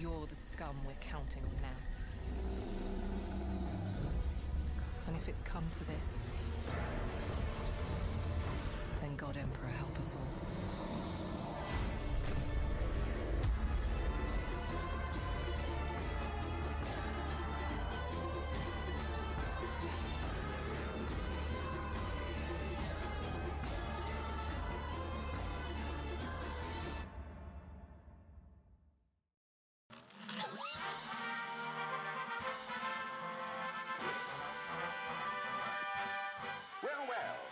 You're the scum we're counting on now. And if it's come to this, then God Emperor help us all.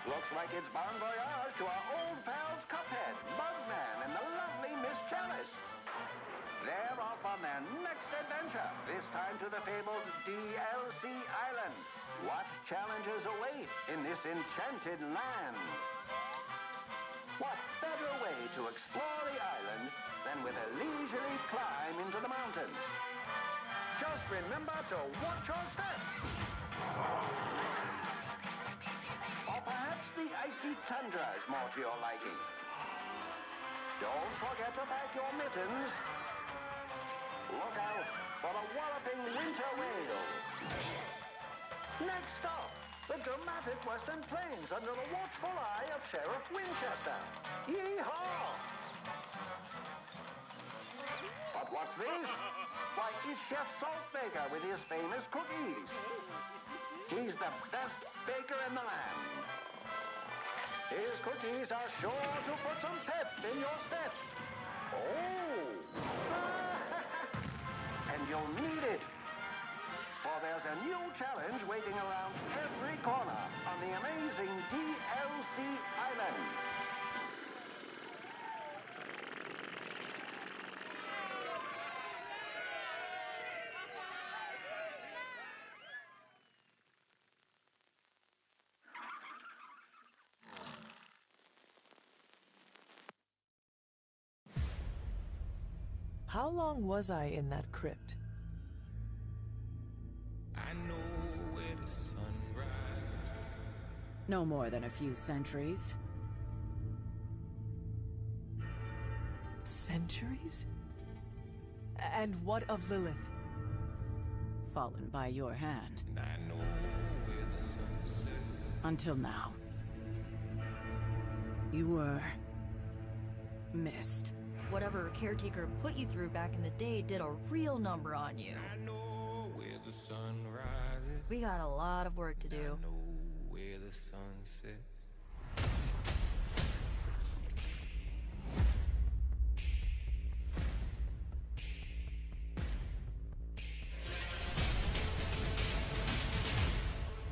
Looks like it's bon voyage to our old pals Cuphead, Bugman, and the lovely Miss Chalice. They're off on their next adventure, this time to the fabled DLC Island. What challenges await in this enchanted land? What better way to explore the island than with a leisurely climb into the mountains? Just remember to watch your step. Or perhaps the icy tundra is more to your liking. Don't forget to pack your mittens. Look out for the walloping winter whale. Next stop, the dramatic Western Plains under the watchful eye of Sheriff Winchester. Yee-haw! But what's this? Why, it's Chef Saltbaker with his famous cookies. He's the best baker in the land. His cookies are sure to put some pep in your step. Oh! And you'll need it. For there's a new challenge waiting around every corner on the amazing DLC Island. How long was I in that crypt? I know where the sun rises. No more than a few centuries. Centuries? And what of Lilith? Fallen by your hand. And I know where the sun sets. Until now. You were... missed. Whatever caretaker put you through back in the day did a real number on you. I know where the sun rises. We got a lot of work to do. I know where the sun sets.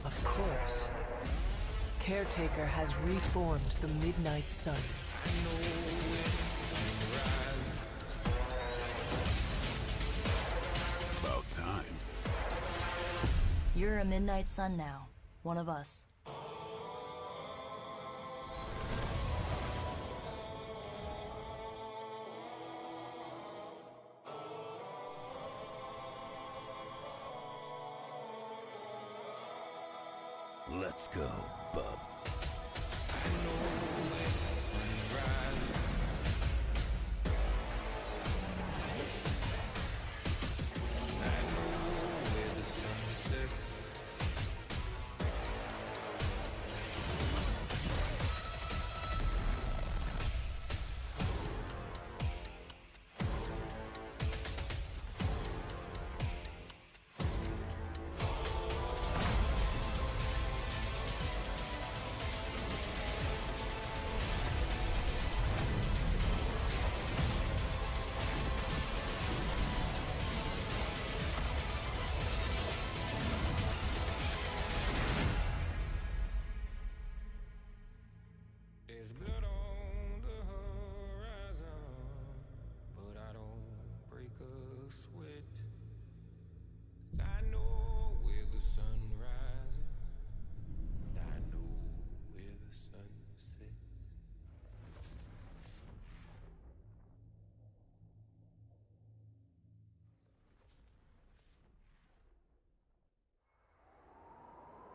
Of course. Caretaker has reformed the Midnight Suns. I know where the sun rises. About time. You're a Midnight Sun now. One of us. Let's go, bub. I know where the sun rises. I know where the sun sets. There's blood on the horizon, but I don't break a sweat. 'Cause I know where the sun rises, and I know where the sun sets.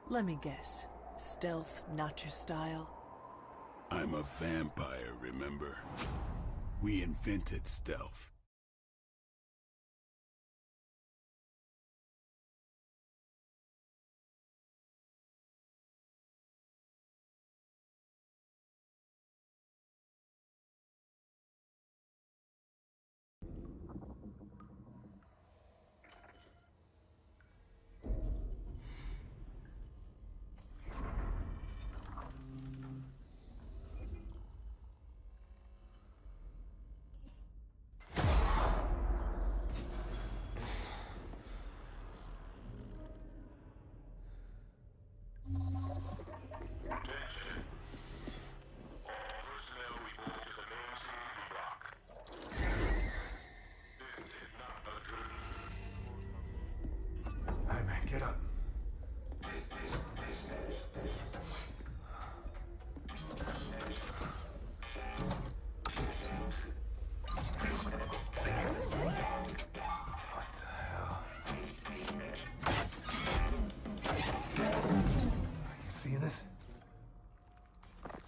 Let me guess. Stealth, not your style? I'm a vampire, remember? We invented stealth.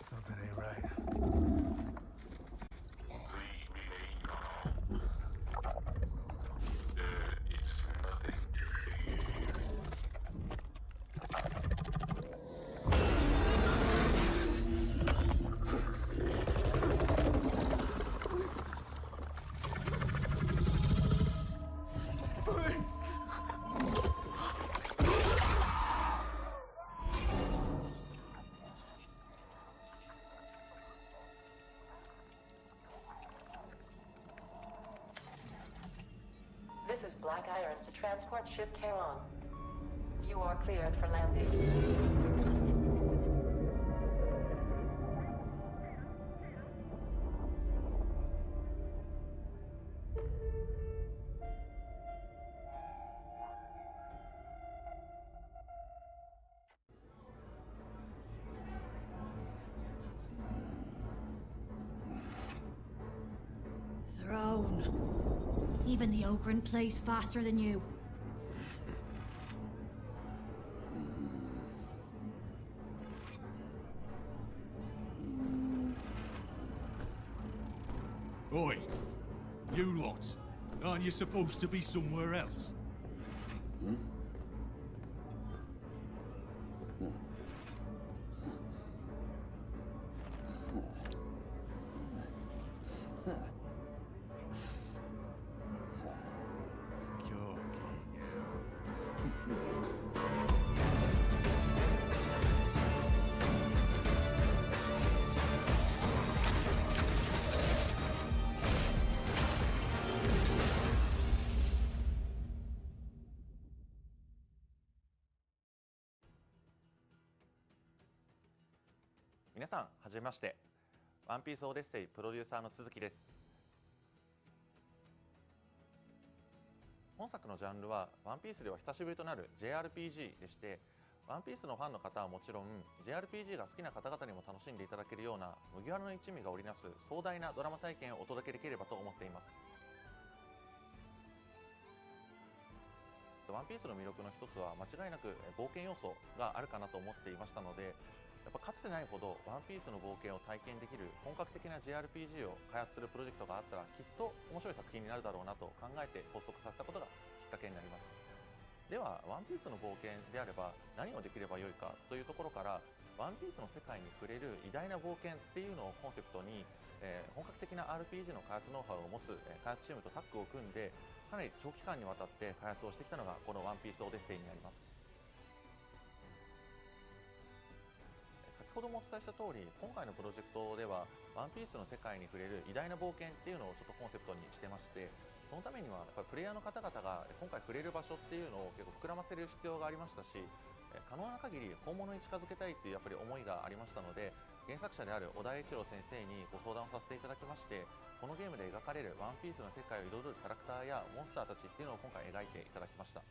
Something ain't right. Please remain calm. There is nothing to fear. This is Black Iron to transport ship Charon. You are cleared for landing. Throne. Even the Ogryn plays faster than you. Oi! You lot! Aren't you supposed to be somewhere else?皆さんはじめまして。ワンピースオデッセイプロデューサーの鈴木です。本作のジャンルはワンピースでは久しぶりとなる JRPG でして、ワンピースのファンの方はもちろん JRPG が好きな方々にも楽しんでいただけるような麦わらの一味が織りなす壮大なドラマ体験をお届けできればと思っています。ワンピースの魅力の一つは間違いなく冒険要素があるかなと思っていましたので、やっぱかつてないほどワンピースの冒険を体験できる本格的な JRPG を開発するプロジェクトがあったらきっと面白い作品になるだろうなと考えて発足させたことがきっかけになります。ではワンピースの冒険であれば何をできればよいかというところから、ワンピースの世界に触れる偉大な冒険っていうのをコンセプトに、本格的な RPG の開発ノウハウを持つ、開発チームとタッグを組んでかなり長期間にわたって開発をしてきたのがこのワンピースオデッセイになります。先ほどもお伝えした通り、今回のプロジェクトではワンピースの世界に触れる偉大な冒険っていうのをちょっとコンセプトにしてまして、そのためにはやっぱりプレイヤーの方々が今回触れる場所っていうのを結構膨らませる必要がありましたし、可能な限り本物に近づけたいっていうやっぱり思いがありましたので、原作者である小田栄一郎先生にご相談をさせていただきまして、このゲームで描かれるワンピースの世界を彩るキャラクターやモンスターたちっていうのを今回描いていただきました。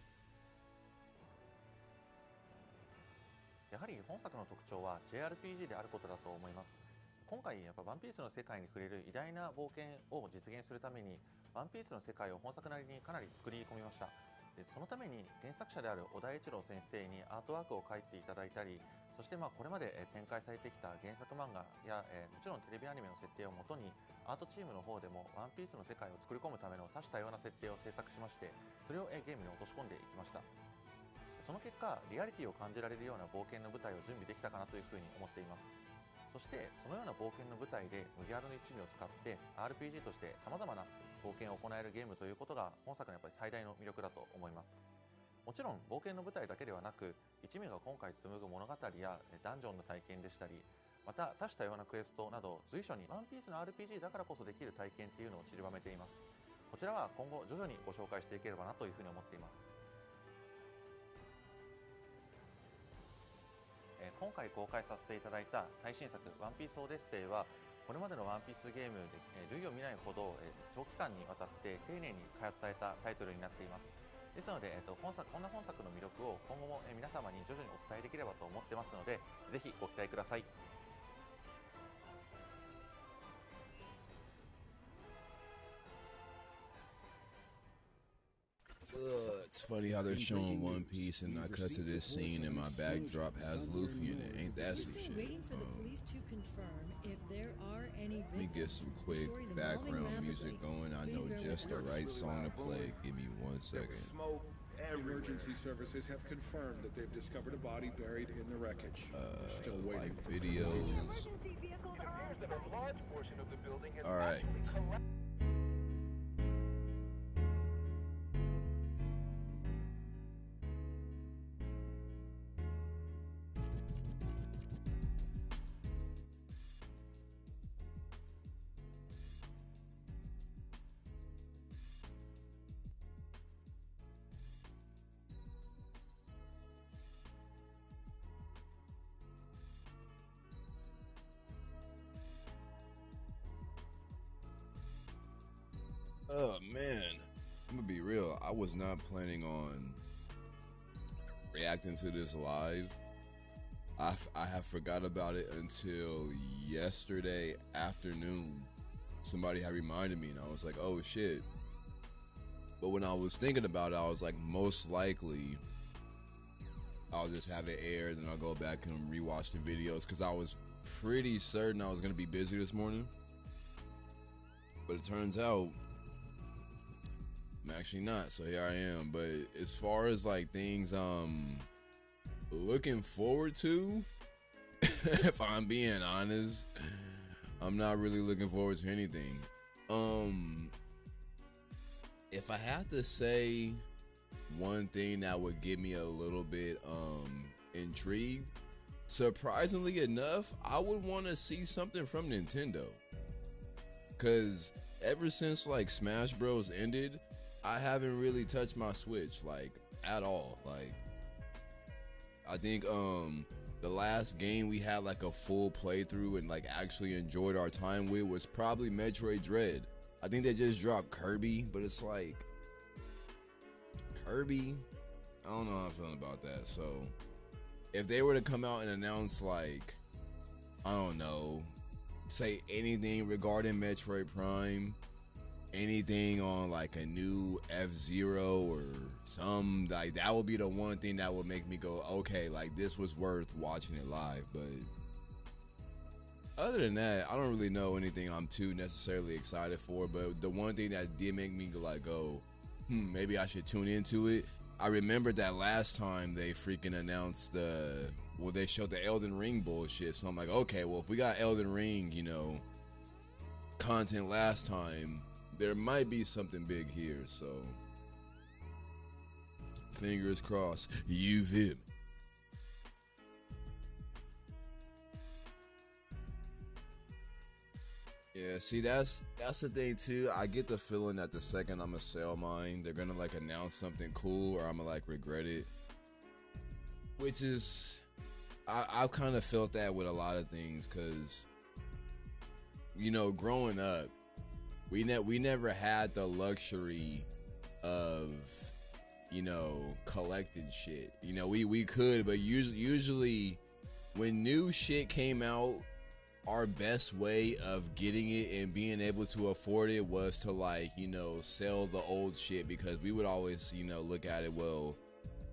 やはり本作の特徴は JRPG であることだと思います。今回やっぱワンピースの世界に触れる偉大な冒険を実現するために、ワンピースの世界を本作なりにかなり作り込みました。でそのために原作者である小田栄一郎先生にアートワークを描いていただいたり、そしてこれまで展開されてきた原作漫画やもちろんテレビアニメの設定をもとに、アートチームの方でもワンピースの世界を作り込むための多種多様な設定を制作しまして、それをゲームに落とし込んでいきました。その結果、リアリティを感じられるような冒険の舞台を準備できたかなというふうに思っています。そしてそのような冒険の舞台で麦わらの一味を使って RPG として様々な冒険を行えるゲームということが本作のやっぱり最大の魅力だと思います。もちろん冒険の舞台だけではなく、一味が今回紡ぐ物語やダンジョンの体験でしたり、また多種多様なクエストなど随所にワンピースの RPG だからこそできる体験っていうのを散りばめています。こちらは今後徐々にご紹介していければなというふうに思っています。今回公開させていただいた最新作ワンピースオデッセイは、これまでのワンピースゲームで類を見ないほど長期間にわたって丁寧に開発されたタイトルになっています。ですので、こんな本作の魅力を今後も皆様に徐々にお伝えできればと思ってますので、ぜひご期待ください。It's funny how they're showing One Piece and I cut to this scene and my backdrop has Luffy in it. Ain't that some shit? Waiting for the police to confirm if there are any Let me get some quick background music going. I know just the right song to play. Give me 1 second. Emergency services have confirmed that they've discovered a body buried in the wreckage. Still waiting like videos. All right. Oh man, I'm gonna be real. I was not planning on reacting to this live. I have forgot about it until yesterday afternoon. Somebody had reminded me and I was like, oh shit. But when I was thinking about it, I was like, most likely I'll just have it aired and I'll go back and rewatch the videos because I was pretty certain I was gonna be busy this morning. But it turns out I'm actually not, so here I am. But as far as like things looking forward to, if I'm being honest, I'm not really looking forward to anything. If I had to say one thing that would get me a little bit intrigued, surprisingly enough, I would want to see something from Nintendo. Cause ever since like Smash Bros ended, I haven't really touched my Switch like at all. Like I think the last game we had like a full playthrough and like actually enjoyed our time with was probably Metroid Dread. I think they just dropped Kirby, but it's like Kirby, I don't know how I'm feeling about that. So if they were to come out and announce like, I don't know, say anything regarding Metroid Prime, anything on like a new F-Zero or some, like that would be the one thing that would make me go, okay, like this was worth watching it live. But other than that, I don't really know anything I'm too necessarily excited for. But the one thing that did make me like go, maybe I should tune into it. I remembered that last time they freaking announced they showed the Elden Ring bullshit. So I'm like, okay, well if we got Elden Ring, you know, content last time, there might be something big here. So fingers crossed. You feel me? Yeah, see, that's the thing too. I get the feeling that the second I'm gonna sell mine, they're gonna like announce something cool, or I'm gonna like regret it. Which is, I've kind of felt that with a lot of things, cause you know, growing up, we never had the luxury of, you know, collecting shit. You know, we could, but usually when new shit came out, our best way of getting it and being able to afford it was to like, you know, sell the old shit, because we would always, you know, look at it, well,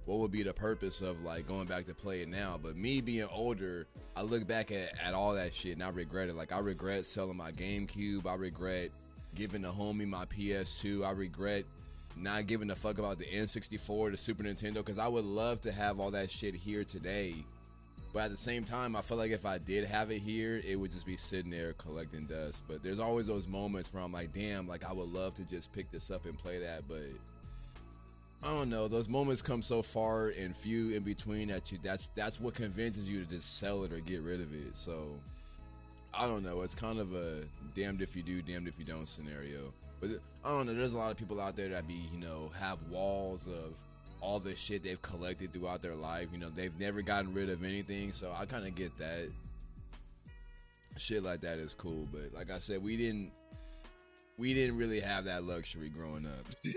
what would be the purpose of like going back to play it now? But me being older, I look back at all that shit and I regret it. Like I regret selling my GameCube. I regret giving a homie my PS2. I regret not giving a fuck about the N64, the Super Nintendo, because I would love to have all that shit here today. But at the same time, I feel like if I did have it here, it would just be sitting there collecting dust. But there's always those moments where I'm like, damn, like I would love to just pick this up and play that. But I don't know, those moments come so far and few in between that that's what convinces you to just sell it or get rid of it. So I don't know, it's kind of a damned if you do, damned if you don't scenario. But I don't know, there's a lot of people out there that be, you know, have walls of all the shit they've collected throughout their life. You know, they've never gotten rid of anything, so I kind of get that. Shit like that is cool, but like I said, we didn't really have that luxury growing up. I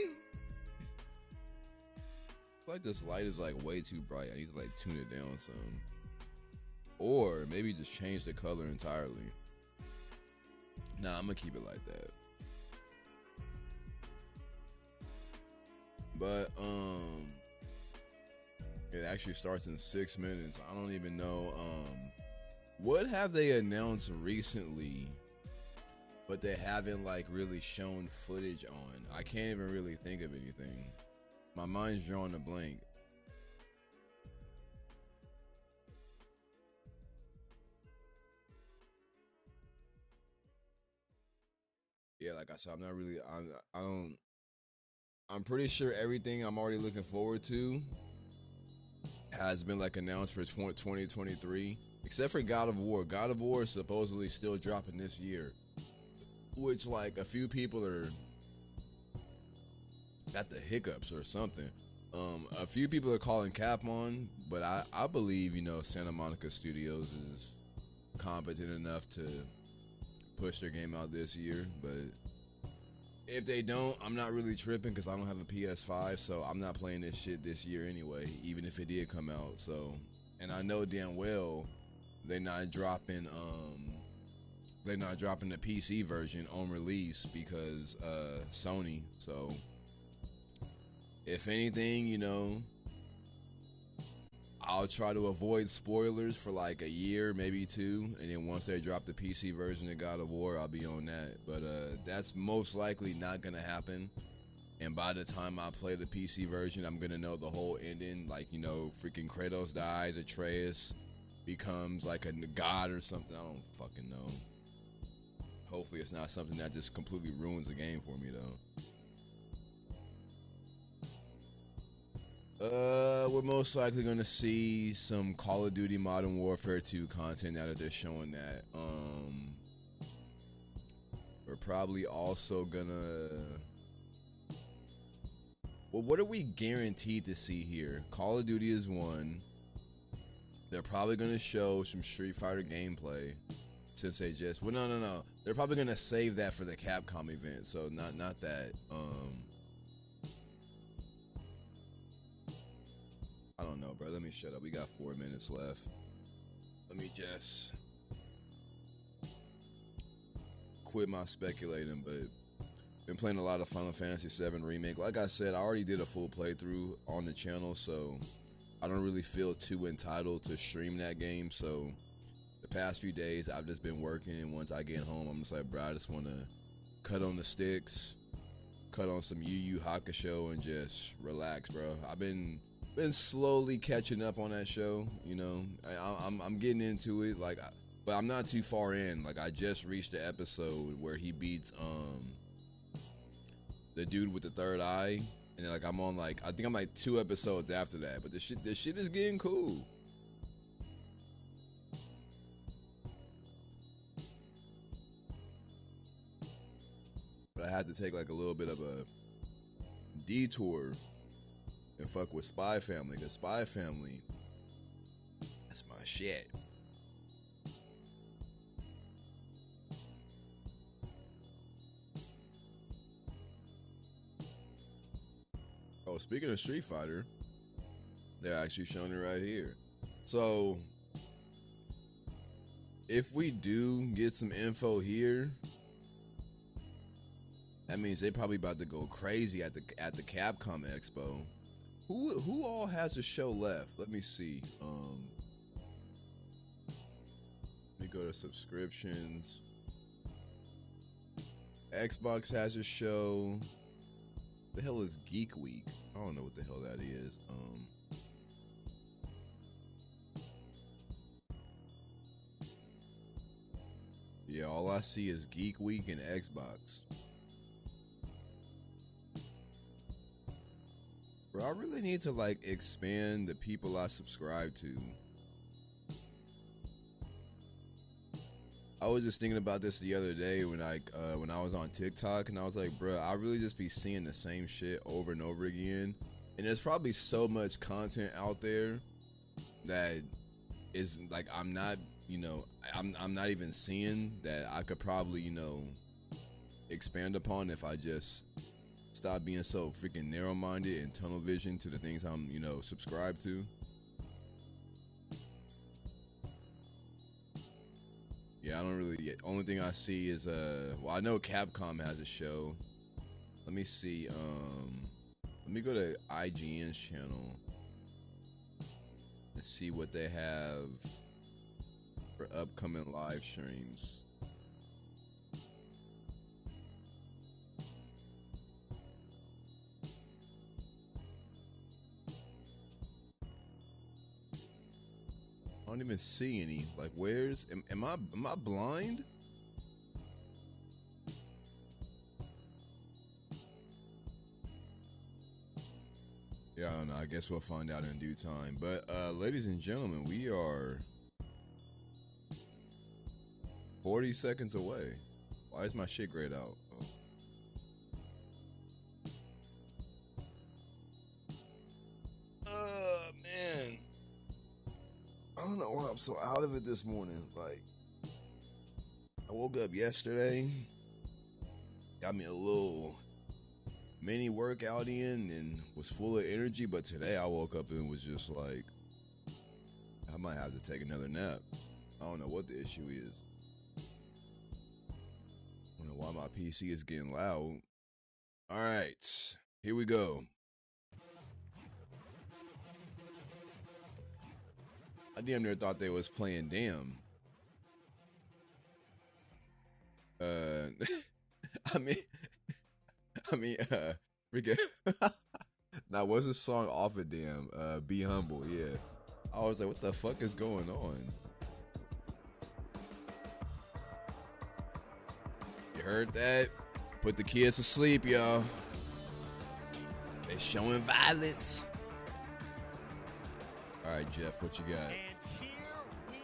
feel like this light is like way too bright. I need to like tune it down some, or maybe just change the color entirely. Nah, I'm gonna keep it like that. But it actually starts in 6 minutes. I don't even know what have they announced recently, but they haven't like really shown footage on. I can't even really think of anything. My mind's drawing a blank. Yeah, like I said, I'm not really. I don't. I'm pretty sure everything I'm already looking forward to has been like announced for 2023, except for God of War. God of War is supposedly still dropping this year, which like a few people are got the hiccups or something. A few people are calling cap on, but I believe, you know, Santa Monica Studios is competent enough to push their game out this year. But if they don't, I'm not really tripping because I don't have a PS5, so I'm not playing this shit this year anyway, even if it did come out. So, and I know damn well they're not dropping the PC version on release because Sony. So if anything, you know, I'll try to avoid spoilers for like a year, maybe 2, and then once they drop the PC version of God of War, I'll be on that. But that's most likely not gonna happen. And by the time I play the PC version, I'm gonna know the whole ending. Like, you know, freaking Kratos dies, Atreus becomes like a god or something. I don't fucking know. Hopefully it's not something that just completely ruins the game for me though. We're most likely gonna see some Call of Duty Modern Warfare 2 content now that they're showing that. We're probably also gonna. Well, what are we guaranteed to see here? Call of Duty is one. They're probably gonna show some Street Fighter gameplay, since they just. Well, no. They're probably gonna save that for the Capcom event, so not that. I don't know, bro. Let me shut up. We got 4 minutes left. Let me just quit my speculating, but been playing a lot of Final Fantasy VII Remake. Like I said, I already did a full playthrough on the channel, so I don't really feel too entitled to stream that game. So the past few days, I've just been working, and once I get home, I'm just like, bro, I just want to cut on the sticks, cut on some Yu Yu Hakusho, and just relax, bro. I've been slowly catching up on that show, you know. I'm getting into it, like, but I'm not too far in. Like, I just reached the episode where he beats the dude with the third eye, and then, like, I'm on, like, I think I'm like 2 episodes after that. But this shit is getting cool. But I had to take like a little bit of a detour and fuck with Spy Family, because Spy Family, that's my shit. Oh, speaking of Street Fighter, they're actually showing it right here. So, if we do get some info here, that means they probably about to go crazy at the Capcom Expo. Who all has a show left? Let me see. Let me go to subscriptions. Xbox has a show. The hell is Geek Week? I don't know what the hell that is. Yeah, all I see is Geek Week and Xbox. Bro, I really need to like expand the people I subscribe to. I was just thinking about this the other day when I was on TikTok, and I was like, bro, I really just be seeing the same shit over and over again. And there's probably so much content out there that is like I'm not even seeing that I could probably, expand upon if I just stop being so freaking narrow-minded and tunnel vision to the things I'm, subscribed to. Yeah, I don't really. Only thing I see is I know Capcom has a show. Let me see. Let me go to IGN's channel and see what they have for upcoming live streams. I don't even see any. Like, where's am I blind? Yeah, I don't know. I guess we'll find out in due time. But ladies and gentlemen, we are 40 seconds away. Why is my shit grayed out? Man. I don't know why I'm so out of it this morning. Like, I woke up yesterday, got me a little mini workout in and was full of energy, but today I woke up and was just like, I might have to take another nap. I don't know what the issue is. I don't know why my PC is getting loud. All right, here we go. I damn near thought they was playing Damn. I mean, freaking. Now, what's the song off of Damn? Be Humble, yeah. I was like, what the fuck is going on? You heard that? Put the kids to sleep, y'all. They showing violence. All right, Jeff, what you got? And here we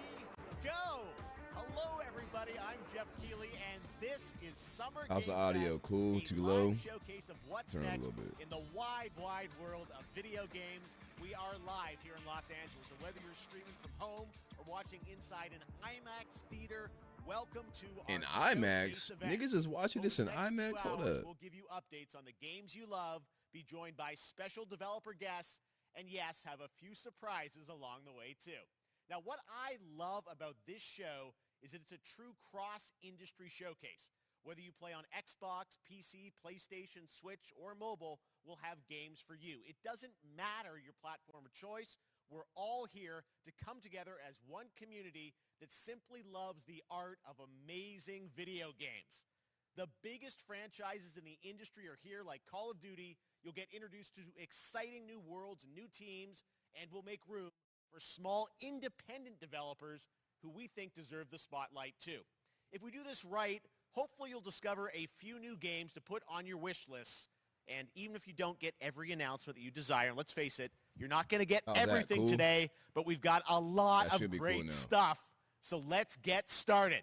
go. Hello, everybody. I'm Jeff Keighley, and this is Summer How's the Game audio? Fest, Cool? a Too low? live showcase of what's Turn it a next little bit. in the wide, wide world of video games. We are live here in Los Angeles, and whether you're streaming from home or watching inside an IMAX theater, welcome to our In IMAX? showcase event. Niggas is watching this in Over the next IMAX? 2 Hold hours, up. We'll give you updates on the games you love, be joined by special developer guests, and yes, have a few surprises along the way too. Now, what I love about this show is that it's a true cross-industry showcase. Whether you play on Xbox, PC, PlayStation, Switch, or mobile, we'll have games for you. It doesn't matter your platform of choice. We're all here to come together as one community that simply loves the art of amazing video games. The biggest franchises in the industry are here, like Call of Duty. You'll get introduced to exciting new worlds and new teams, and we'll make room for small independent developers who we think deserve the spotlight too. If we do this right, hopefully you'll discover a few new games to put on your wish lists. And even if you don't get every announcement that you desire, and let's face it, you're not going to get How's that? everything Cool? today, but we've got a lot That of should be cool great now. stuff. So let's get started.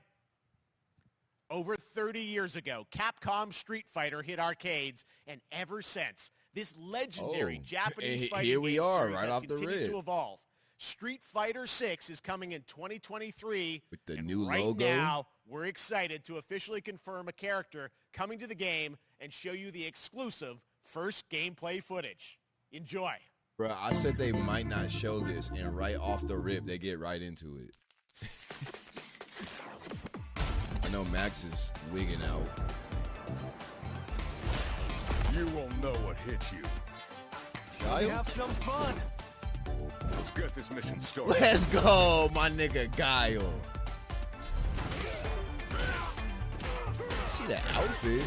Over 30 years ago, Capcom Street Fighter hit arcades, and ever since, this legendary Oh, Japanese and fighting here we game are, series right has off the continued rip. to evolve. Street Fighter 6 is coming in 2023. With the and new right logo? now, we're excited to officially confirm a character coming to the game and show you the exclusive first gameplay footage. Enjoy. Bro, I said they might not show this, and right off the rip, they get right into it. I know Max is wigging out. You won't know what hit you. Guile? Have some fun. Let's get this mission started. Let's go, my nigga Guile. See the outfit?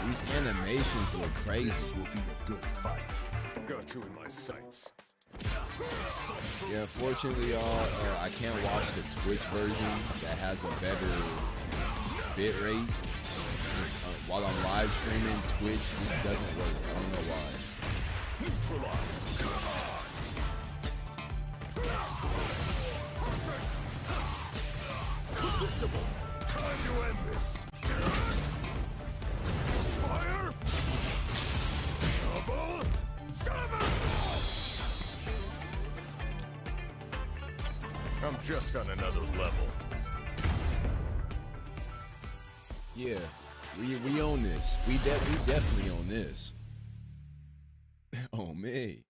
These animations look crazy. This will be a good fight. Got you in my sights. Yeah, unfortunately, y'all, I can't watch the Twitch version that has a better bit rate. While I'm live streaming, Twitch just doesn't work. I don't know why. Neutralized. Predictable. Time to end this. Fire. Double. 7. I'm just on another level. Yeah, we own this. We definitely own this. Oh me.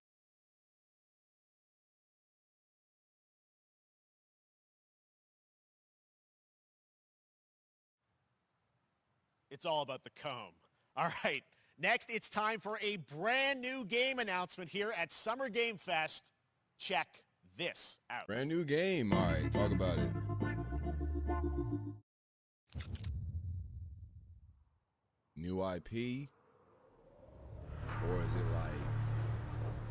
it's all about the comb. All right, next it's time for a brand new game announcement here at Summer Game Fest. Check this out. Brand new game. All right, talk about it. New IP, or is it like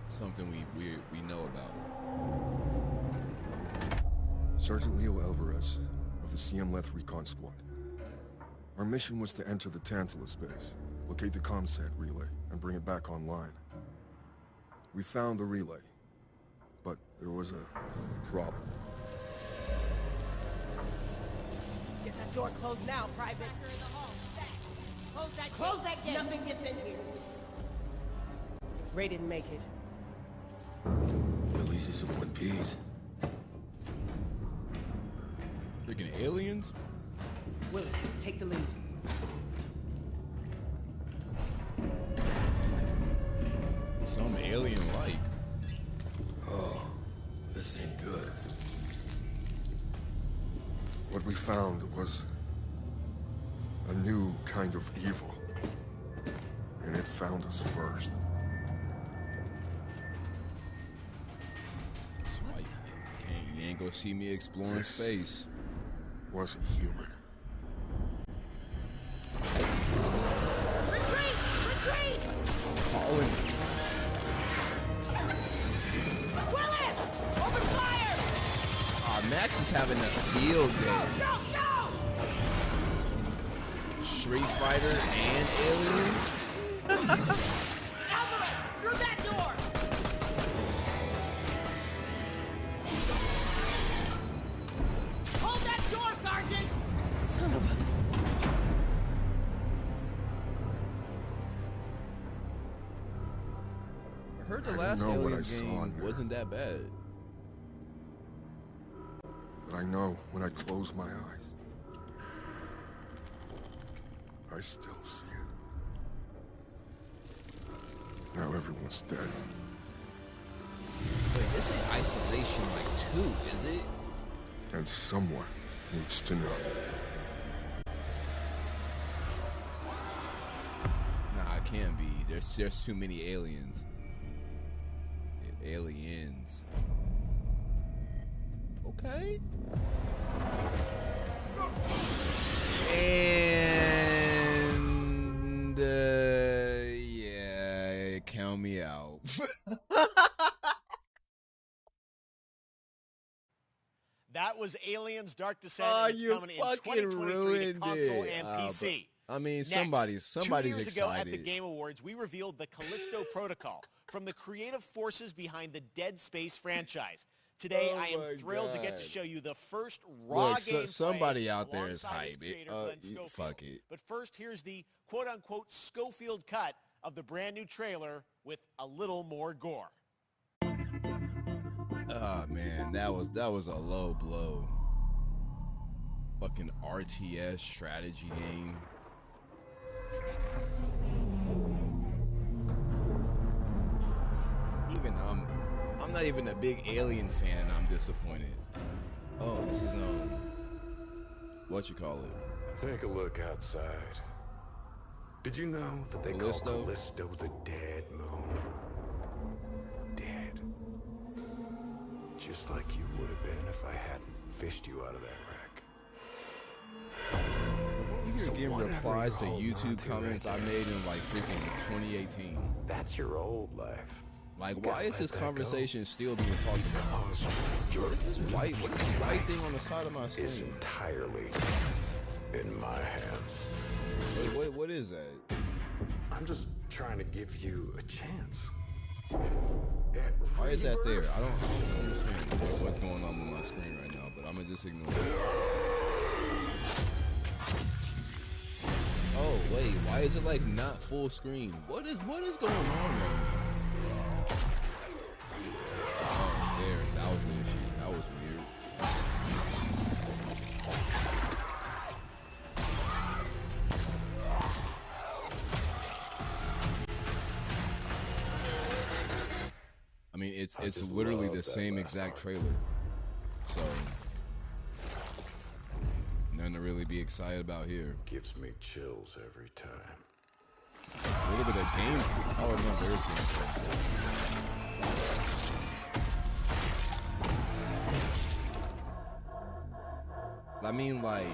something we know about? Sergeant Leo Alvarez of the CM Leth Recon Squad. Our mission was to enter the Tantalus base, locate the ComSat relay, and bring it back online. We found the relay, but there was a problem. Get that door closed now, Private. Close that gate. Nothing gets in here. Ray didn't make it. At least it's in one piece. Freaking aliens? Willis, take the lead. Some alien-like. Oh, this ain't good. What we found was a new kind of evil. And it found us first. That's why you ain't go see me exploring space. Wasn't human. Retreat! Retreat! Falling. Willis! Open fire! Aw, Max is having a field day. Go! Street Fighter and aliens? Alvarez! Through that door! Hold that door, Sergeant! Son of a... I heard the last Aliens game wasn't that bad. But I know when I close my eyes, I still see it. Now everyone's dead. Wait, this ain't Isolation like 2, is it? And someone needs to know. Nah, it can't be. There's too many aliens. Aliens. Okay. And yeah, count me out. That was Aliens Dark Descent. Oh, and it's you coming in fucking 2023 to ruined console it. and PC. I mean, Next, somebody's 2 years excited. ago at the Game Awards, we revealed the Callisto Protocol from the creative forces behind the Dead Space franchise. Today, I am thrilled to get to show you the first raw gameplay. Somebody out there is alongside its hype. creator, Glenn Schofield. Fuck it. But first, here's the quote-unquote Schofield cut of the brand new trailer with a little more gore. Oh man, that was a low blow. Fucking RTS strategy game. Even I'm not even a big Alien fan and I'm disappointed. Oh, this is what you call it? Take a look outside. Did you know that they call Callisto the Dead Moon? Dead. Just like you would have been if I hadn't fished you out of that wreck. You're getting replies to YouTube comments I made in like freaking 2018. That's your old life. Like, why is this conversation still being talked about? What is this white thing on the side of my screen? It's entirely in my hands. Wait, what is that? I'm just trying to give you a chance. Why is that there? I don't understand what's going on with my screen right now, but I'm gonna just ignore it. Oh wait, why is it like not full screen? What is going on right now? Oh, there, that was the issue. That was weird. I mean, it's literally the same exact trailer. So Nothing to really be excited about here. Gives me chills every time. A little bit of game. Oh no, there's gameplay. I mean, like,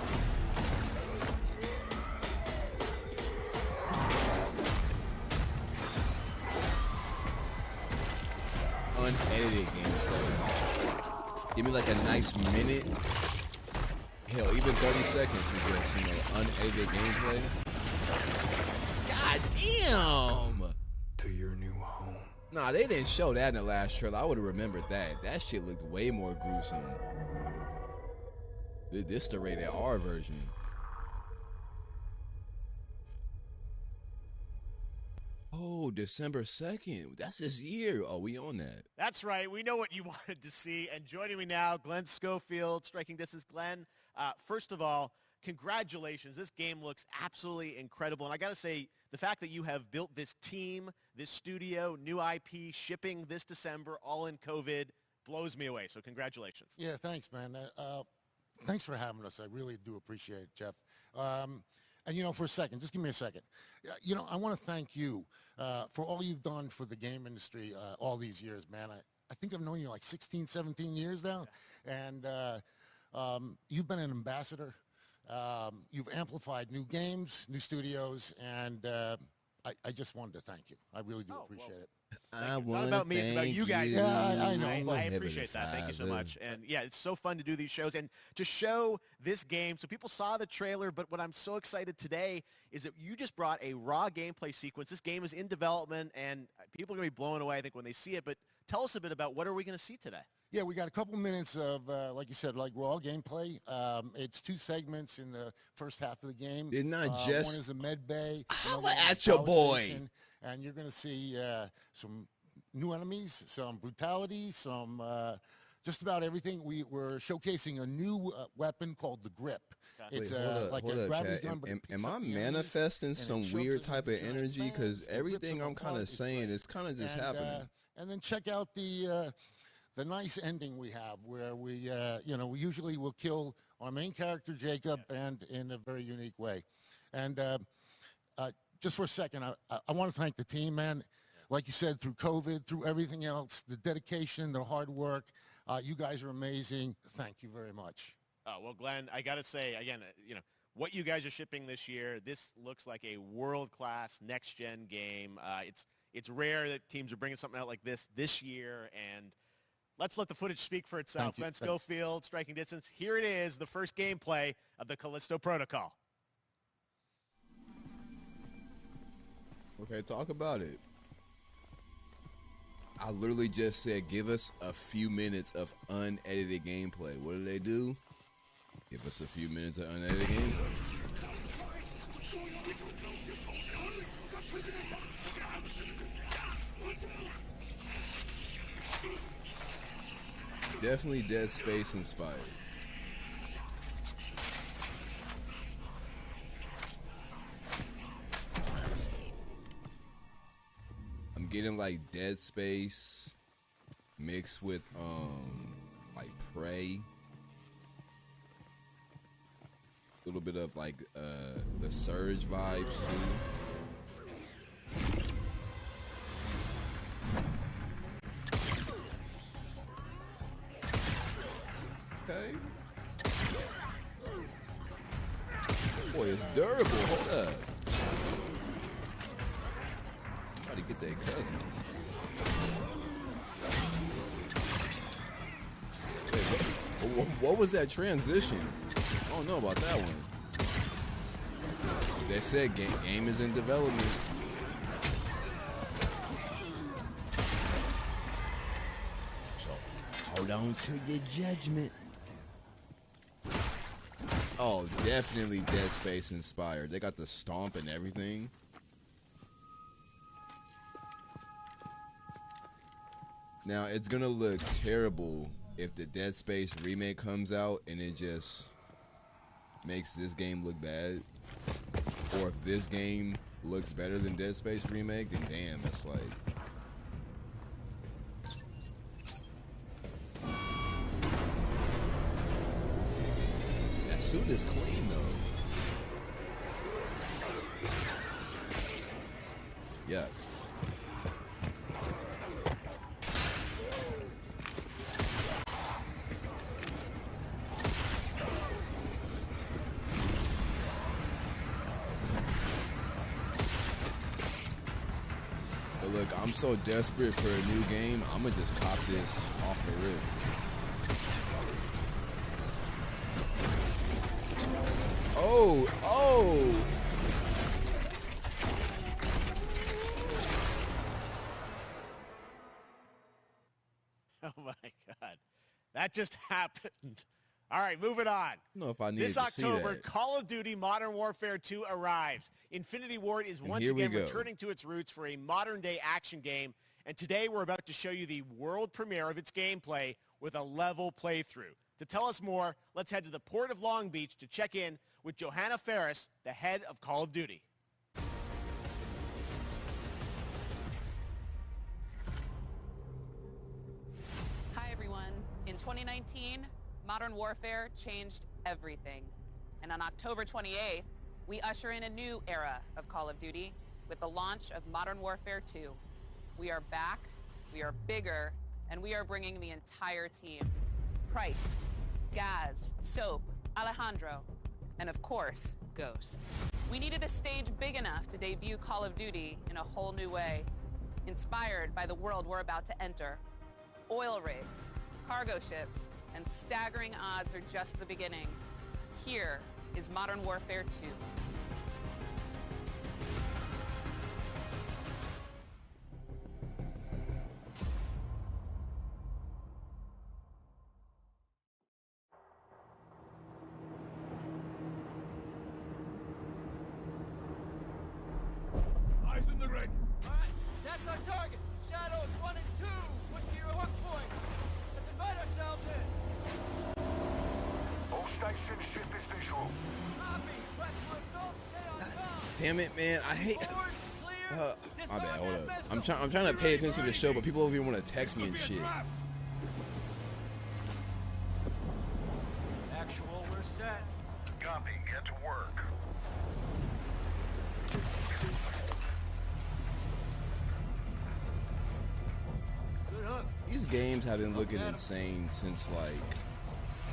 unedited gameplay. Give me like a nice minute. Hell, even 30 seconds is just, unedited gameplay. God damn! To your new home. Nah, they didn't show that in the last trailer. I would have remembered that. That shit looked way more gruesome. This the rated R version. Oh, December 2nd. That's this year. Oh, we on that. That's right. We know what you wanted to see. And joining me now, Glenn Schofield, Striking Distance. Glenn, first of all, congratulations. This game looks absolutely incredible. And I got to say, the fact that you have built this team, this studio, new IP, shipping this December, all in COVID, blows me away. So congratulations. Yeah, thanks, man. Thanks for having us. I really do appreciate it, Jeff. And, for a second, just give me a second. I want to thank you for all you've done for the game industry all these years, man. I think I've known you like 16, 17 years now. And you've been an ambassador. You've amplified new games, new studios, and I just wanted to thank you. I really do appreciate it. It's not about me, it's about you guys. Yeah, I know. I appreciate that. Thank you so much. And yeah, it's so fun to do these shows and to show this game. So people saw the trailer, but what I'm so excited today is that you just brought a raw gameplay sequence. This game is in development, and people are going to be blown away, I think, when they see it. But tell us a bit about what are we going to see today? Yeah, we got a couple minutes of, like you said, like raw gameplay. It's 2 segments in the first half of the game. It's not just... One is a med bay. Holla at your boy! And you're going to see some new enemies, some brutality, some just about everything. We're showcasing a new weapon called the Grip. Wait, It's hold up, gravity Chad. gun, but it picks Am up I the manifesting enemies, some and it shows weird it type with of the giant energy? Because fans, it everything rips I'm them kind of apart. It's saying great. is kind of just And, happening. And then check out the nice ending we have, where we we usually will kill our main character Jacob, and in a very unique way. And just for a second, I want to thank the team, man. Like you said, through COVID, through everything else, the dedication, the hard work, you guys are amazing. Thank you very much. Well, Glenn, I got to say, again, what you guys are shipping this year, this looks like a world-class next-gen game. It's rare that teams are bringing something out like this year, and let's let the footage speak for itself. Glenn Schofield, Striking Distance. Here it is, the first gameplay of the Callisto Protocol. Okay, talk about it. I literally just said, give us a few minutes of unedited gameplay. What do they do? Give us a few minutes of unedited gameplay. Definitely Dead Space inspired. I'm getting like Dead Space mixed with like Prey. A little bit of like the Surge vibes too. Okay. Boy, it's durable. Hold up. Try to get that cousin. Wait, what was that transition? I don't know about that one. They said game is in development. So hold on to your judgment. Oh, definitely Dead Space inspired. They got the stomp and everything. Now, it's gonna look terrible if the Dead Space remake comes out and it just makes this game look bad. Or if this game looks better than Dead Space remake, then damn, that's like... suit is clean though. Yuck. But look, I'm so desperate for a new game, I'm gonna just cop this off the rip. Oh, oh! Oh my God. That just happened. All right, moving on. I don't know if I needed This to see October, that. Call of Duty Modern Warfare 2 arrives. Infinity Ward is And once here we again go. returning to its roots for a modern-day action game, and today we're about to show you the world premiere of its gameplay with a level playthrough. To tell us more, let's head to the port of Long Beach to check in with Johanna Ferris, the head of Call of Duty. Hi, everyone. In 2019, Modern Warfare changed everything. And on October 28th, we usher in a new era of Call of Duty with the launch of Modern Warfare 2. We are back, we are bigger, and we are bringing the entire team. Price, Gaz, Soap, Alejandro, and of course, Ghost. We needed a stage big enough to debut Call of Duty in a whole new way, inspired by the world we're about to enter. Oil rigs, cargo ships, and staggering odds are just the beginning. Here is Modern Warfare 2. Eyes in the ring. Alright, that's our target. Shadows 1 and 2. Push to your hook points. Let's invite ourselves in. All station ship is visual. Copy. Press for assault. Stay on top. Damn it, man! I hate. Forward, clear. My bad. Hold up. I'm trying to pay attention to the show, but people over here want to text me and shit. Actual, we're set. Copy. Get to work. Good hook. These games have been looking insane since like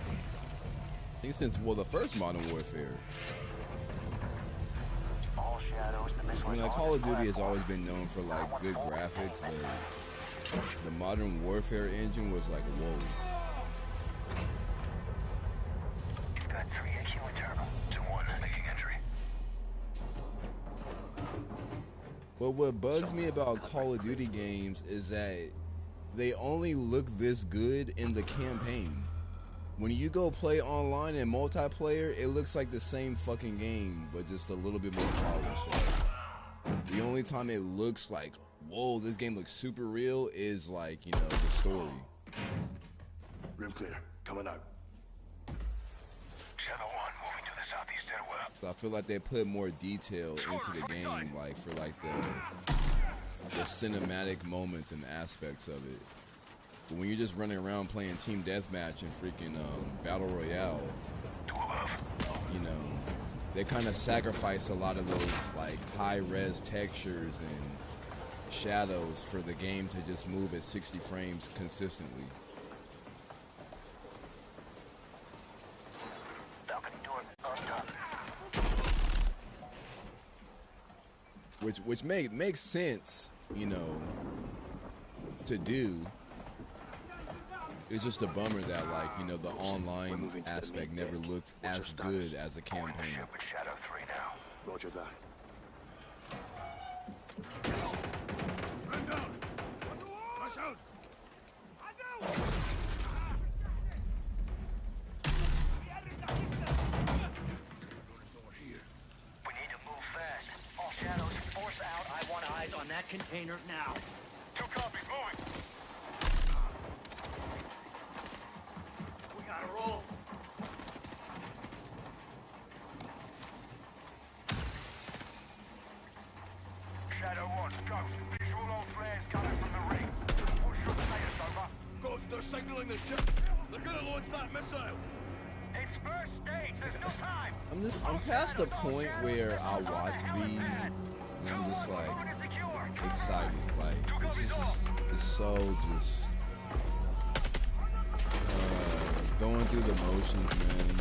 I think since the first Modern Warfare. All shadows, the I mean, like Call of Duty has always been known for like good graphics, but the Modern Warfare engine was like whoa. Got 3 HQ and turbo. 2-1, making entry. But what bugs me about Call of Duty games is that they only look this good in the campaign. When you go play online and multiplayer, it looks like the same fucking game, but just a little bit more polished. The only time it looks like, whoa, this game looks super real is like, you know, the story. Rim clear. Coming out. Shadow 1, moving to the southeast stairwell. So I feel like they put more detail into the game, like for like the cinematic moments and aspects of it. But when you're just running around playing team deathmatch and freaking battle royale, you know, they kind of sacrifice a lot of those like high res textures and shadows for the game to just move at 60 frames consistently. Balcony door undone. Which makes sense, you know, to do. It's just a bummer that, like, you know, the online aspect never looks as good as a campaign. With Shadow 3 now. Roger that. Run down. Rush out. We need to move fast. All shadows, force out. I want eyes on that container now. 2 copies, moving. We gotta roll. Shadow 1, Ghost. Visual on flares coming from the ring. What's your status, over? Ghost, they're signaling the ship. They're gonna launch that missile. I'm past the point where I watch these and I'm just like excited. Like it's so just going through the motions, man.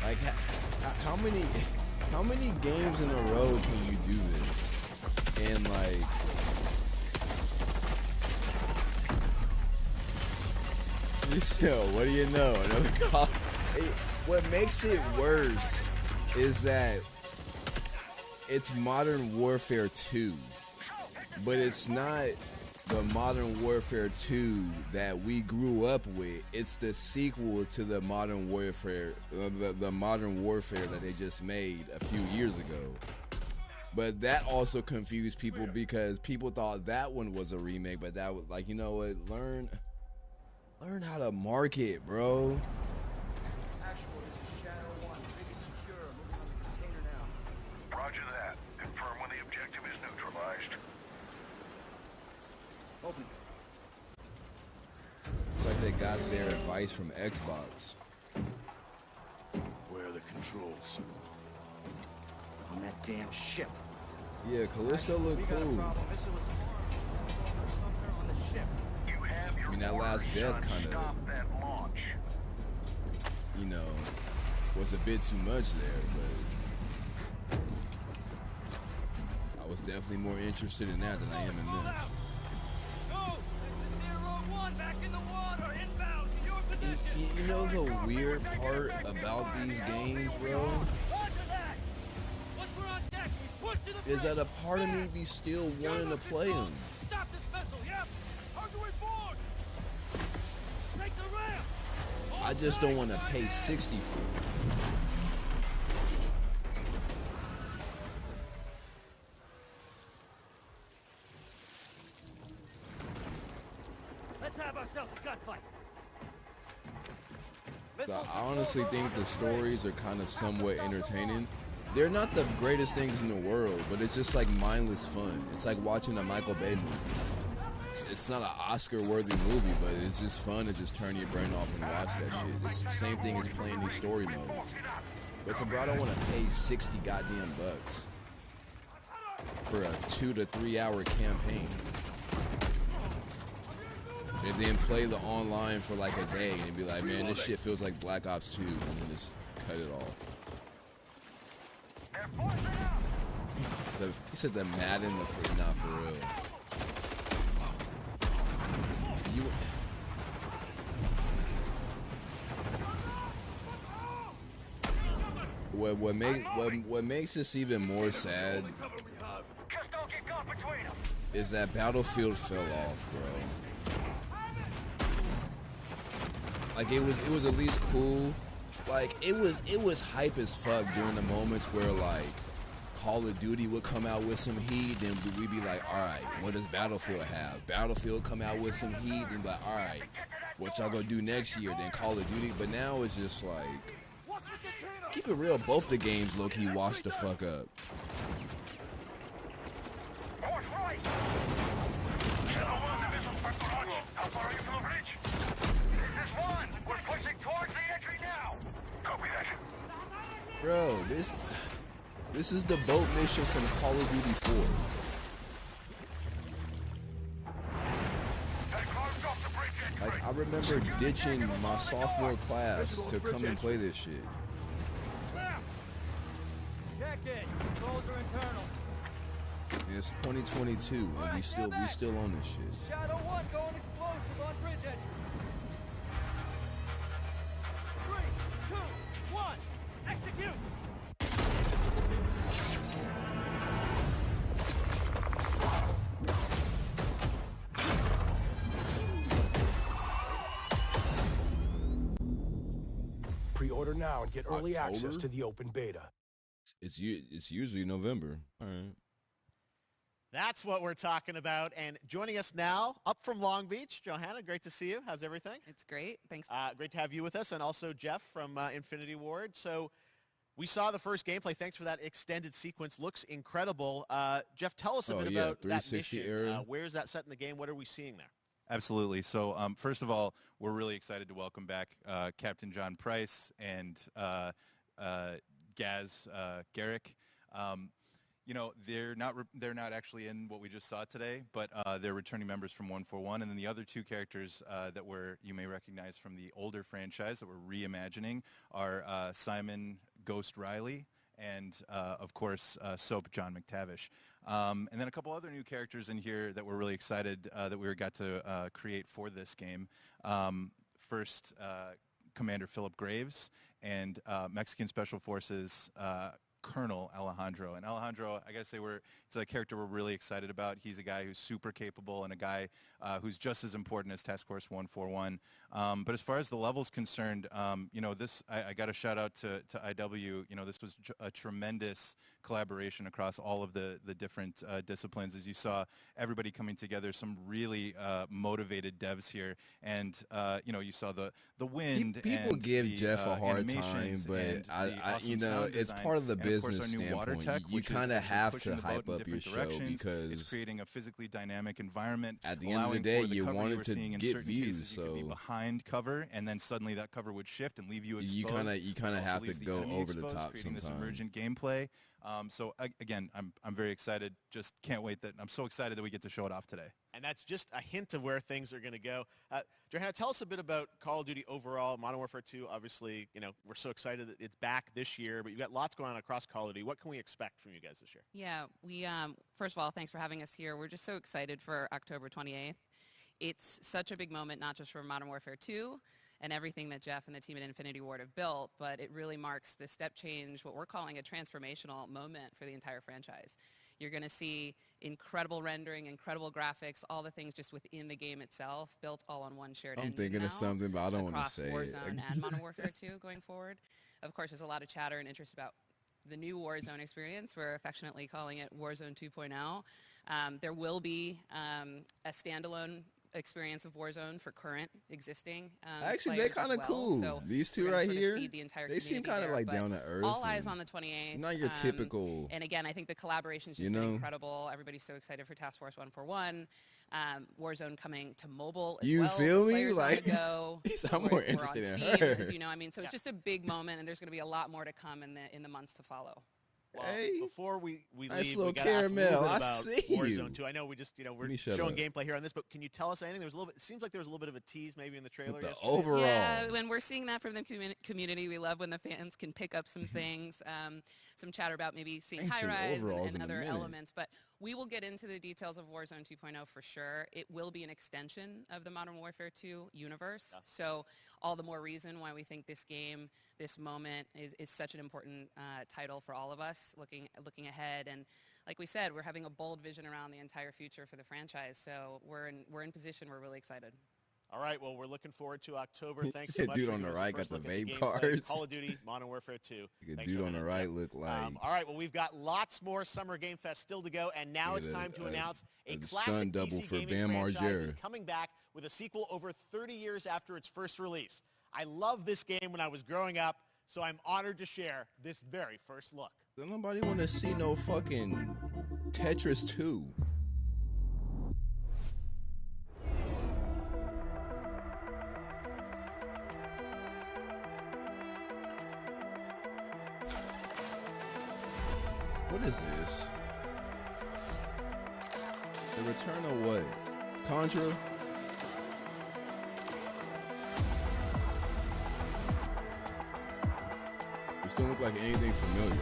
Like how many games in a row can you do this? And like what do you know? Another call. What makes it worse is that it's Modern Warfare 2, but it's not the Modern Warfare 2 that we grew up with. It's the sequel to the Modern Warfare, the Modern Warfare that they just made a few years ago. But that also confused people because people thought that one was a remake, but that was like, you know what? Learn how to market, bro. Actual, this is Shadow 1. Big and secure. Moving on the container now. Roger that. Confirm when the objective is neutralized. Open. It's like they got their advice from Xbox. Where are the controls? On that damn ship. Yeah, Callisto looked cool. On the ship. I mean, that last death kind of, you know, was a bit too much there, but I was definitely more interested in that than I am in this. You know the weird part about these games, bro, is that a part of me be still wanting to play them. Stop this vessel, yep. How's the way forward? Take the ramp. I just don't want to pay 60 for it. Let's have ourselves a gunfight. So I honestly think the stories are kind of somewhat entertaining. They're not the greatest things in the world, but it's just like mindless fun. It's like watching a Michael Bay movie. It's not an Oscar-worthy movie, but it's just fun to just turn your brain off and watch that shit. It's the same thing as playing these story modes. But so, bro, I don't want to pay 60 goddamn bucks for a 2 to 3 hour campaign. And then play the online for like a day and be like, man, this shit feels like Black Ops 2, and then just cut it off. He said the Madden, not for real. What makes this even more sad is that Battlefield fell off, bro. Like it was at least cool. Like it was hype as fuck during the moments where like Call of Duty would come out with some heat, then we'd be like, all right, what does Battlefield have? Battlefield come out with some heat, and be like, all right, what y'all gonna do next year? Then Call of Duty. But now it's just like, keep it real, both the games low-key washed the fuck up. How far are you from the bridge? This is one. We're pushing towards the entry now. Copy that. Bro, this is the boat mission from Call of Duty 4. Like, I remember ditching my sophomore class to come and play this shit. Check it. Controls are internal. And it's 2022, and we still on this shit. Shadow 1 going explosive on bridge entry. 3, 2, 1, execute. Pre-order now and get early October? access to the open beta. It's usually November. All right. That's what we're talking about. And joining us now, up from Long Beach, Johanna, great to see you. How's everything? It's great. Thanks. Great to have you with us, and also Jeff from Infinity Ward. So we saw the first gameplay. Thanks for that extended sequence. Looks incredible. Jeff, tell us a bit about that mission. Era. Where is that set in the game? What are we seeing there? Absolutely. So first of all, we're really excited to welcome back Captain John Price and Gaz Garrick. They're not actually in what we just saw today, but they're returning members from 141. And then the other two characters that you may recognize from the older franchise that we're reimagining are Simon Ghost Riley and, of course, Soap John McTavish. And then a couple other new characters in here that we're really excited that we got to create for this game. First, Commander Philip Graves and Mexican Special Forces Colonel Alejandro. And Alejandro, I gotta say, it's a character we're really excited about. He's a guy who's super capable and a guy who's just as important as Task Force 141. But as far as the level's concerned, I got a shout out to IW. This was a tremendous collaboration across all of the different disciplines. As you saw, everybody coming together, some really motivated devs here. And, you saw the wind. People give Jeff a hard time, animations but and the awesome sound it's design. part of the And of course, business our new water standpoint. tech, You which is kind of actually have pushing to the boat hype in up your different show directions. because it's creating a physically dynamic environment. at the end of the allowing day, for the you cover want you it were to seeing in get certain views, cases, you could be so behind cover, and then suddenly that cover would shift and leave you exposed. you kind of Also have to leaves the go enemy over the exposed, top creating this sometimes. emergent gameplay. Again, I'm very excited. Just can't wait I'm so excited that we get to show it off today. And that's just a hint of where things are going to go. Johanna, tell us a bit about Call of Duty overall. Modern Warfare 2, obviously, we're so excited that it's back this year, but you've got lots going on across Call of Duty. What can we expect from you guys this year? Yeah, we, first of all, thanks for having us here. We're just so excited for October 28th. It's such a big moment, not just for Modern Warfare 2 and everything that Jeff and the team at Infinity Ward have built, but it really marks the step change, what we're calling a transformational moment for the entire franchise. You're going to see incredible rendering, incredible graphics, all the things just within the game itself, built all on one shared engine. I'm thinking now, of something, but I don't want to across say Warzone it. and Modern Warfare 2 going forward. Of course, there's a lot of chatter and interest about the new Warzone experience. We're affectionately calling it Warzone 2.0. There will be a standalone experience of Warzone for current existing Actually, they're kind of cool. So these two right here, they seem kind of like down to earth. All eyes on the 28th. Not your typical. And again, I think the collaboration's just been incredible. Everybody's so excited for Task Force 141. Warzone coming to mobile as well. You feel me? Like, I'm more interested in her. As you know, so it's just a big moment, and there's going to be a lot more to come in the months to follow. Well, hey, before we nice leave, little we got to ask a little caramel. bit I about see Warzone you. 2. I know we just, we're shut showing up. gameplay here on this, but can you tell us anything? There was a little bit. It seems like there was a little bit of a tease maybe in the trailer. The yesterday. overall. Yeah, when we're seeing that from the community, we love when the fans can pick up some things, some chatter about maybe seeing high-rise and other elements. But we will get into the details of Warzone 2.0 for sure. It will be an extension of the Modern Warfare 2 universe. Yeah. So all the more reason why we think this game, this moment is such an important title for all of us looking ahead. And like we said, we're having a bold vision around the entire future for the franchise. So we're in position. We're really excited. All right, well, we're looking forward to October. Thanks so That much. dude for on the giving us a right first got the look at vape gameplay, cards. Call of Duty, Modern Warfare 2. The Thanks, dude on Johanna. the right looked like. All right, well, we've got lots more Summer Game Fest still to go, and now it's time to announce a classic stun double PC for gaming Bam franchise Margera. is coming back with a sequel over 30 years after its first release. I loved this game when I was growing up, so I'm honored to share this very first look. Does nobody want to see no fucking Tetris 2? What is this? The Return of what? Contra? This don't look like anything familiar.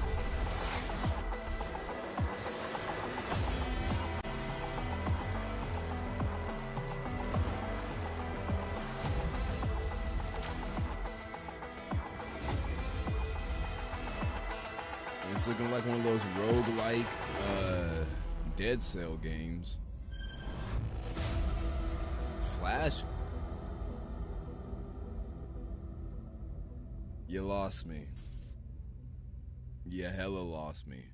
It's looking like one of those roguelike Dead Cell games. Flash. You lost me. You hella lost me.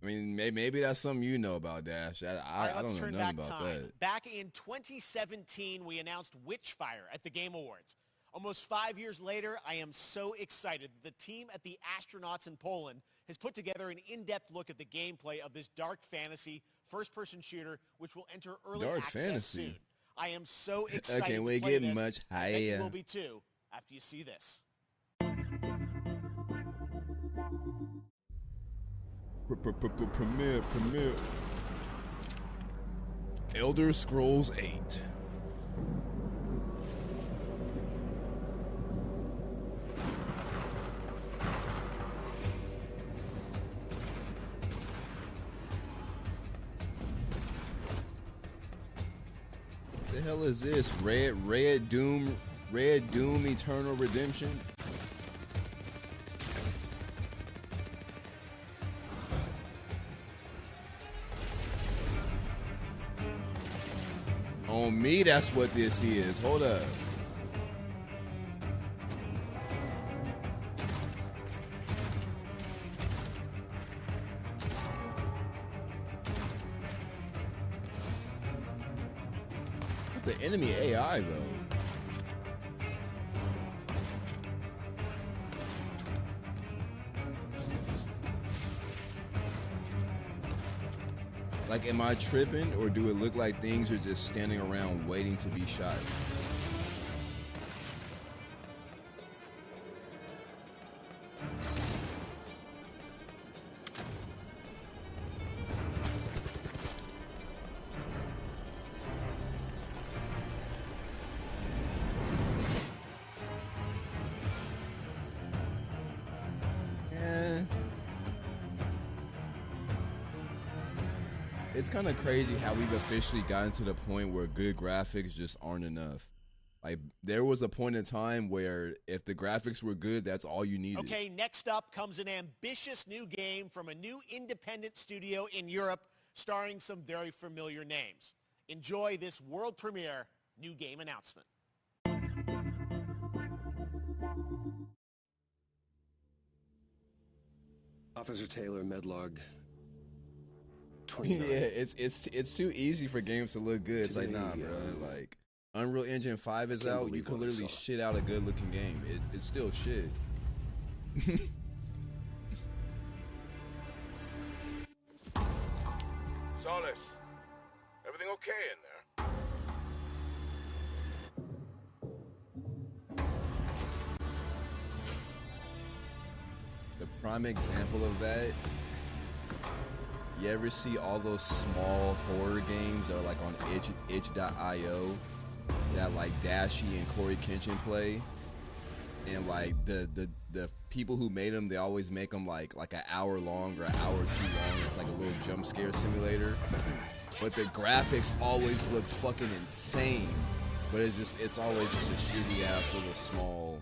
I mean, maybe that's something you know about, Dash. I don't know nothing about that. Back in 2017, we announced Witchfire at the Game Awards. Almost 5 years later, I am so excited that the team at the Astronauts in Poland has put together an in-depth look at the gameplay of this dark fantasy first-person shooter, which will enter early access soon. I am so excited Okay, to we play get this. much I bet you higher. will be too after you see this. Premiere. Elder Scrolls 8. The hell is this? Red Doom Eternal Redemption? On me, that's what this is. Hold up. The enemy AI, though. Like, am I tripping, or do it look like things are just standing around waiting to be shot? It's kind of crazy how we've officially gotten to the point where good graphics just aren't enough. Like, there was a point in time where if the graphics were good, that's all you needed. Okay, next up comes an ambitious new game from a new independent studio in Europe starring some very familiar names. Enjoy this world premiere new game announcement. Officer Taylor, Medlog. Yeah, it's too easy for games to look good. It's like, nah, bro. Like, Unreal Engine 5 is out. You can literally shit out a good looking game. It's still shit. Solis, everything okay in there? The prime example of that, you ever see all those small horror games that are like on itch.io that like Dashi and Corey Kenshin play? And like the people who made them, they always make them like an hour long or an hour too long. It's like a little jump scare simulator. But the graphics always look fucking insane. But it's always just a shitty ass little small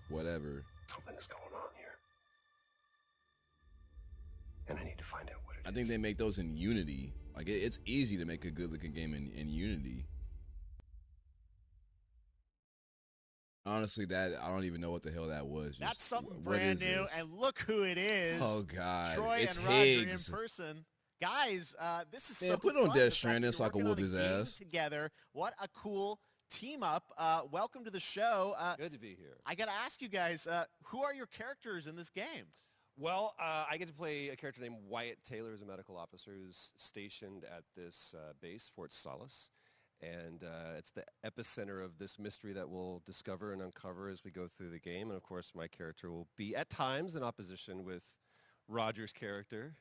whatever. Something's going on here. And I need to find out what it is. I think they make those in Unity. Like, it's easy to make a good looking game in Unity. Honestly, that I don't even know what the hell that was. That's something brand new, and look who it is. Oh God, Troy it's and Roger Higgs. In person. Guys, this is Yeah, so put on fun. Death The fact Stranding that so I can you're whoop working his on a game ass. Together, what a cool team up. Welcome to the show. Good to be here. I got to ask you guys, who are your characters in this game? Well, I get to play a character named Wyatt Taylor, who's a medical officer who's stationed at this base, Fort Solis. And it's the epicenter of this mystery that we'll discover and uncover as we go through the game. And, of course, my character will be, at times, in opposition with Roger's character.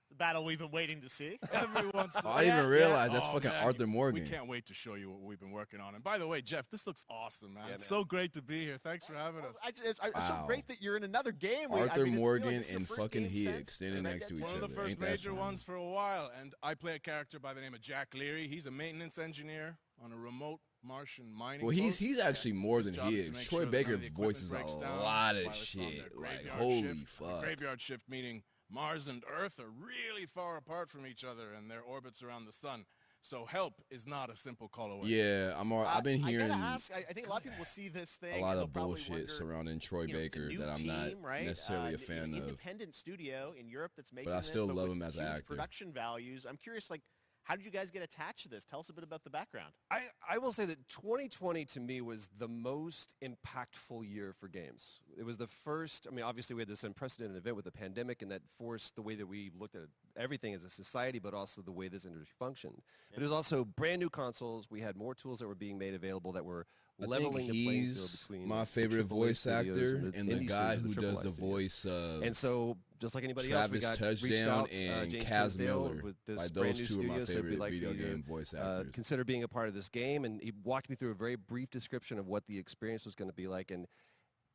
The battle we've been waiting to see. Every once in a I didn't even realize that's Oh, fucking man, Arthur Morgan. We can't wait to show you what we've been working on. And by the way, Jeff, this looks awesome, man. Yeah, It's man. so great to be here. Thanks for having us. It's so Wow. great that you're in another game. Arthur it's Morgan it's your and first fucking game Higgs since- standing next to each One other. of the first Ain't that major something? ones for a while. And I play a character by the name of Jack Leary. He's a maintenance engineer on a remote Martian mining Well, post. he's actually more than His job is to Higgs. make Troy sure that Baker none of the equipment voices a breaks down lot of while it's on their shit. Like, graveyard holy shift. fuck. Graveyard shift meaning Mars and Earth are really far apart from each other and their orbits around the sun. So help is not a simple call away. Yeah, I've been hearing I gotta ask. I think a lot of people will see this thing. a lot and of they'll probably bullshit wonder, surrounding Troy you know, it's a Baker new that I'm not team, right? necessarily a fan of. Independent studio in Europe that's making I this, still love with him as an huge actor. Production values. I'm curious, like, how did you guys get attached to this? Tell us a bit about the background. I will say that 2020 to me was the most impactful year for games. it was the first, I mean, obviously we had this unprecedented event with the pandemic, and that forced the way that we looked at everything as a society, but also the way this industry functioned. But it was also brand new consoles. We had more tools that were being made available that were leveling the playing field between my favorite voice actor and the guy who does the voice of. And so, just like anybody Travis else, we got Touchdown out, and James Kaz Tisdale Miller. with this Like, brand those new two are my studio, said, favorite "We'd like video for you game to, voice actors." consider being a part of this game," and he walked me through a very brief description of what the experience was going to be like. And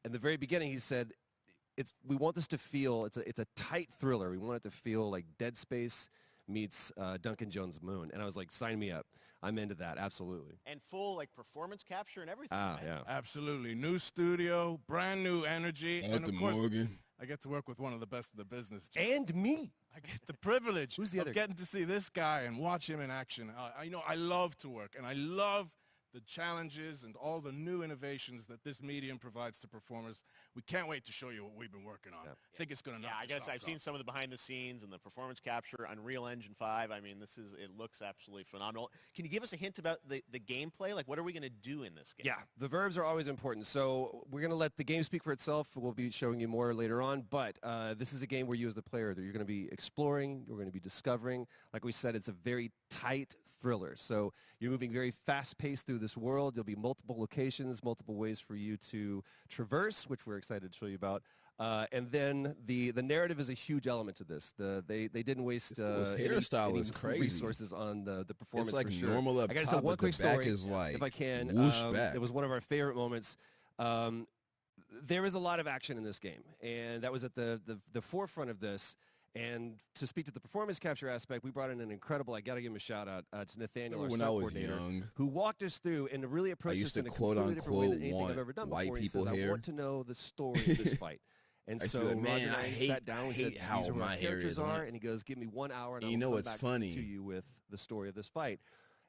in the very beginning, he said, we want this to feel, it's a tight thriller. We want it to feel like Dead Space meets Duncan Jones' Moon. And I was like, sign me up. I'm into that, absolutely. And full like performance capture and everything. Yeah. Absolutely. New studio, brand new energy. And Arthur of course, Morgan. I get to work with one of the best of the business. And me. I get the privilege Who's the of other getting to see this guy and watch him in action. I love to work, and I love the challenges and all the new innovations that this medium provides to performers. We can't wait to show you what we've been working on. I think it's going to knock I guess your I've socks seen off. some of the behind the scenes and the performance capture, Unreal Engine 5. I mean, it looks absolutely phenomenal. Can you give us a hint about the gameplay? Like, what are we going to do in this game? Yeah, the verbs are always important. So we're going to let the game speak for itself. We'll be showing you more later on. But this is a game where you as the player, you're going to be exploring, you're going to be discovering. Like we said, it's a very tight thriller. So you're moving very fast-paced through this world. There'll be multiple locations, multiple ways for you to traverse, which we're excited to show you about. And then the narrative is a huge element to this. They didn't waste hairstyle is crazy. Resources on the performance. It's like for sure. normal up I gotta top, tell one but the quick back story, is like if I can. whoosh back. It was one of our favorite moments. There is a lot of action in this game, and that was at the forefront of this. And to speak to the performance capture aspect, we brought in an incredible, I got to give him a shout out to Nathaniel, our When stunt I was coordinator, young, who walked us through and really approached used us to in a quote completely different way than unquote anything I've want ever done white before. He people says, hair. I want to know the story of this fight. And I used to so be like, Roger man, and I I hate- sat down. I We hate said, how these are my our hair characters is. are, and he goes, give me 1 hour, and And I you will know come what's back funny? to you with the story of this fight.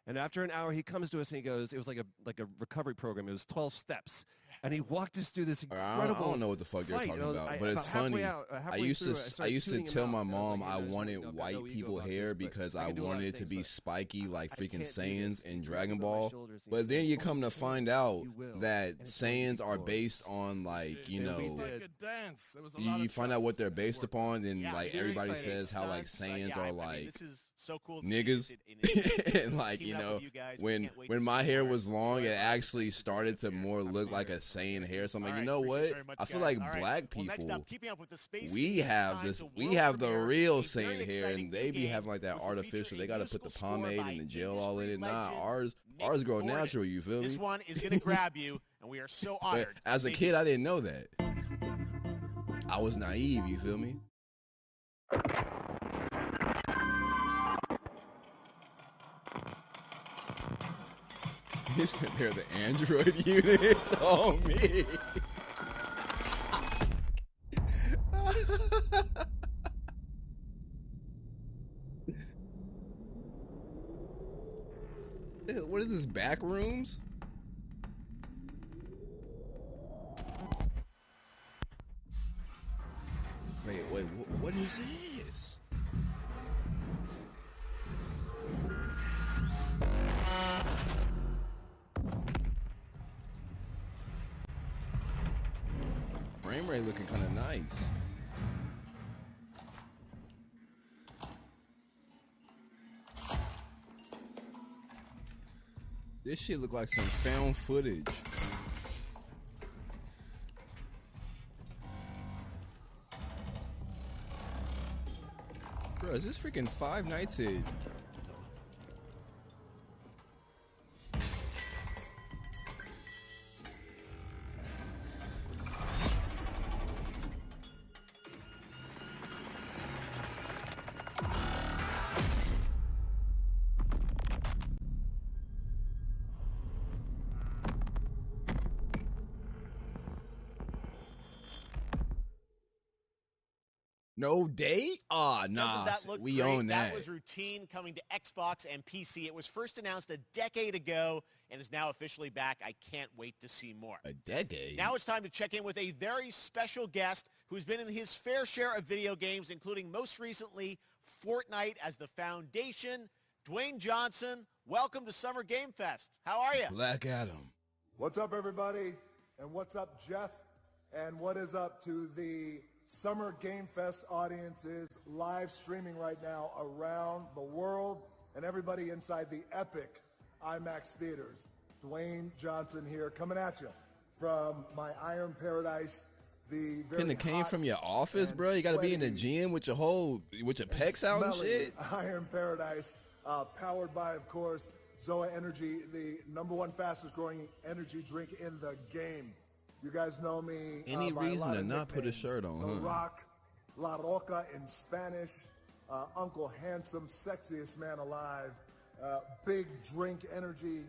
And after an hour, he comes to us and he goes, it was like a recovery program. It was 12 steps. And he walked us through this incredible I don't know what the fuck they're fight. talking You know, about, but it's about funny. halfway I used through, to started tuning him tell out, my and I was mom like, I there's wanted no white ego people about hair this, but because I I can do a lot of wanted it to things, be but spiky like I freaking can't do Saiyans this. in You Dragon look over my Ball. shoulders and But you then say, you "Oh, come to you find can, out you will." that And it's going to Saiyans be are glorious. based on like, you And we know, did. Like a dance. There was a lot you of find out trust. what they're based upon, and Yeah, like very everybody exciting. says how like Stunts, Saiyans yeah, I are mean, like this is so cool to niggas. see it in And like, teaming you up know, with you guys. We when can't wait when to my see hair more. was long, it Enjoy actually started to more look like a Saiyan hair. So I'm like, All you right, know appreciate what? it very much, I feel guys. like All right. black Well, next people, up, keeping up with the space we theme, have time this, to we world have the premiere real a very Saiyan hair, exciting and they new be game having like that which will artificial. feature They a got to put the musical score pomade by and the gel all in it. industry Nah, legend ours Nick grow Gordon. natural. You feel me? This one is going to grab you, and we are so But honored. as a Thank kid, I didn't know that. I was naive. You feel me? They're the Android units on me. What is this, back rooms? Wait, what is this? Frame rate looking kind of nice. This shit look like some found footage. Bro, is this freaking Five Nights at... No date? Ah, nah. Doesn't that look We great? own that. That was routine coming to Xbox and PC. It was first announced a decade ago and is now officially back. I can't wait to see more. A decade? Now it's time to check in with a very special guest who's been in his fair share of video games, including most recently Fortnite as the foundation. Dwayne Johnson, welcome to Summer Game Fest. How are you? Black Adam. What's up, everybody? And what's up, Jeff? And what is up to the Summer Game Fest audiences live streaming right now around the world and everybody inside the epic IMAX theaters. Dwayne Johnson here, coming at you from my Iron Paradise. The Couldn't have came from your office, bro. You got to be in the gym with your pecs out and shit. Iron Paradise, powered by, of course, Zoa Energy, the #1 fastest growing energy drink in the game. You guys know me. Any by a reason lot to of not put a nicknames. shirt on, The huh? Rock, La Roca in Spanish, Uncle Handsome, sexiest man alive, big drink energy.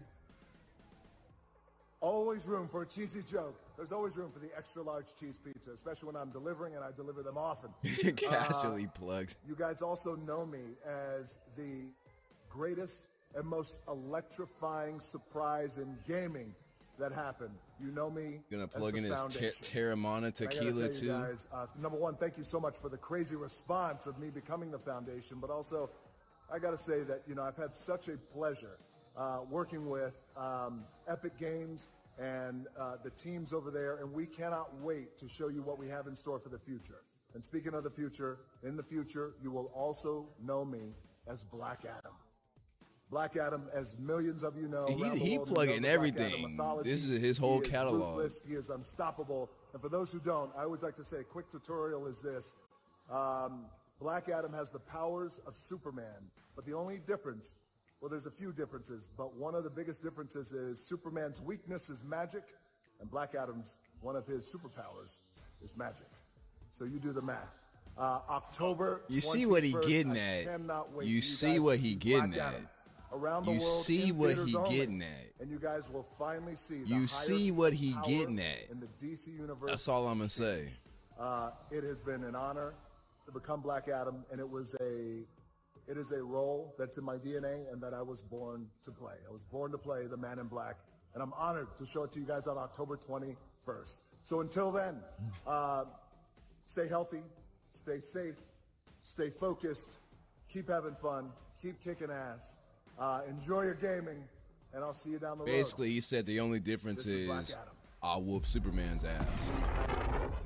Always room for a cheesy joke. There's always room for the extra large cheese pizza, especially when I'm delivering, and I deliver them often. Casually plugged. You guys also know me as the greatest and most electrifying surprise in gaming that happened. You know me. Gonna as plug the in his foundation. Terramana And I gotta tequila tell you too. guys, #1, thank you so much for the crazy response of me becoming the foundation, but also I got to say that, I've had such a pleasure working with Epic Games and the teams over there, and we cannot wait to show you what we have in store for the future. And speaking of the future, in the future, you will also know me as Black Adam. Black Adam, as millions of you know, around the He world, plugging know the Black Adam everything. mythology. This is his whole He is catalog. ruthless, he is unstoppable. And for those who don't, I always like to say a quick tutorial is this. Black Adam has the powers of Superman, but the only difference, well, there's a few differences, but one of the biggest differences is Superman's weakness is magic, and Black Adam's, one of his superpowers is magic. So you do the math. October You see what he 21st, getting I at. cannot wait You for see guys what to he see getting Black at. Adam around the You world see in what theaters he only. getting at. And you guys will finally see the You higher see what he power getting at. in the DC universe. That's all I'm gonna say. It has been an honor to become Black Adam, and it is a role that's in my DNA and that I was born to play. I was born to play the Man in Black, and I'm honored to show it to you guys on October 21st. So until then, stay healthy, stay safe, stay focused, keep having fun, keep kicking ass, enjoy your gaming, and I'll see you down the road. Basically, he said the only difference This is Black is Adam. I'll whoop Superman's ass.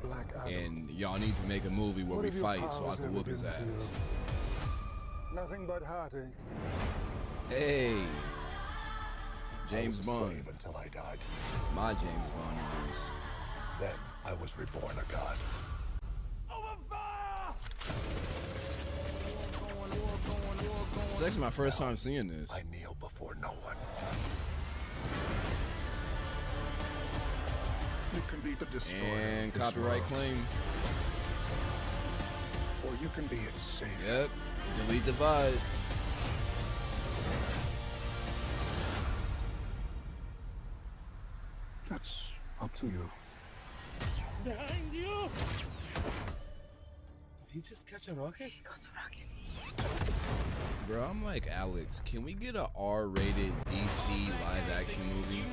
Black Adam. And y'all need to make a movie where What we have your fight so I powers can ever whoop his been ass. to you? Nothing but heartache. Hey, James I was a Bond. slave until I died. My James Bond is. Then I was reborn a god. It's actually my first time seeing this. I kneel before no one. You can be the destroyer. And of this copyright world, claim. or you can be its savior. Yep. Delete divide. That's up to you. Behind you! Did he just catch a rocket? He got a rocket. Bro, I'm like, Alex, can we get a R-rated DC live-action movie?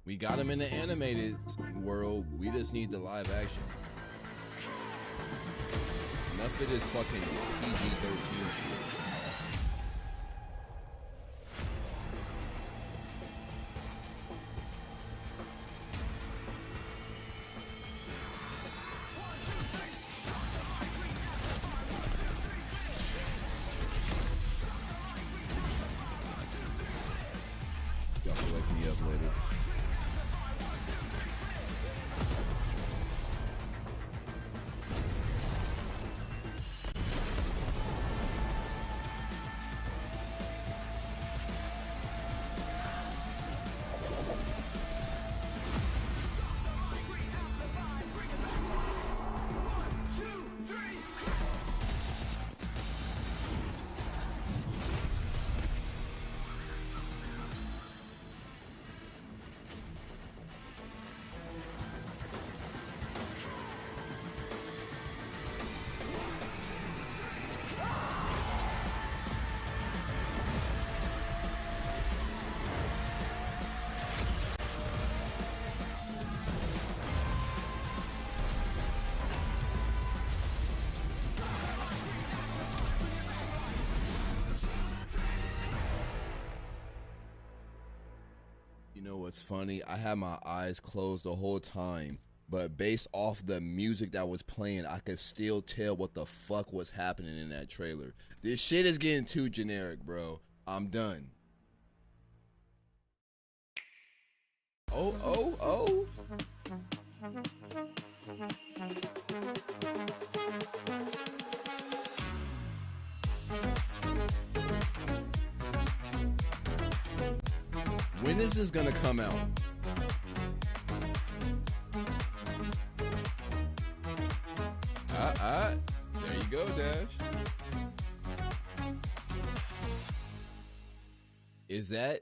We got him in the animated world. We just need the live action. Enough of this fucking PG-13 shit. Y'all can wake me up later. You know what's funny? I had my eyes closed the whole time, but based off the music that was playing, I could still tell what the fuck was happening in that trailer. This shit is getting too generic, bro. I'm done. Oh. When is this gonna come out? There you go, Dash. Is that?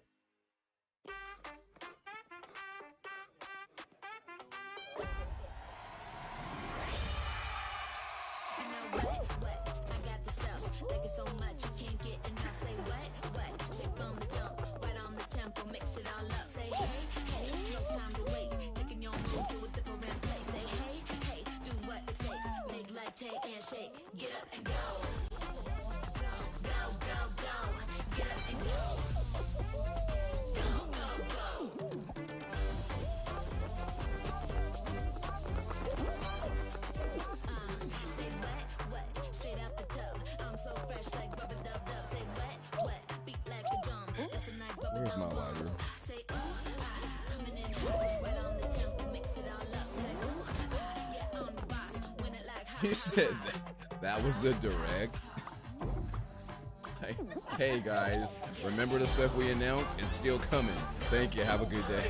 Where's my lighter? He said that was the direct. Hey guys, remember the stuff we announced? It's still coming. Thank you. Have a good day.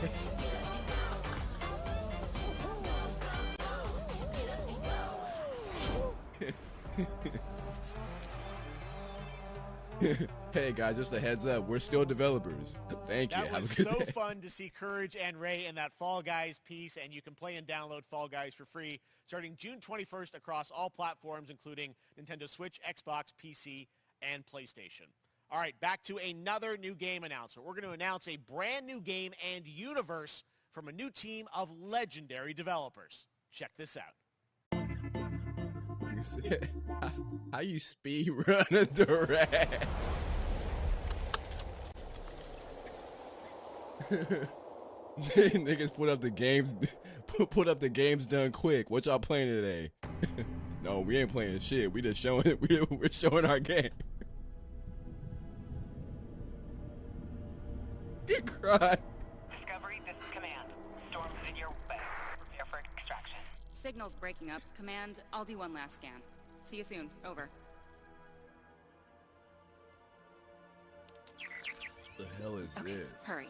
Hey guys, just a heads up, we're still developers. Thank you. That was Have a good day. so fun to see Courage and Ray in that Fall Guys piece, and you can play and download Fall Guys for free starting June 21st across all platforms, including Nintendo Switch, Xbox, PC, and PlayStation. All right, back to another new game announcement. We're going to announce a brand new game and universe from a new team of legendary developers. Check this out. You said, how you speed run a direct? Niggas put up the games done quick. What y'all playing today? No, we ain't playing shit. We just showing we're showing our game. Get cried. Discovery, this is Command. Storm's in your way. Prepare for extraction. Signal's breaking up. Command, I'll do one last scan. See you soon. Over. The hell is this? Hurry.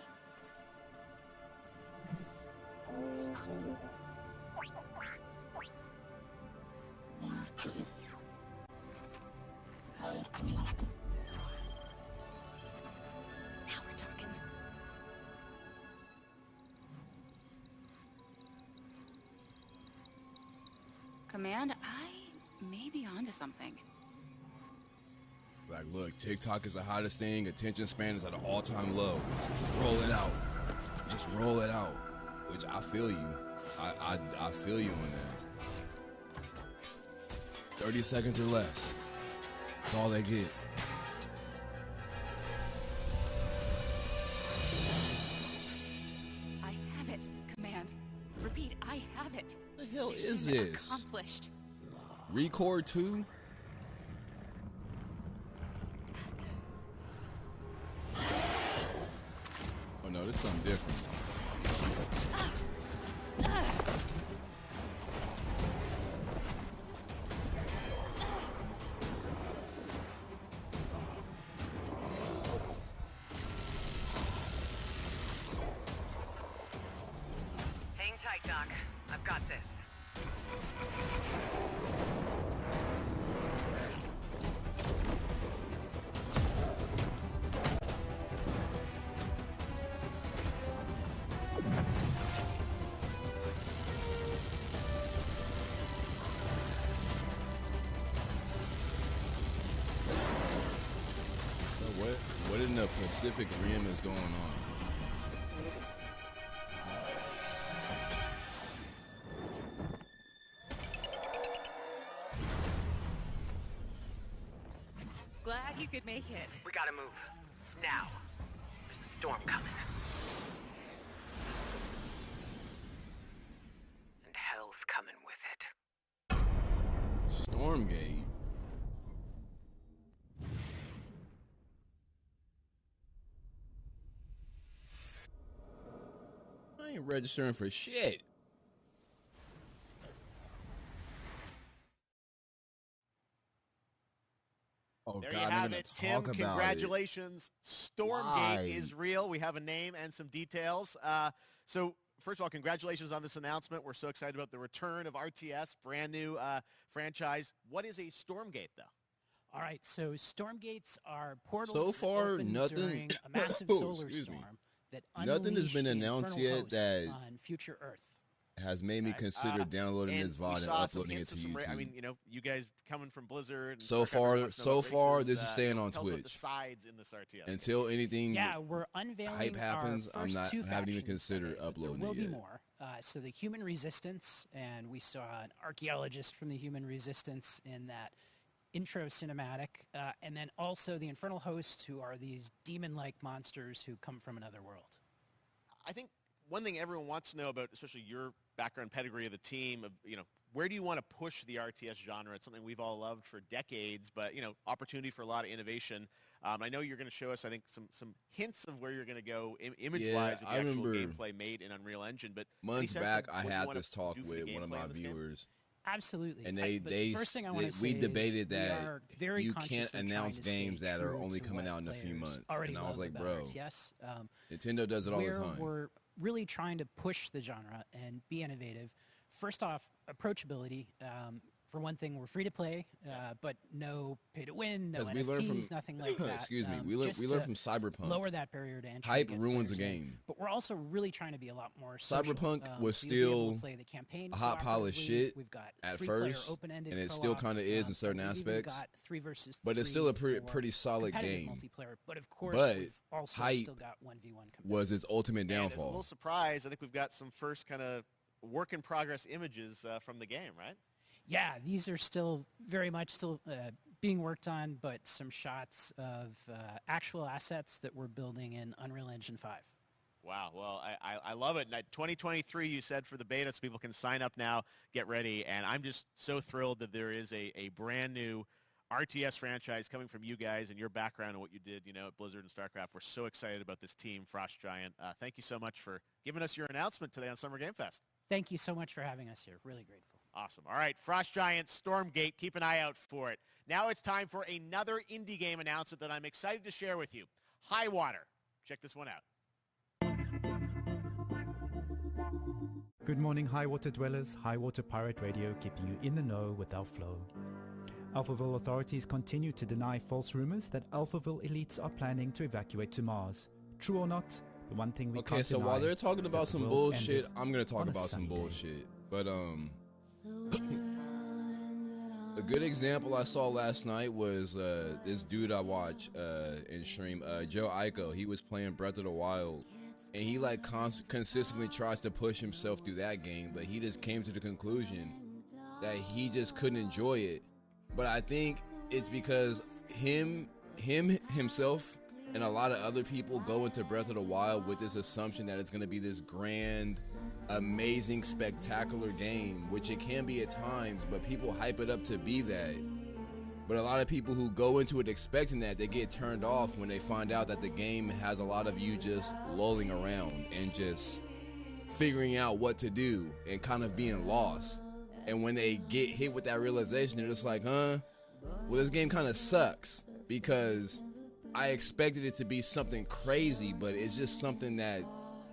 Now we're talking. Command, I may be onto something. Like, look, TikTok is the hottest thing. Attention span is at an all-time low. Roll it out. Just roll it out. Which I feel you. I feel you on that. 30 seconds or less. That's all they get. I have it, Command. Repeat, I have it. The hell Mission is this? Accomplished. Record 2? Oh no, this is something different. Hang tight, Doc. I've got this. What in the Pacific Rim is going on? Glad you could make it. We gotta move. Now. There's a storm coming. Stormgate. I ain't registering for shit. Oh, there God, you have it, Tim. about Congratulations. Stormgate Why? is real. We have a name and some details. So first of all, congratulations on this announcement. We're so excited about the return of RTS, brand new franchise. What is a Stormgate, though? All right, so Stormgates are portals So far, that open nothing- during a massive Oh, solar excuse me. storm that Nothing has been unleash the announced infernal yet host that on future Earth. has made me consider downloading And this we VOD and saw some uploading it hints to of some YouTube. I mean, you know, you guys coming from Blizzard. And So StarCraft, far- everyone knows so about far, races, this is staying on tell us about the Twitch. sides in this RTS. Until anything Yeah, we're unveiling hype happens, our I'm first not two haven't even factions considered today, but uploading there will it be yet. more. So the Human Resistance, and we saw an archaeologist from the Human Resistance in that intro cinematic, and then also the Infernal Hosts, who are these demon-like monsters who come from another world. I think one thing everyone wants to know about, especially your background pedigree of the team, of, you know, where do you want to push the RTS genre? It's something we've all loved for decades, but, you know, opportunity for a lot of innovation. I know you're going to show us, I think, some hints of where you're going to go image-wise with the I actual remember gameplay made in Unreal Engine. But any months sense back, of I what you had wanna this talk do for the with one of gameplay my in this game? viewers. Absolutely. And But the first thing I want to say we is debated we that are very you can't consciously trying announce to stay games that are true only to coming what out in a few players months. already And I was love like, about bro, RTS. Nintendo does it all the where time. We're really trying to push the genre and be innovative. First off, approachability. For one thing, we're free to play, but no pay to win, no 'Cause we learned NFTs, from- nothing like that. excuse me, we just learned to from Cyberpunk. Lower that barrier to entry. Hype to get ruins a players in. game. But we're also really trying to be a lot more social. Cyberpunk was so you'll be able still to play the campaign a hot pile of cooperatively. shit We've got at three-player first, open-ended and it still co-op, kind of is in but certain we've even aspects. got 3 versus But it's 3 still a for pretty solid competitive game. multiplayer. But of course, But we've also Hype still got 1v1 was its ultimate And as a little downfall. surprise, I think we've got some first kind of work-in-progress images from the game, right? Yeah, these are still very much still being worked on, but some shots of actual assets that we're building in Unreal Engine 5. Wow. Well, I love it. And 2023, you said, for the beta, so people can sign up now, get ready. And I'm just so thrilled that there is a brand new RTS franchise coming from you guys and your background and what you did, you know, at Blizzard and StarCraft. We're so excited about this team, Frost Giant. Thank you so much for giving us your announcement today on Summer Game Fest. Thank you so much for having us here. Really grateful. Awesome. All right, Frost Giant, Stormgate, keep an eye out for it. Now it's time for another indie game announcement that I'm excited to share with you. Highwater. Check this one out. Good morning, Highwater dwellers. Highwater Pirate Radio keeping you in the know with our flow. Alphaville authorities continue to deny false rumors that Alphaville elites are planning to evacuate to Mars. True or not, the one thing we Okay, can't so deny while they're talking is about that the some world bullshit, ended I'm gonna talk on a about some sunny day. bullshit. But a good example I saw last night was this dude I watch in stream, Joe Ico. He was playing Breath of the Wild, and he like consistently tries to push himself through that game, but he just came to the conclusion that he just couldn't enjoy it. But I think it's because himself and a lot of other people go into Breath of the Wild with this assumption that it's going to be this grand, amazing, spectacular game, which it can be at times, but people hype it up to be that. But a lot of people who go into it expecting that, they get turned off when they find out that the game has a lot of you just lolling around and just figuring out what to do and kind of being lost. And when they get hit with that realization, they're just like, well, this game kind of sucks because I expected it to be something crazy, but it's just something that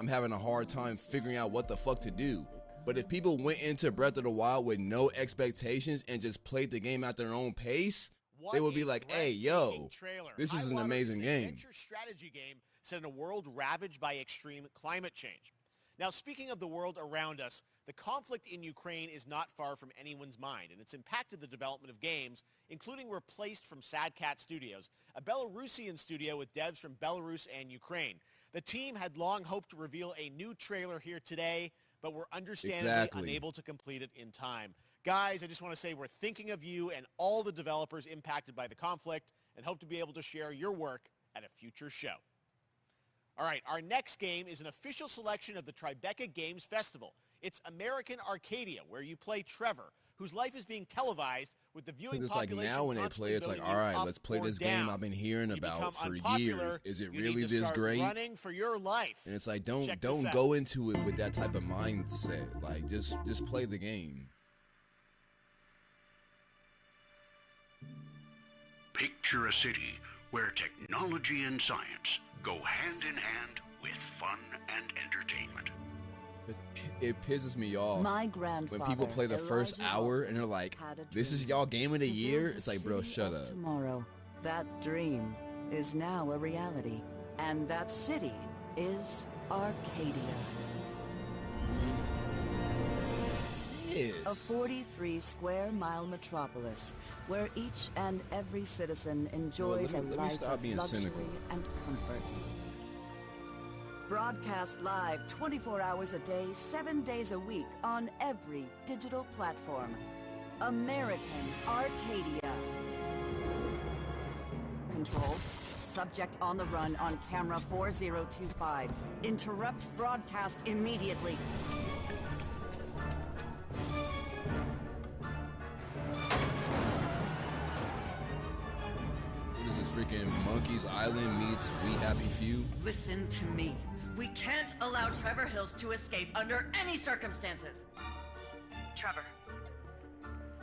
I'm having a hard time figuring out what the fuck to do. But if people went into Breath of the Wild with no expectations and just played the game at their own pace, they would be like, hey, yo, this is an amazing game. Adventure strategy game set in a world ravaged by extreme climate change. Now, speaking of the world around us, the conflict in Ukraine is not far from anyone's mind, and it's impacted the development of games, including Replaced from Sad Cat Studios, a Belarusian studio with devs from Belarus and Ukraine. The team had long hoped to reveal a new trailer here today, but were understandably unable to complete it in time. Guys, I just want to say we're thinking of you and all the developers impacted by the conflict and hope to be able to share your work at a future show. All right, our next game is an official selection of the Tribeca Games Festival. It's American Arcadia, where you play Trevor, whose life is being televised With the viewing It's like population now when they play, it's like, constantly all right, going let's play up or this game down. I've been hearing You about become for unpopular, years. Is it you really need to this start great? running for your life. And it's like, Check this don't out. go into it with that type of mindset. Like, just play the game. Picture a city where technology and science go hand in hand with fun and entertainment. It pisses me off My grandfather, when people play the first Elijah hour Walton, and they're like, had a this is dream y'all game of the to build year. the It's like, bro, city shut of up. Tomorrow. That dream is now a reality, and that city is Arcadia. A 43-square-mile metropolis where each and every citizen enjoys let me a life stop of being luxury cynical. and comfort. Broadcast live 24 hours a day, 7 days a week on every digital platform. American Arcadia. Control. Subject on the run on camera 4025. Interrupt broadcast immediately. What is this, freaking Monkey's Island meets We Happy Few? Listen to me. We can't allow Trevor Hills to escape under any circumstances. Trevor.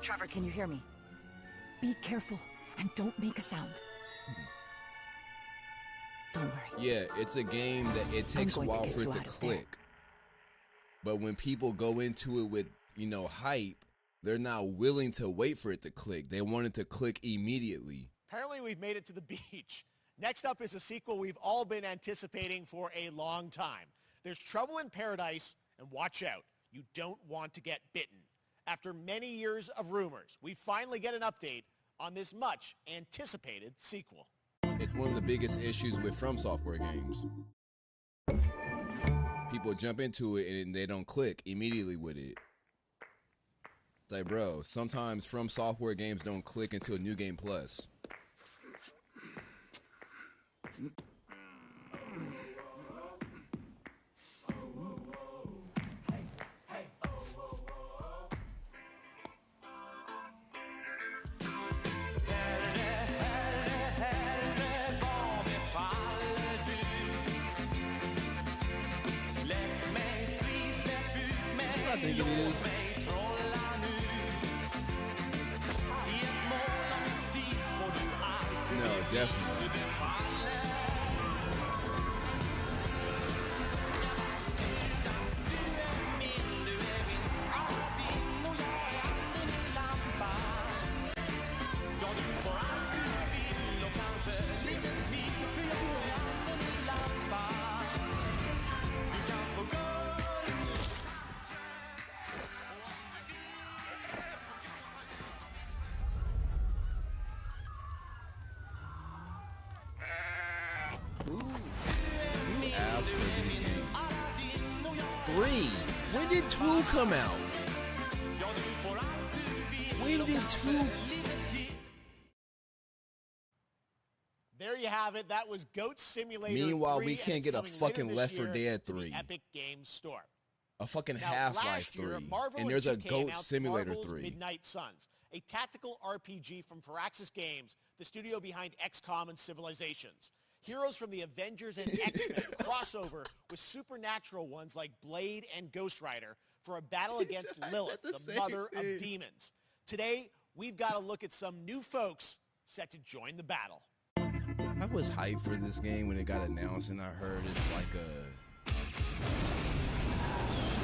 Trevor, can you hear me? Be careful and don't make a sound. Don't worry. Yeah, it's a game that it takes a going to while get for it you to out of there. click. But when people go into it with, hype, they're not willing to wait for it to click. They want it to click immediately. Apparently, we've made it to the beach. Next up is a sequel we've all been anticipating for a long time. There's Trouble in Paradise, and watch out. You don't want to get bitten. After many years of rumors, we finally get an update on this much anticipated sequel. It's one of the biggest issues with From Software games. People jump into it and they don't click immediately with it. It's like, bro, sometimes From Software games don't click until New Game Plus. That's what I think it is. No, definitely. Asked for these games. 3. When did 2 come out? When did 2? There you have it. That was Goat Simulator Meanwhile, 3, we and can't it's get a coming later fucking this Left 4 year Dead to the 3. Epic Games Store. A fucking Now, Half-Life last year, 3. Marvel And there's a 2K Goat announced Simulator Marvel's 3. Midnight Suns, a tactical RPG from Firaxis Games, the studio behind XCOM and Civilizations. Heroes from the Avengers and X-Men crossover with supernatural ones like Blade and Ghost Rider for a battle against Lilith, the mother of demons. Today, we've got to look at some new folks set to join the battle. I was hyped for this game when it got announced, and I heard it's like a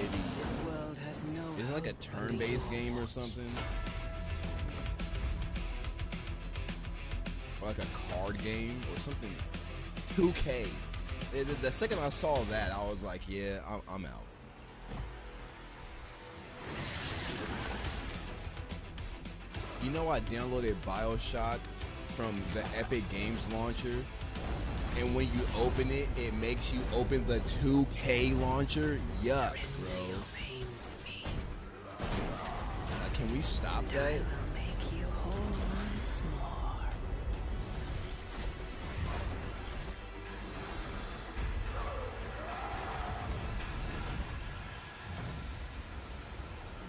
This world has no Is it like a hope turn-based game or something? Or like a card game or something? 2K. The second I saw that, I was like, yeah, I'm out. You know, I downloaded BioShock from the Epic Games launcher, and when you open it, it makes you open the 2K launcher? Yuck, bro. Can we stop that?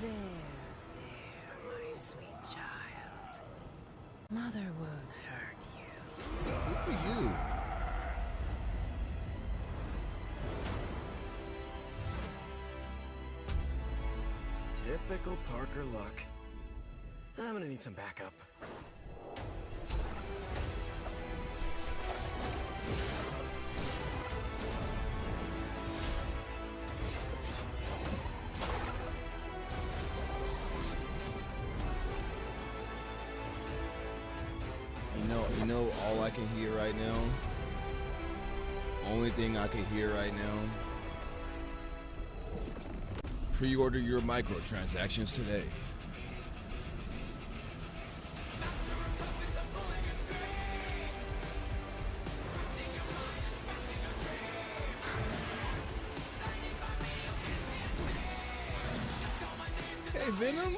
There, my sweet child. Mother won't hurt you. Who are you? Typical Parker luck. I'm gonna need some backup. You know, all I can hear right now, only thing I can hear right now, pre-order your microtransactions today. Hey, Venom?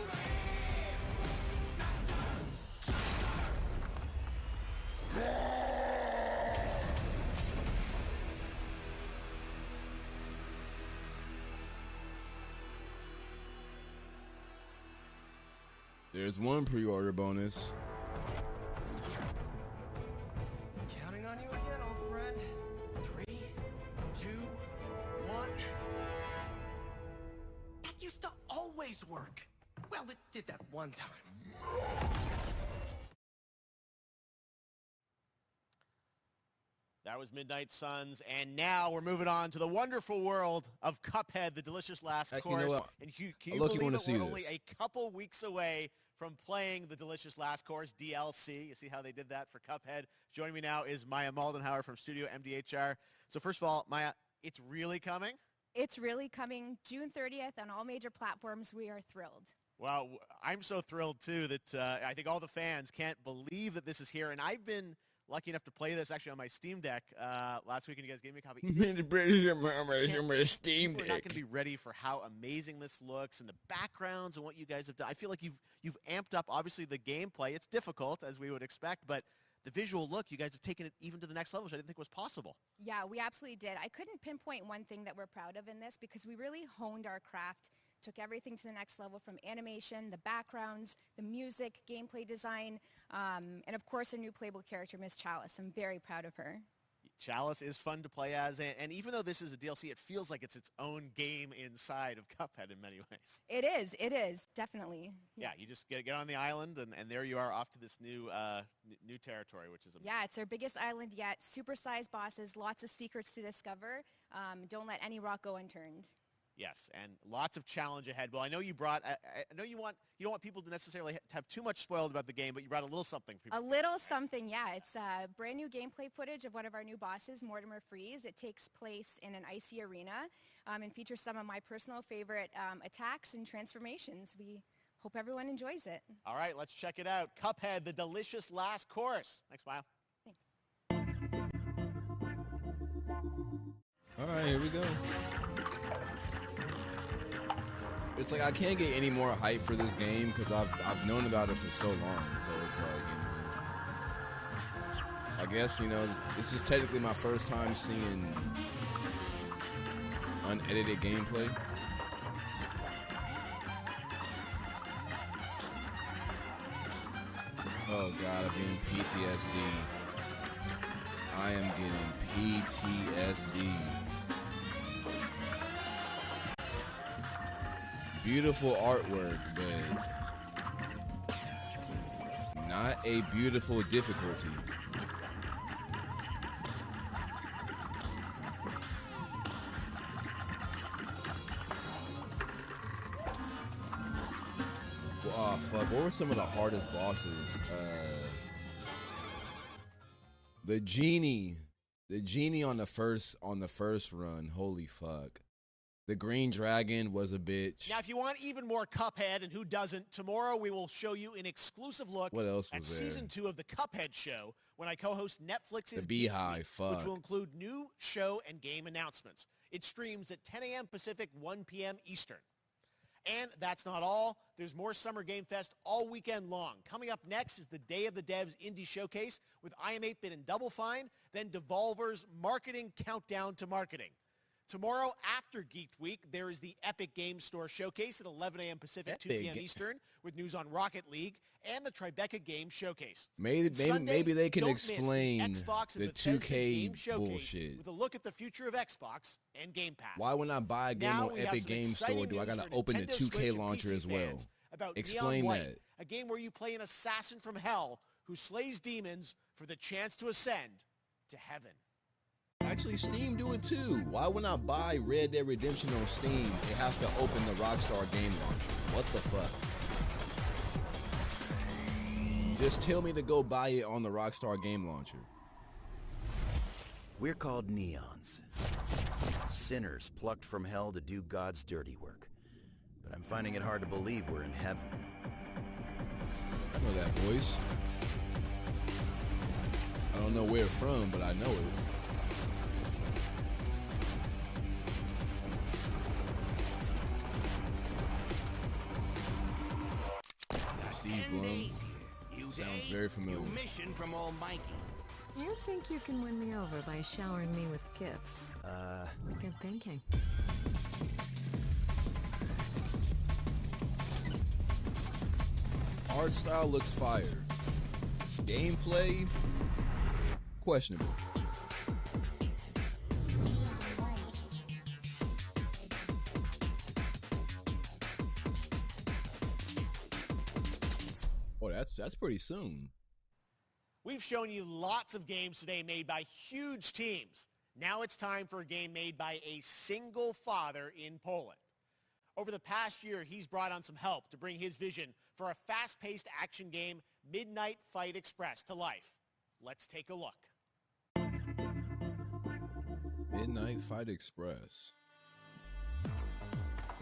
There's one pre-order bonus. Counting on you again, old friend. 3, 2, 1. That used to always work. Well, it did that one time. That was Midnight Suns, and now we're moving on to the wonderful world of Cuphead, the delicious last Heck, course. you know what? And can you I look-y believe wanna it? see We're this. only a couple weeks away from playing the delicious last course DLC. You see how they did that for Cuphead? Joining me now is Maya Moldenhauer from Studio MDHR. So first of all, Maya, it's really coming? It's really coming June 30th on all major platforms. We are thrilled. Well, I'm so thrilled, too, that I think all the fans can't believe that this is here. And I've been lucky enough to play this actually on my Steam Deck last week, and you guys gave me a copy. We're Steam not going to be ready for how amazing this looks and the backgrounds and what you guys have done. I feel like you've amped up, obviously, the gameplay. It's difficult, as we would expect, but the visual look, you guys have taken it even to the next level, which I didn't think was possible. Yeah, we absolutely did. I couldn't pinpoint one thing that we're proud of in this because we really honed our craft, took everything to the next level from animation, the backgrounds, the music, gameplay design, and of course our new playable character, Miss Chalice. I'm very proud of her. Chalice is fun to play as, and even though this is a DLC, it feels like it's its own game inside of Cuphead in many ways. It is, definitely. Yeah, you just get on the island, and there you are off to this new new territory, which is amazing. Yeah, it's our biggest island yet, super-sized bosses, lots of secrets to discover. Don't let any rock go unturned. Yes, and lots of challenge ahead. Well, I know you brought. I know you don't want people to necessarily have too much spoiled about the game, but you brought a little something for people. A little something, yeah. It's brand new gameplay footage of one of our new bosses, Mortimer Freeze. It takes place in an icy arena and features some of my personal favorite attacks and transformations. We hope everyone enjoys it. All right, let's check it out. Cuphead, the delicious last course. Thanks, Maya. All right, here we go. It's like I can't get any more hype for this game because I've known about it for so long. So it's like, I guess, this is technically my first time seeing unedited gameplay. Oh God, I'm getting PTSD. I am getting PTSD. Beautiful artwork, but not a beautiful difficulty. Oh fuck! What were some of the hardest bosses? The genie on the first run. Holy fuck! The green dragon was a bitch. Now, if you want even more Cuphead, and who doesn't, tomorrow we will show you an exclusive look What else at was there? Season 2 of the Cuphead Show when I co-host Netflix's The Beehive, Geek Week, fuck. which will include new show and game announcements. It streams at 10 a.m. Pacific, 1 p.m. Eastern. And that's not all. There's more Summer Game Fest all weekend long. Coming up next is the Day of the Devs Indie Showcase with I Am 8-Bit and Double Fine, then Devolver's Marketing Countdown to Marketing. Tomorrow after Geek Week, there is the Epic Games Store Showcase at 11 a.m. Pacific, 2 p.m. Eastern, with news on Rocket League and the Tribeca Games Showcase. Maybe they can don't miss explain Xbox and the Bethesda 2K Game Showcase bullshit. with a look at the future of Xbox and Game Pass. Why when I buy a game Now on we have Epic some Games exciting Store, do I news gotta for open the Nintendo Switch 2K and launcher PC as well? fans about Explain Neon White, that. a game where you play an assassin from hell who slays demons for the chance to ascend to heaven. Actually, Steam do it too. Why when I buy Red Dead Redemption on Steam, it has to open the Rockstar game launcher? What the fuck? Just tell me to go buy it on the Rockstar game launcher. We're called Neons. Sinners plucked from hell to do God's dirty work. But I'm finding it hard to believe we're in heaven. I know that voice. I don't know where it's from, but I know it. Steve Blum. Sounds very familiar. Mission from Almighty. You think you can win me over by showering me with gifts? Good thinking. Art style looks fire. Gameplay, questionable. Oh, that's pretty soon. We've shown you lots of games today made by huge teams. Now it's time for a game made by a single father in Poland. Over the past year, he's brought on some help to bring his vision for a fast-paced action game, Midnight Fight Express, to life. Let's take a look. Midnight Fight Express.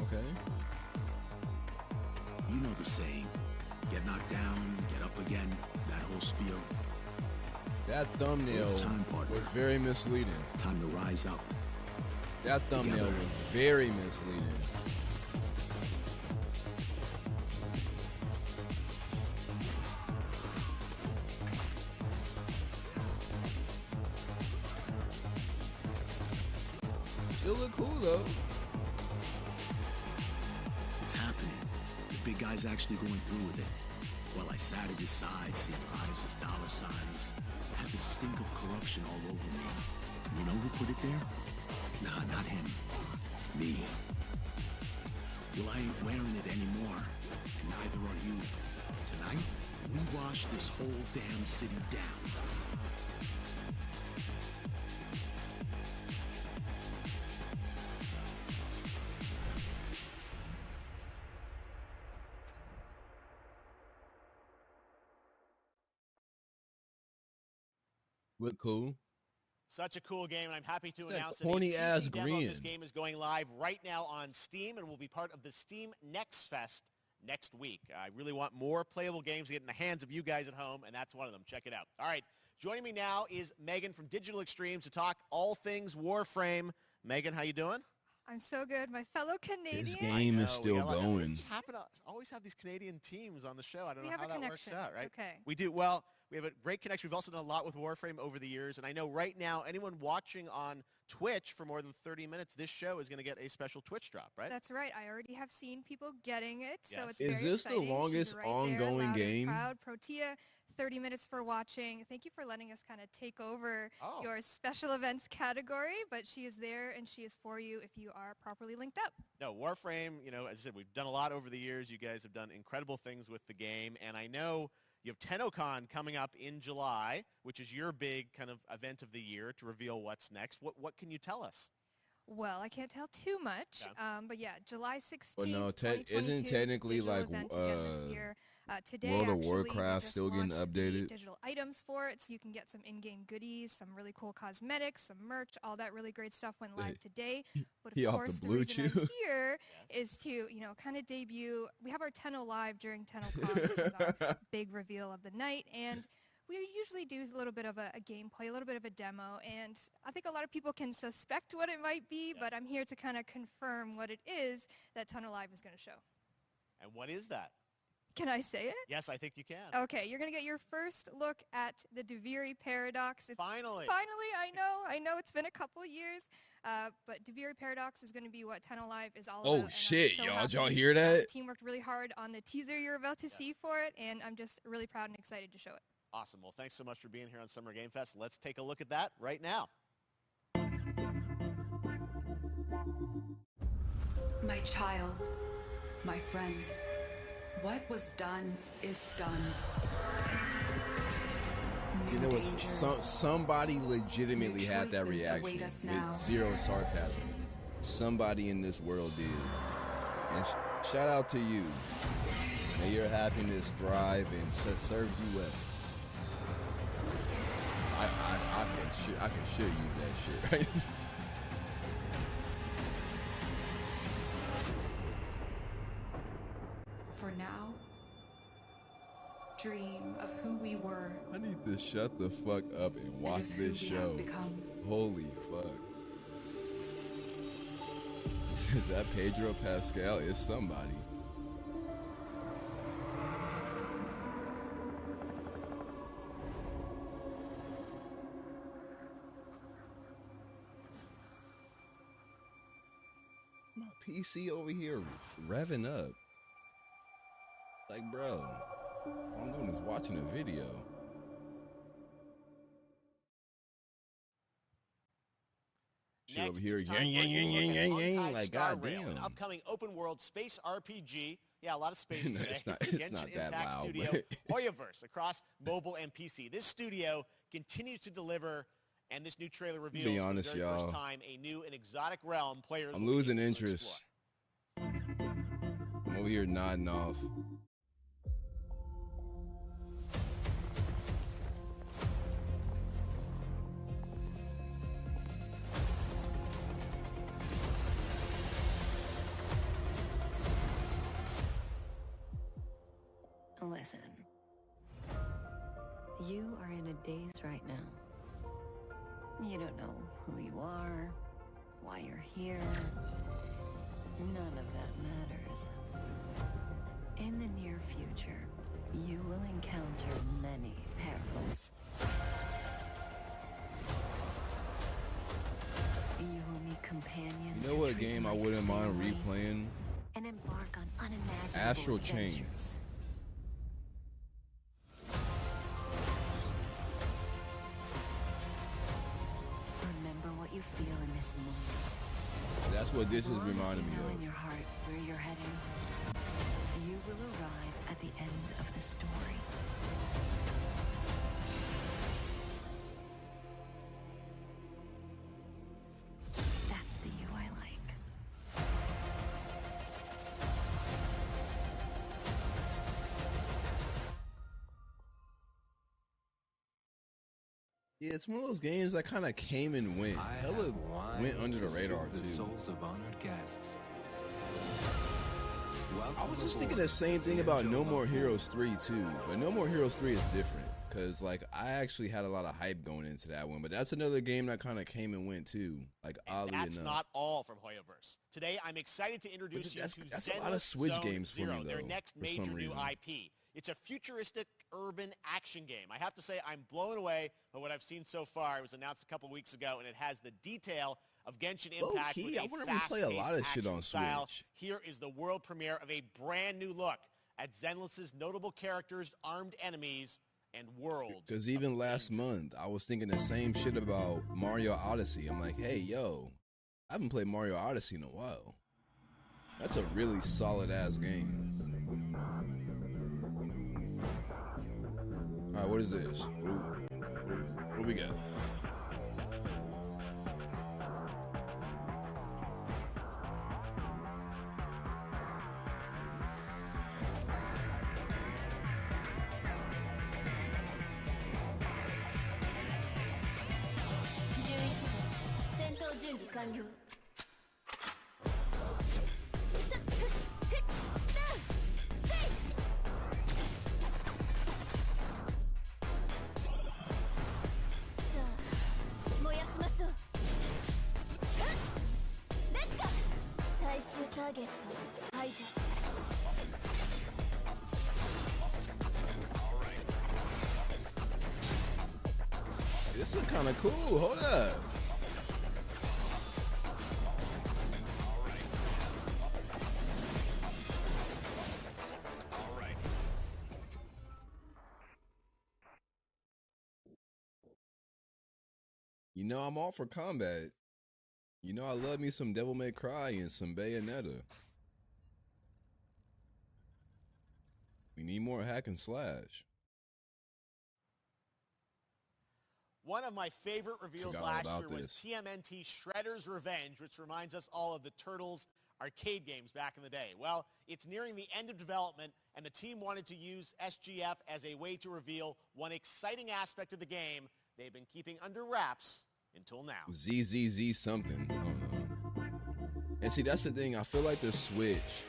Okay. You know the saying. Get knocked down, get up again, that whole spiel. That thumbnail was very misleading. Time to rise up. That thumbnail was very misleading. Still look cool though. It's happening. The big guy's actually going through with it. While I sat at his side, seeing lives as dollar signs, I had the stink of corruption all over me. You know who put it there? Nah, not him. Me. Well, I ain't wearing it anymore, and neither are you. Tonight, we wash this whole damn city down. Look cool. Such a cool game, and I'm happy to announce that horny ass PC demo of this grin. game is going live right now on Steam and will be part of the Steam Next Fest next week. I really want more playable games to get in the hands of you guys at home, and that's one of them. Check it out. All right, joining me now is Megan from Digital Extremes to talk all things Warframe. Megan, how you doing? I'm so good. My fellow Canadian. This game is still going. Always have these Canadian teams on the show. I don't know have how a that works connection. out, right? It's okay. We do. Well, we have a great connection. We've also done a lot with Warframe over the years, and I know right now anyone watching on Twitch for more than 30 minutes, this show is going to get a special Twitch drop, right? That's right. I already have seen people getting it, so it's Is very this the exciting. She's longest right there, ongoing loud and game? proud. Protea, 30 minutes for watching. Thank you for letting us kind of take over your special events category, but she is there and she is for you if you are properly linked up. No, Warframe, you know, as I said, we've done a lot over the years. You guys have done incredible things with the game, and I know you have TennoCon coming up in July, which is your big kind of event of the year to reveal what's next. What can you tell us? Well, I can't tell too much, but yeah, July 16th, But no, isn't 2022, technically digital like event again this year. Today, World of actually, we Warcraft just still getting launched the updated? digital items for it, so you can get some in-game goodies, some really cool cosmetics, some merch, all that really great stuff went live today. But he of off the course, Blue reason I'm Chew. here is to, you know, kind of debut. We have our Tenno Live during TennoCon, which is our big reveal of the night, and we usually do a little bit of a gameplay, a little bit of a demo, and I think a lot of people can suspect what it might be, but I'm here to kind of confirm what it is that Tenno Live is going to show. And what is that? Can I say it? Yes, I think you can. Okay, you're going to get your first look at the Duviri Paradox. Finally. Finally, I know it's been a couple years. But Devere Paradox is going to be what 10 Alive is all about. Oh shit, so y'all! Did y'all happy. hear that? The team worked really hard on the teaser you're about to see for it, and I'm just really proud and excited to show it. Awesome. Well, thanks so much for being here on Summer Game Fest. Let's take a look at that right now. My child, my friend, what was done is done. You know what? Somebody legitimately had that reaction with zero sarcasm. Somebody in this world did. And shout out to you. May your happiness thrive and serve you well. I can sure use that shit, right? For now, dream of who we were. I need to shut the fuck up and watch this show. Holy fuck. Is that Pedro Pascal? Is somebody. My PC over here revving up. Like, bro, all I'm doing is watching a video. Shit over here, yang, like, goddamn. An upcoming open-world space RPG. Yeah, a lot of space No, today. it's not that Impact loud, Studio, but- Hoyoverse, across mobile and PC. This studio continues to deliver, and this new trailer reveals Be honest, for the very y'all. first time a new and exotic realm players I'm will be losing able to interest. explore. I'm over here nodding off. Listen. You are in a daze right now. You don't know who you are, why you're here. None of that matters. In the near future, you will encounter many perils. You will meet companions. You know what game I wouldn't mind replaying? And embark on unimaginable Astral adventures. Chain. Remember what you feel in this moment. That's what this is reminding me As long as you know in of. your heart where you're heading, you will arrive at the end of the story. That's the you I like. Yeah, it's one of those games that kind of came and went. Hella went under the radar the too. souls of honored guests. I was just thinking the same thing about No More Heroes 3 too, but No More Heroes 3 is different because like I actually had a lot of hype going into that one, but that's another game that kind of came and went too. Like oddly That's enough. not all from Hoyoverse. Today, I'm excited to introduce you to that's a lot Zenless of Switch Zone games for Zero, me, their though, next for major some new reason. IP. It's a futuristic urban action game. I have to say, I'm blown away by what I've seen so far. It was announced a couple weeks ago, and it has the detail of Genshin Impact Low-key, with I a wanna replay a lot of fast-paced shit on action style. Switch. Here is the world premiere of a brand new look at Zenless's notable characters, armed enemies, and world. Because even last month, I was thinking the same shit about Mario Odyssey. I'm like, hey, yo, I haven't played Mario Odyssey in a while. That's a really solid ass game. All right, what is this? What do we got? This is kind of cool. Hold up. You know I'm all for combat. You know I love me some Devil May Cry and some Bayonetta. We need more hack and slash. One of my favorite reveals last year was TMNT Shredder's Revenge, which reminds us all of the Turtles arcade games back in the day. Well, it's nearing the end of development, and the team wanted to use SGF as a way to reveal one exciting aspect of the game they've been keeping under wraps until now. ZZZ something. I don't know. And see, that's the thing. I feel like the Switch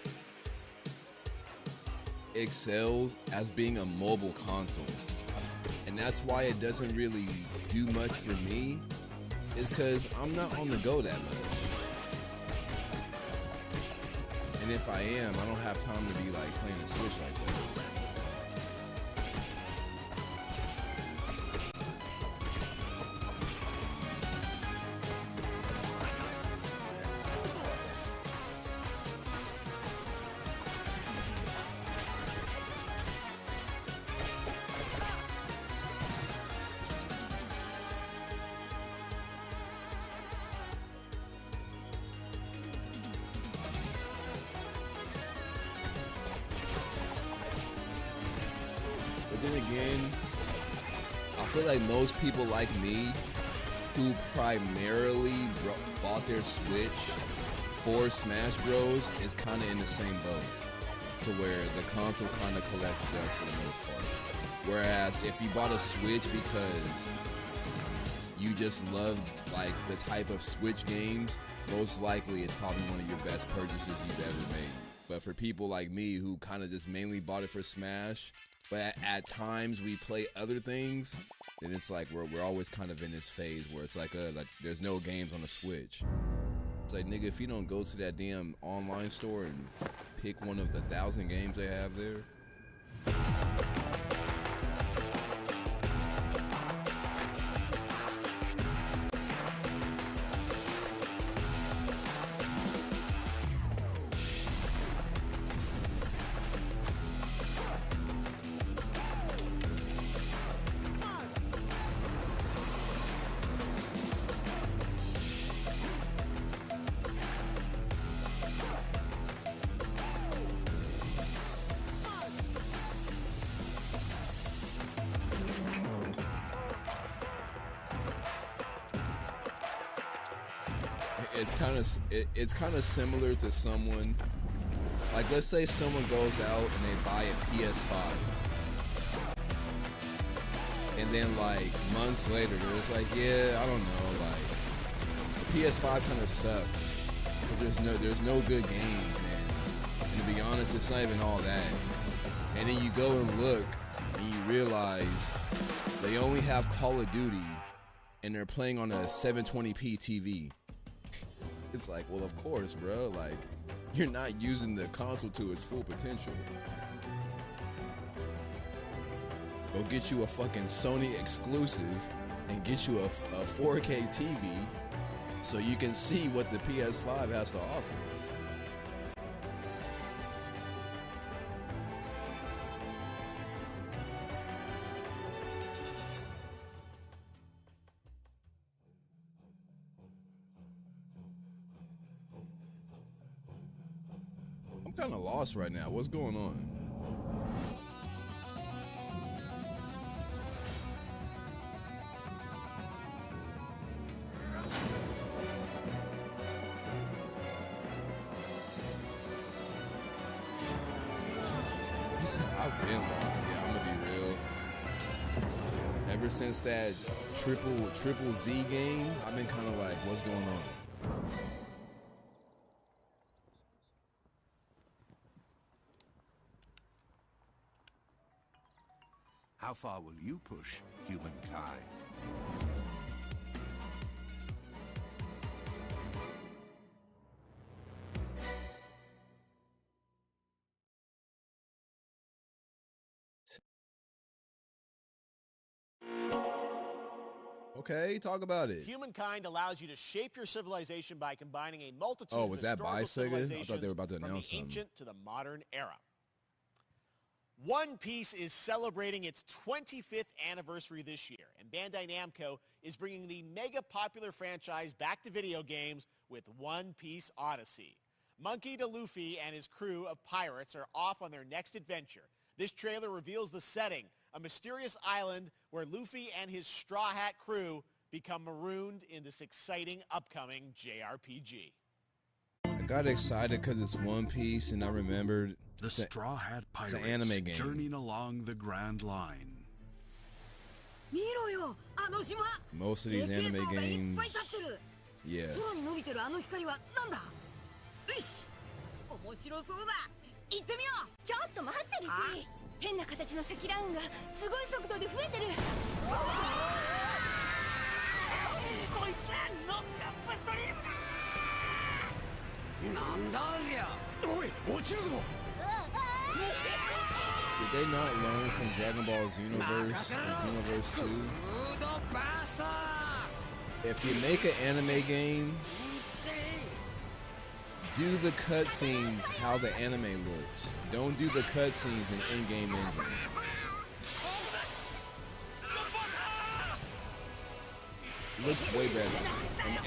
excels as being a mobile console. And that's why it doesn't really do much for me, is because I'm not on the go that much. And if I am, I don't have time to be like playing a Switch like that. Then again, I feel like most people like me who primarily bought their Switch for Smash Bros. Is kind of in the same boat, to where the console kind of collects dust for the most part. Whereas if you bought a Switch because you just love like the type of Switch games, most likely it's probably one of your best purchases you've ever made. But for people like me who kind of just mainly bought it for Smash, but at times we play other things, then it's like we're always kind of in this phase where it's like there's no games on the Switch. It's like, nigga, if you don't go to that damn online store and pick one of the 1,000 games they have there. It's kind of similar to someone, like, let's say someone goes out and they buy a PS5, and then like months later they're just like, yeah, I don't know, like the PS5 kind of sucks, but there's no good games, and to be honest, it's not even all that. And then you go and look and you realize they only have Call of Duty and they're playing on a 720p TV. It's like, well, of course, bro. Like, you're not using the console to its full potential. Go get you a fucking Sony exclusive and get you a 4K TV so you can see what the PS5 has to offer. I'm kind of lost right now. What's going on? I've been lost. Yeah, I'm gonna be real. Ever since that triple Z game, I've been kind of like, what's going on? How far will you push humankind? Okay, talk about it. Humankind allows you to shape your civilization by combining a multitude Oh, of was that historical by Sega? I thought they were civilizations about to from announce the something. ancient to the modern era. One Piece is celebrating its 25th anniversary this year, and Bandai Namco is bringing the mega popular franchise back to video games with One Piece Odyssey. Monkey D. Luffy and his crew of pirates are off on their next adventure. This trailer reveals the setting, a mysterious island where Luffy and his Straw Hat crew become marooned in this exciting upcoming JRPG. I got excited because it's One Piece, and I remembered the Straw Hat Pirates an anime game. Journeying along the Grand Line. Most of these anime games, yeah. 面白そうだ。行ってみよう。ちょっと待ってルフィ。変な形の積乱雲がすごい速度で増えてる。こいつノックアップストリームだ。なんだありゃ。おい、落ちるぞ。Did they not learn from Dragon Ball Xenoverse and Xenoverse 2? If you make an anime game, do the cutscenes how the anime looks. Don't do the cutscenes in in-game engine. Looks way better,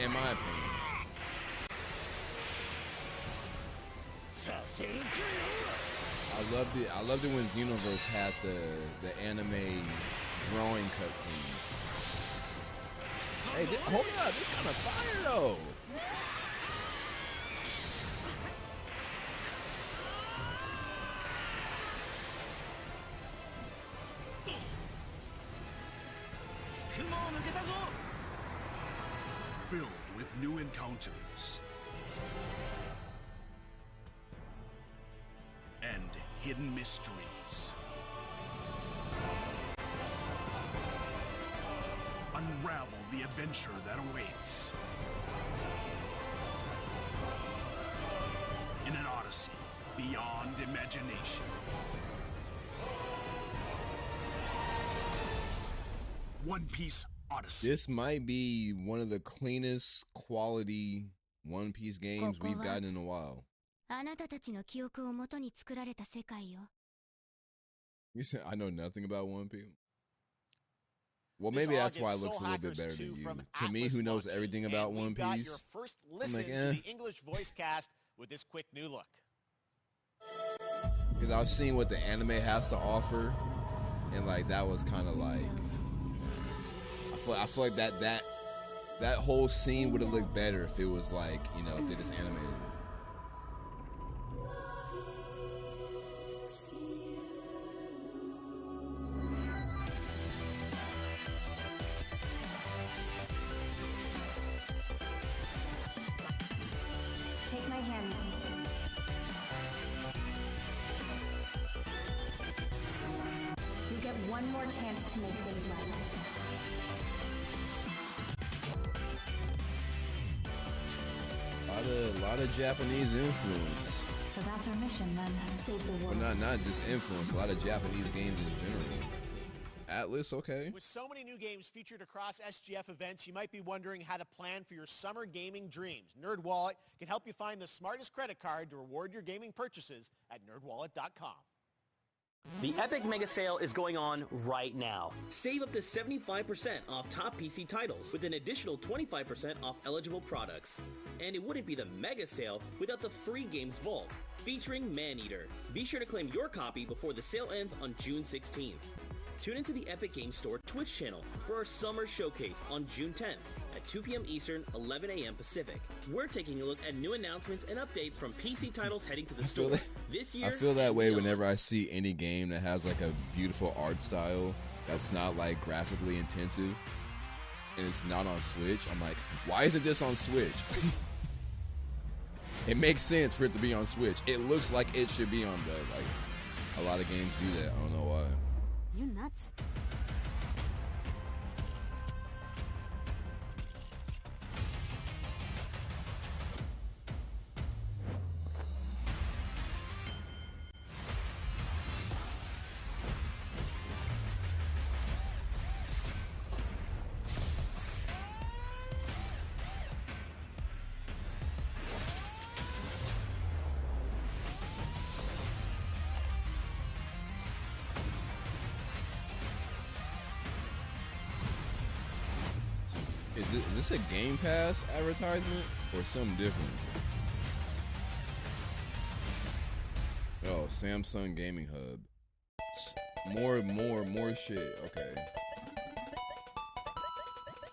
in my opinion. I loved it when Xenoverse had the anime drawing cutscenes. Hey, hold up, this kind of fire though. Filled with new encounters and hidden mysteries. Unravel the adventure that awaits in an Odyssey beyond imagination. One Piece Odyssey. This might be one of the cleanest quality One Piece games we've gotten in a while. You said I know nothing about One Piece? Well, maybe that's why it looks a little bit better than you. To me, who knows everything about One Piece, your first listen like, to the English voice cast with this quick new look. Because I've seen what the anime has to offer, and like that was kind of like I feel like that whole scene would have looked better if it was like, you know, if they just animated it. Take my hand. You get one more chance to make things right. A lot of Japanese influence. So that's our mission then, save the world. Well, not just influence, a lot of Japanese games in general. Atlas, okay. With so many new games featured across SGF events, you might be wondering how to plan for your summer gaming dreams. NerdWallet can help you find the smartest credit card to reward your gaming purchases at nerdwallet.com. The Epic Mega Sale is going on right now. Save up to 75% off top PC titles with an additional 25% off eligible products. And it wouldn't be the Mega Sale without the free games vault, featuring Maneater. Be sure to claim your copy before the sale ends on June 16th. Tune into the Epic Games Store Twitch channel for our summer showcase on June 10th at 2 p.m. Eastern, 11 a.m. Pacific. We're taking a look at new announcements and updates from PC titles heading to the store this year. I feel that way whenever I see any game that has like a beautiful art style that's not like graphically intensive and it's not on Switch. I'm like, why isn't this on Switch? It makes sense for it to be on Switch. It looks like it should be on the, like, a lot of games do that. I don't know why. You nuts? this a Game Pass advertisement or something different? Oh, Samsung Gaming Hub. More shit. Okay.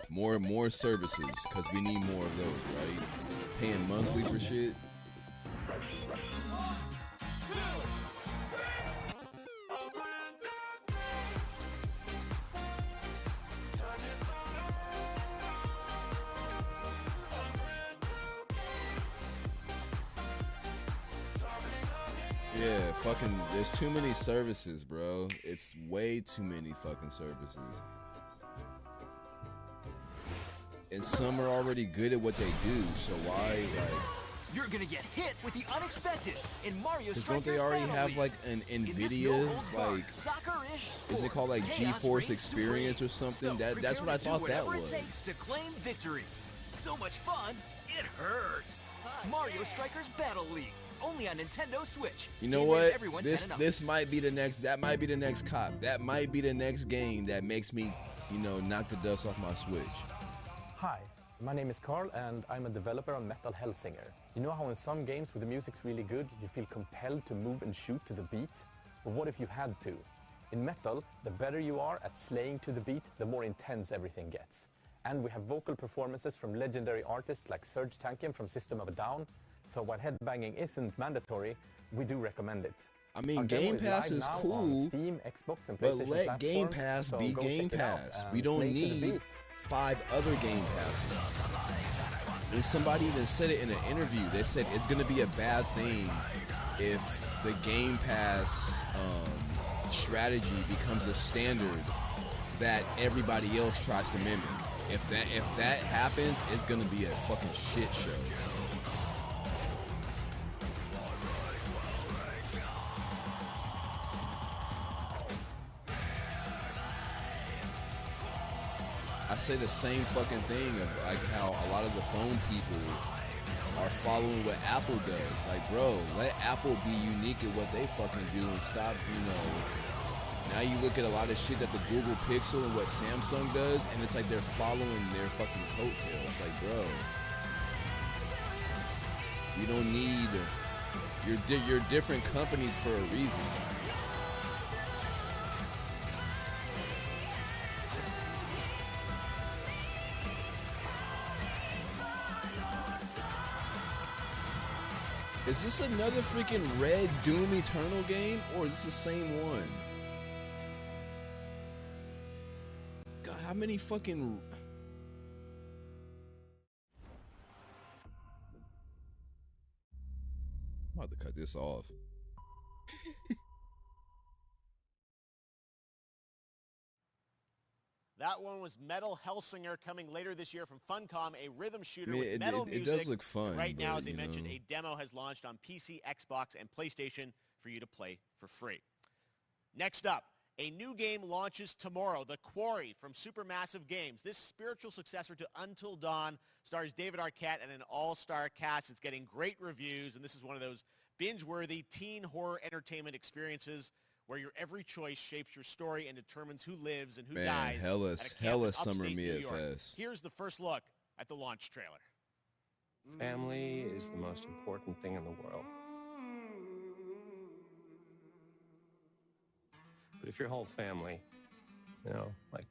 More services, because we need more of those, right? Paying monthly for shit. Yeah, fucking, there's too many services, bro. It's way too many fucking services. And some are already good at what they do, so why, like... You're gonna get hit with the unexpected in Mario Strikers don't they already Battle have, League. like, an NVIDIA, like... Isn't it called, like, GeForce Experience or something? That's what I thought that was. It takes to claim victory. So much fun, it hurts. Mario Strikers Battle League. Only on Nintendo Switch. You know what? This might be the next. That might be the next cop. That might be the next game that makes me, you know, knock the dust off my Switch. Hi, my name is Carl, and I'm a developer on Metal Hellsinger. You know how in some games where the music's really good, you feel compelled to move and shoot to the beat? But what if you had to? In Metal, the better you are at slaying to the beat, the more intense everything gets. And we have vocal performances from legendary artists like Serge Tankian from System of a Down. So while headbanging isn't mandatory, we do recommend it. I mean, Game Pass is cool, Steam, Xbox, and but PlayStation let Game platforms, Pass so be go Game check it out Pass. and We don't slay to the need beat. 5 other Game Passes. And somebody even said it in an interview. They said it's going to be a bad thing if the Game Pass strategy becomes a standard that everybody else tries to mimic. If that happens, it's going to be a fucking shit show. I say the same fucking thing of like how a lot of the phone people are following what Apple does. Like, bro, let Apple be unique at what they fucking do and stop, you know. Now you look at a lot of shit that the Google Pixel and what Samsung does, and it's like they're following their fucking coattail. It's like, bro, you don't need, you're different companies for a reason. Is this another freaking Red Doom Eternal game, or is this the same one? God, how many fucking... I'm about to cut this off. That one was Metal Hellsinger, coming later this year from Funcom, a rhythm shooter I mean, with metal music. It does look fun. Right now, but, as I mentioned, know. a demo has launched on PC, Xbox, and PlayStation for you to play for free. Next up, a new game launches tomorrow, The Quarry from Supermassive Games. This spiritual successor to Until Dawn stars David Arquette and an all-star cast. It's getting great reviews, and this is one of those binge-worthy teen horror entertainment experiences where your every choice shapes your story and determines who lives and who dies. hella at a camp in summer upstate me New at York. fest. Here's the first look at the launch trailer. Family is the most important thing in the world. But if your whole family, you know, like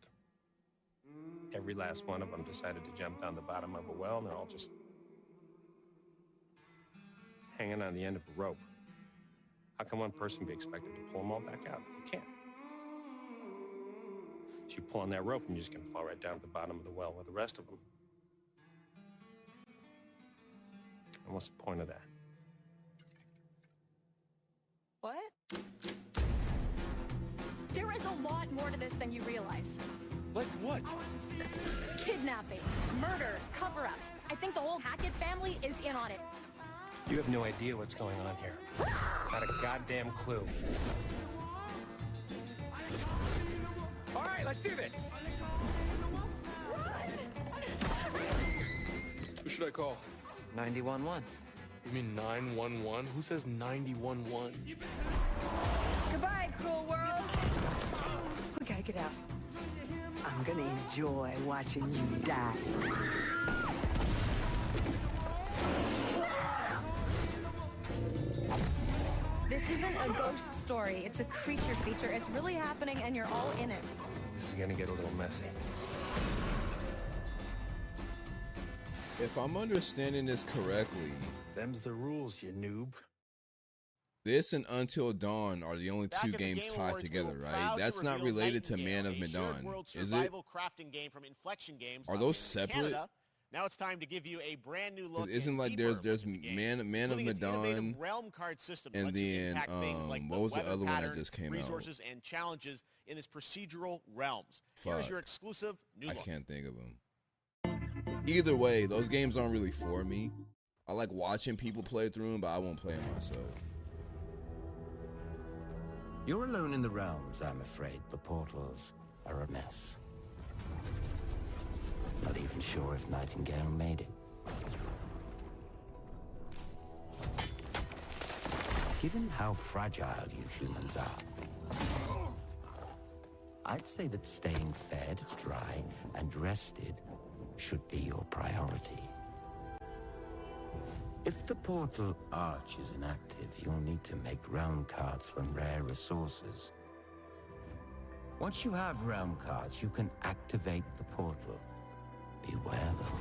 every last one of them decided to jump down the bottom of a well and they're all just hanging on the end of a rope, how can one person be expected to pull them all back out? You can't. So you pull on that rope and you're just going to fall right down to the bottom of the well with the rest of them. And what's the point of that? What? There is a lot more to this than you realize. Like what? Kidnapping, murder, cover-ups. I think the whole Hackett family is in on it. You have no idea what's going on here. Not a goddamn clue. All right, let's do this. Who should I call? 911. You mean 911? Who says 911? Goodbye, cruel world. We gotta get out. I'm gonna enjoy watching you die. This isn't a ghost story. It's a creature feature. It's really happening, and you're all in it. This is gonna get a little messy. If I'm understanding this correctly, them's the rules, you noob. This and Until Dawn are the only two games tied together, right? That's not related to Man of Medan, is it? Crafting game from Inflection Games. Are those separate? Canada. Now it's time to give you a brand new look. Isn't like there's Man of Medan realm card system and then like what was the other one that just came resources and challenges in this procedural realms. Here's your exclusive new look. I can't think of them. Either way, those games aren't really for me. I like watching people play through them, but I won't play them myself. You're alone in the realms, I'm afraid. The portals are a mess. Not even sure if Nightingale made it. Given how fragile you humans are, I'd say that staying fed, dry, and rested should be your priority. If the portal arch is inactive, you'll need to make realm cards from rare resources. Once you have realm cards, you can activate the portal. Beware though.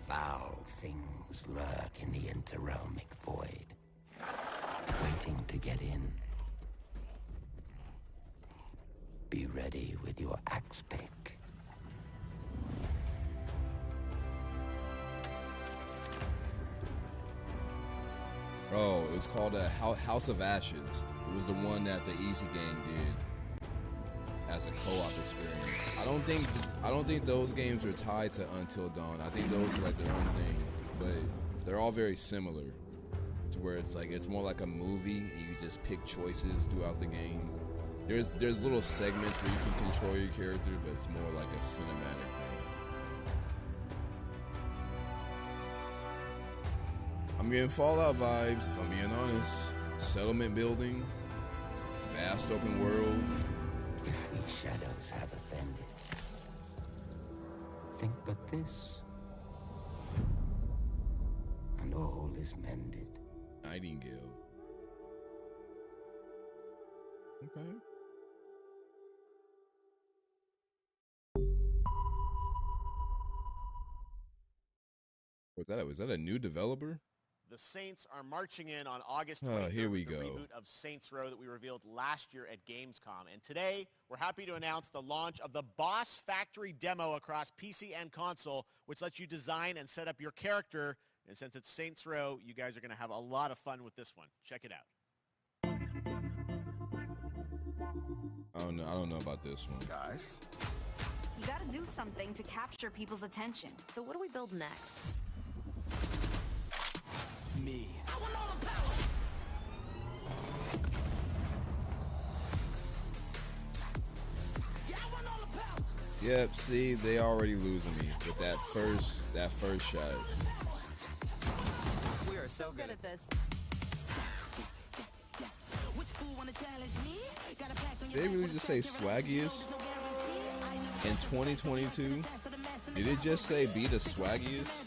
Foul things lurk in the interrealmic void, waiting to get in. Be ready with your axe pick. Oh, it was called House of Ashes. It was the one that the Easy Gang did as a co-op experience. I don't think those games are tied to Until Dawn. I think those are like their own thing, but they're all very similar. To where it's like it's more like a movie. And you just pick choices throughout the game. There's little segments where you can control your character, but it's more like a cinematic thing. I'm getting Fallout vibes, if I'm being honest. Settlement building, vast open world. If these shadows have offended, think but this, and all is mended. Nightingale. Okay. Was that a new developer? The Saints are marching in on August 23rd. Oh, here we with the go. reboot of Saints Row that we revealed last year at Gamescom. And today, we're happy to announce the launch of the Boss Factory demo across PC and console, which lets you design and set up your character. And since it's Saints Row, you guys are going to have a lot of fun with this one. Check it out. I don't know about this one. Guys, you gotta do something to capture people's attention. So what do we build next? Me. Yep, see, they already losing me with that first shot. We are so good at this. Did they really just say swaggiest in 2022? Did it just say be the swaggiest?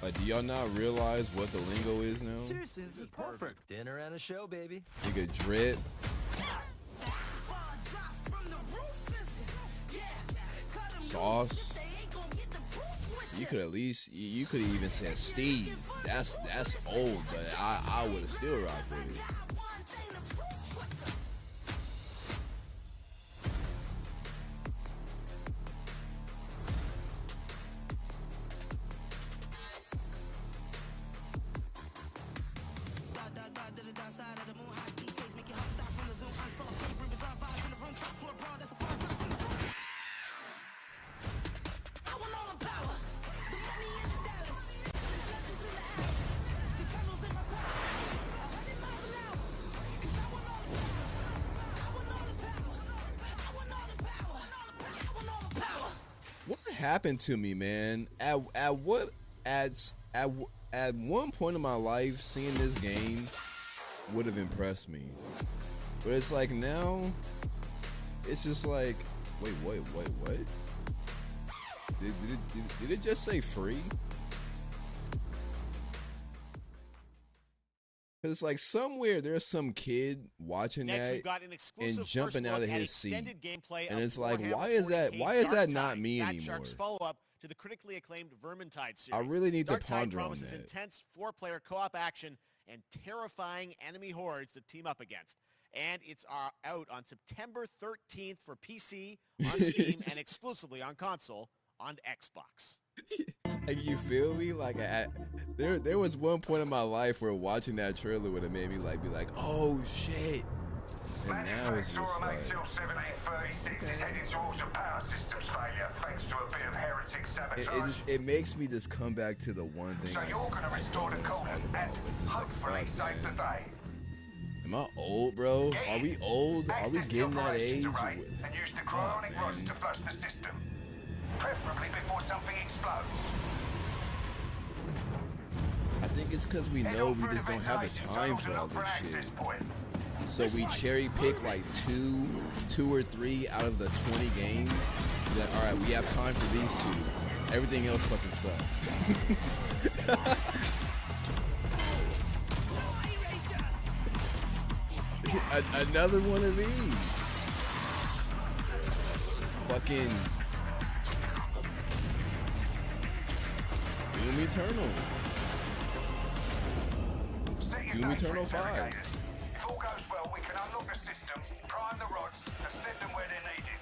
Like, do y'all not realize what the lingo is now? Seriously, this is perfect. Dinner and a show, baby. Nigga drip. Sauce. You could at least, you could even say Steve. That's old, but I would have still rocked with it. Happened to me, man. At one point in my life, seeing this game would have impressed me. But it's like now, it's just like, wait, what? Did it just say free? Cause it's like somewhere there's some kid watching Next, that we've got an exclusive and jumping first out look of at his seat, extended gameplay and of it's like, Warhammer why is that? 40K Why is that Darktide, not me Fat anymore? Shark's follow-up to the critically acclaimed Vermintide series. I really need to Darktide ponder on promises that. intense 4-player co-op action and terrifying enemy hordes to team up against. And it's out on September 13th for PC, on Steam, and exclusively on console on Xbox. Like, you feel me? Like, there was one point in my life where watching that trailer would have made me like be like, oh shit. And now it's just like, it makes me just come back to the one thing. So you're gonna restore the coolant and hopefully save the day. Am I old, bro? Are we old? Are we getting that age? And use the cryonic rods to flush the system, preferably before something explodes. I think it's because we know we just don't have the time for all this shit. So we cherry pick like two or three out of the 20 games that, all right, we have time for these two. Everything else fucking sucks. Another one of these. Fucking Doom Eternal. Doom Eternal 5. If all goes well, we can unlock the system, prime the rods, and send them where they're needed.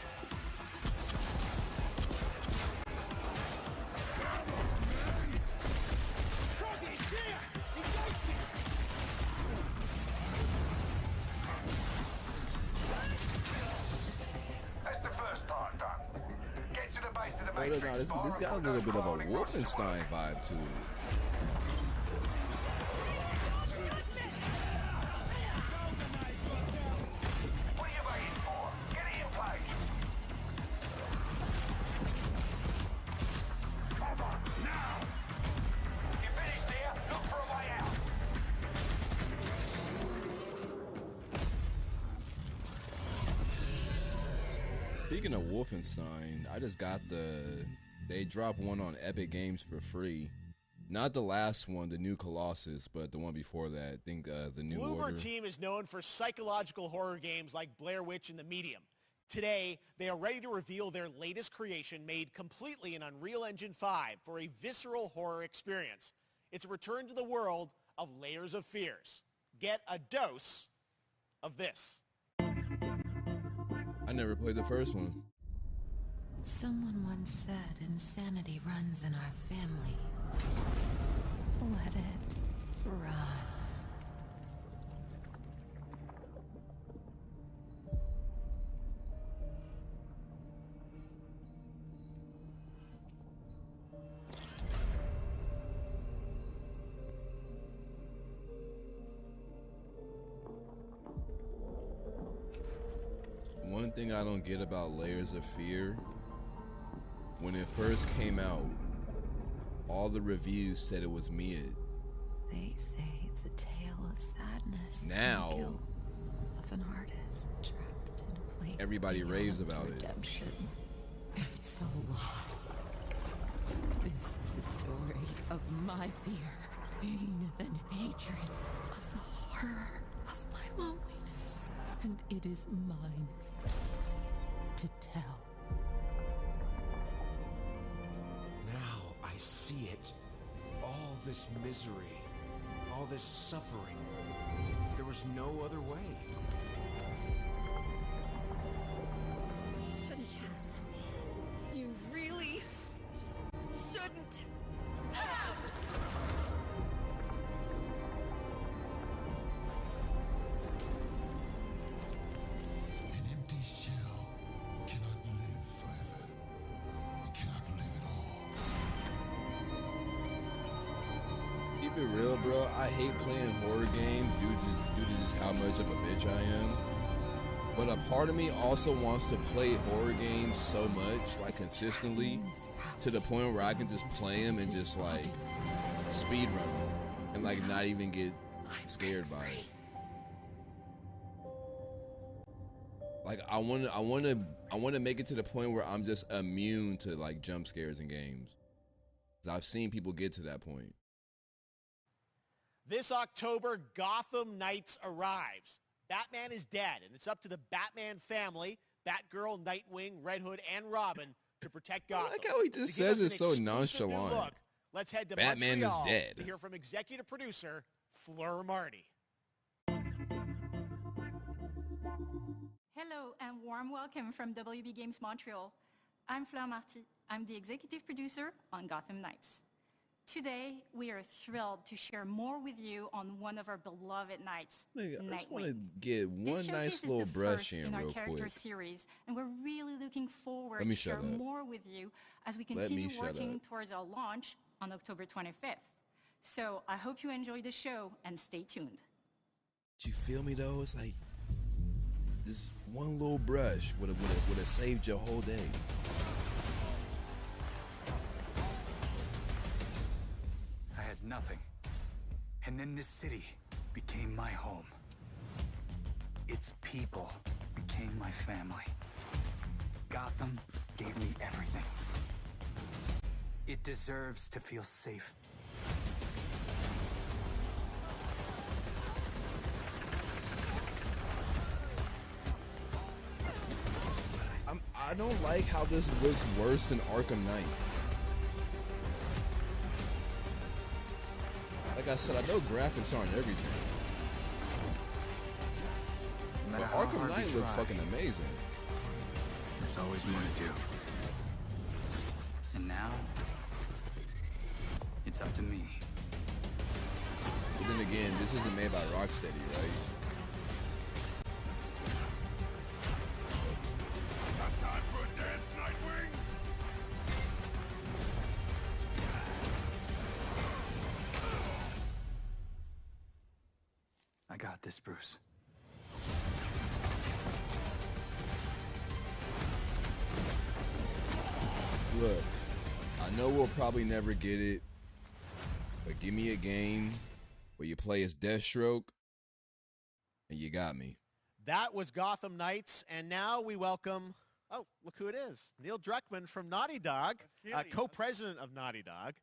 That's the first part done. Get to the base of the matrix. No, this got a little bit of a Wolfenstein vibe to it. Speaking of Wolfenstein, I just got they dropped one on Epic Games for free. Not the last one, the new Colossus, but the one before that. I think the New Bloober Order. Team is known for psychological horror games like Blair Witch and The Medium. Today, they are ready to reveal their latest creation made completely in Unreal Engine 5 for a visceral horror experience. It's a return to the world of Layers of Fears. Get a dose of this. I never played the first one. Someone once said insanity runs in our family. Let it run. One thing I don't get about Layers of Fear, when it first came out, all the reviews said it was mid. They say it's a tale of sadness. Now, and guilt of an artist trapped in a place everybody raves about it. redemption. It's a lie. This is a story of my fear, pain, and hatred, of the horror of my loneliness, and it is mine to tell. Now I see it. All this misery, all this suffering. There was no other way. Shouldn't have. You really shouldn't have. An empty shell cannot live forever. It cannot live at all. Keep it real, bro. I hate playing horror games due to just how much of a bitch I am. But a part of me also wants to play horror games so much, like consistently, to the point where I can just play them and just like speed run them and like not even get scared by it. Like I want to make it to the point where I'm just immune to like jump scares in games. 'Cause I've seen people get to that point. This October, Gotham Knights arrives. Batman is dead, and it's up to the Batman family, Batgirl, Nightwing, Red Hood, and Robin to protect Gotham. I like how he just To give says us it so an exclusive new nonchalant. look, let's head to Batman is Montreal dead. to hear from executive producer Fleur Marty. Hello and warm welcome from WB Games Montreal. I'm Fleur Marty. I'm the executive producer on Gotham Knights. Today, we are thrilled to share more with you on one of our beloved knights, I just want to Nightwing. get This one nice showcase is little the brush first in in our real character quick. series, and we're really looking forward Let me to share shut up. more with you as we Let me continue shut working up. towards our launch on October 25th. So I hope you enjoy the show and stay tuned. Do you feel me though? It's like this one little brush would have saved your whole day. I had nothing. And then this city became my home. Its people became my family. Gotham gave me everything. It deserves to feel safe. I don't like how this looks worse than Arkham Knight. Like I said, I know graphics aren't everything. No But matter how Arkham hard we Knight looks try, fucking amazing. There's always more to do. And now, it's up to me. But then again, this isn't made by Rocksteady, right? Time for a dance, Nightwing. I got this, Bruce. Look, I know we'll probably never get it, but give me a game where you play as Deathstroke, and you got me. That was Gotham Knights, and now we welcome, oh, look who it is, Neil Druckmann from Naughty Dog, co-president of Naughty Dog.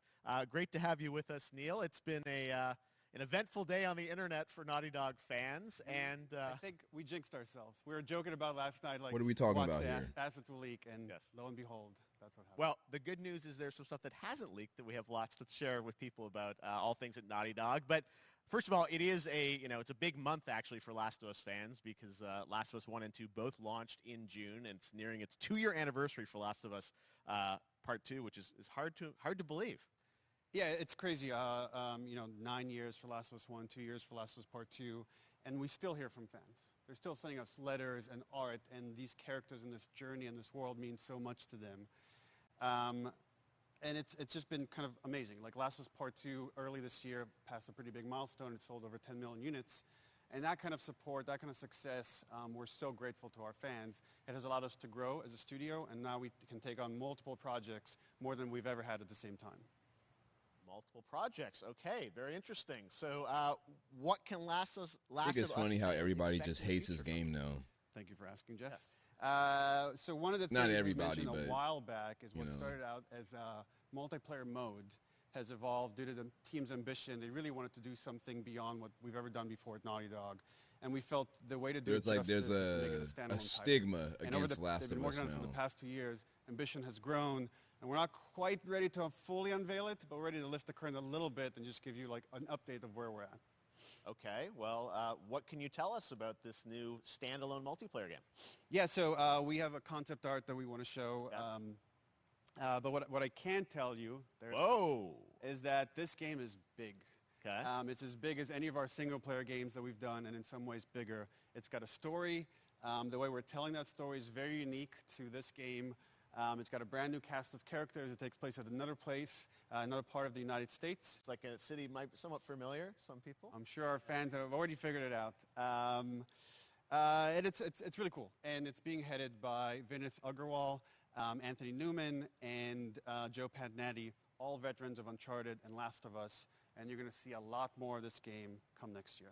Great to have you with us, Neil. It's been an eventful day on the internet for Naughty Dog fans, and I think we jinxed ourselves. We were joking about last night, like, What are we talking watch about the here? Assets will leak, and lo and behold, that's what happened. well, the good news is there's some stuff that hasn't leaked that we have lots to share with people about all things at Naughty Dog. But first of all, it is it's a big month actually for Last of Us fans because Last of Us 1 and 2 both launched in June, and it's nearing its 2-year anniversary for Last of Us Part 2, which is hard to believe. Yeah, it's crazy. 9 years for Last of Us 1, 2 years for Last of Us Part 2, and we still hear from fans. They're still sending us letters and art, and these characters in this journey and this world mean so much to them. And it's just been kind of amazing. Like Last of Us Part 2 early this year passed a pretty big milestone. It sold over 10 million units. And that kind of support, that kind of success, we're so grateful to our fans. It has allowed us to grow as a studio, and now we can take on multiple projects, more than we've ever had at the same time. Multiple projects. Okay, very interesting. So what can Last of Us I think it's funny how everybody expect just in the hates this future? game now. Thank you for asking, Jeff. Yes. So one of the Not things we everybody, mentioned but, a while back is you what know. started out as a multiplayer mode has evolved due to the team's ambition. They really wanted to do something beyond what we've ever done before at Naughty Dog. And we felt the way to do There's it like justice there's is to make it a standalone title. stigma And over against Last they've been of Us working on it for the now. past 2 years. Ambition has grown, and we're not quite ready to fully unveil it, but we're ready to lift the curtain a little bit and just give you like an update of where we're at. Okay, well, what can you tell us about this new standalone multiplayer game? Yeah, so we have a concept art that we want to show. But what I can tell you is that this game is big. Okay. It's as big as any of our single-player games that we've done, and in some ways bigger. It's got a story. The way we're telling that story is very unique to this game. It's got a brand new cast of characters. It takes place at another place, another part of the United States. It's like a city might be somewhat familiar, some people. I'm sure our fans have already figured it out. And it's really cool. And it's being headed by Vinith Agarwal, Anthony Newman, and Joe Padnatti, all veterans of Uncharted and Last of Us. And you're going to see a lot more of this game come next year.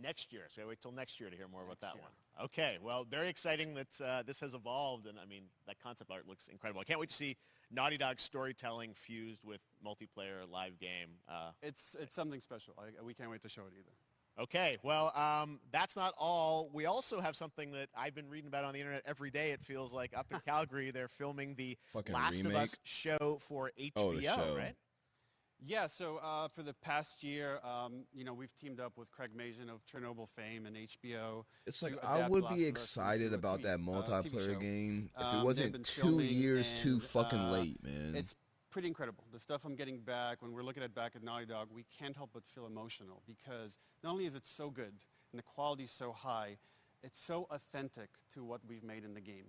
Next year. So I wait till next year to hear more about that one. Okay. Well, very exciting that this has evolved. And, I mean, that concept art looks incredible. I can't wait to see Naughty Dog's storytelling fused with multiplayer live game. It's something special. We can't wait to show it either. Okay, well, that's not all. We also have something that I've been reading about on the internet every day, it feels like. Up in Calgary, they're filming the Fucking Last remake? of Us show for HBO, Oh, the show. right? Yeah, so for the past year, we've teamed up with Craig Mazin of Chernobyl fame and HBO. It's to like I adapt would Last be of Us excited into a about TV that TV multiplayer show. game if it They've wasn't been 2 filming years too and, fucking late, man. It's pretty incredible. The stuff I'm getting back, when we're looking at back at Naughty Dog, we can't help but feel emotional because not only is it so good and the quality's so high, it's so authentic to what we've made in the game.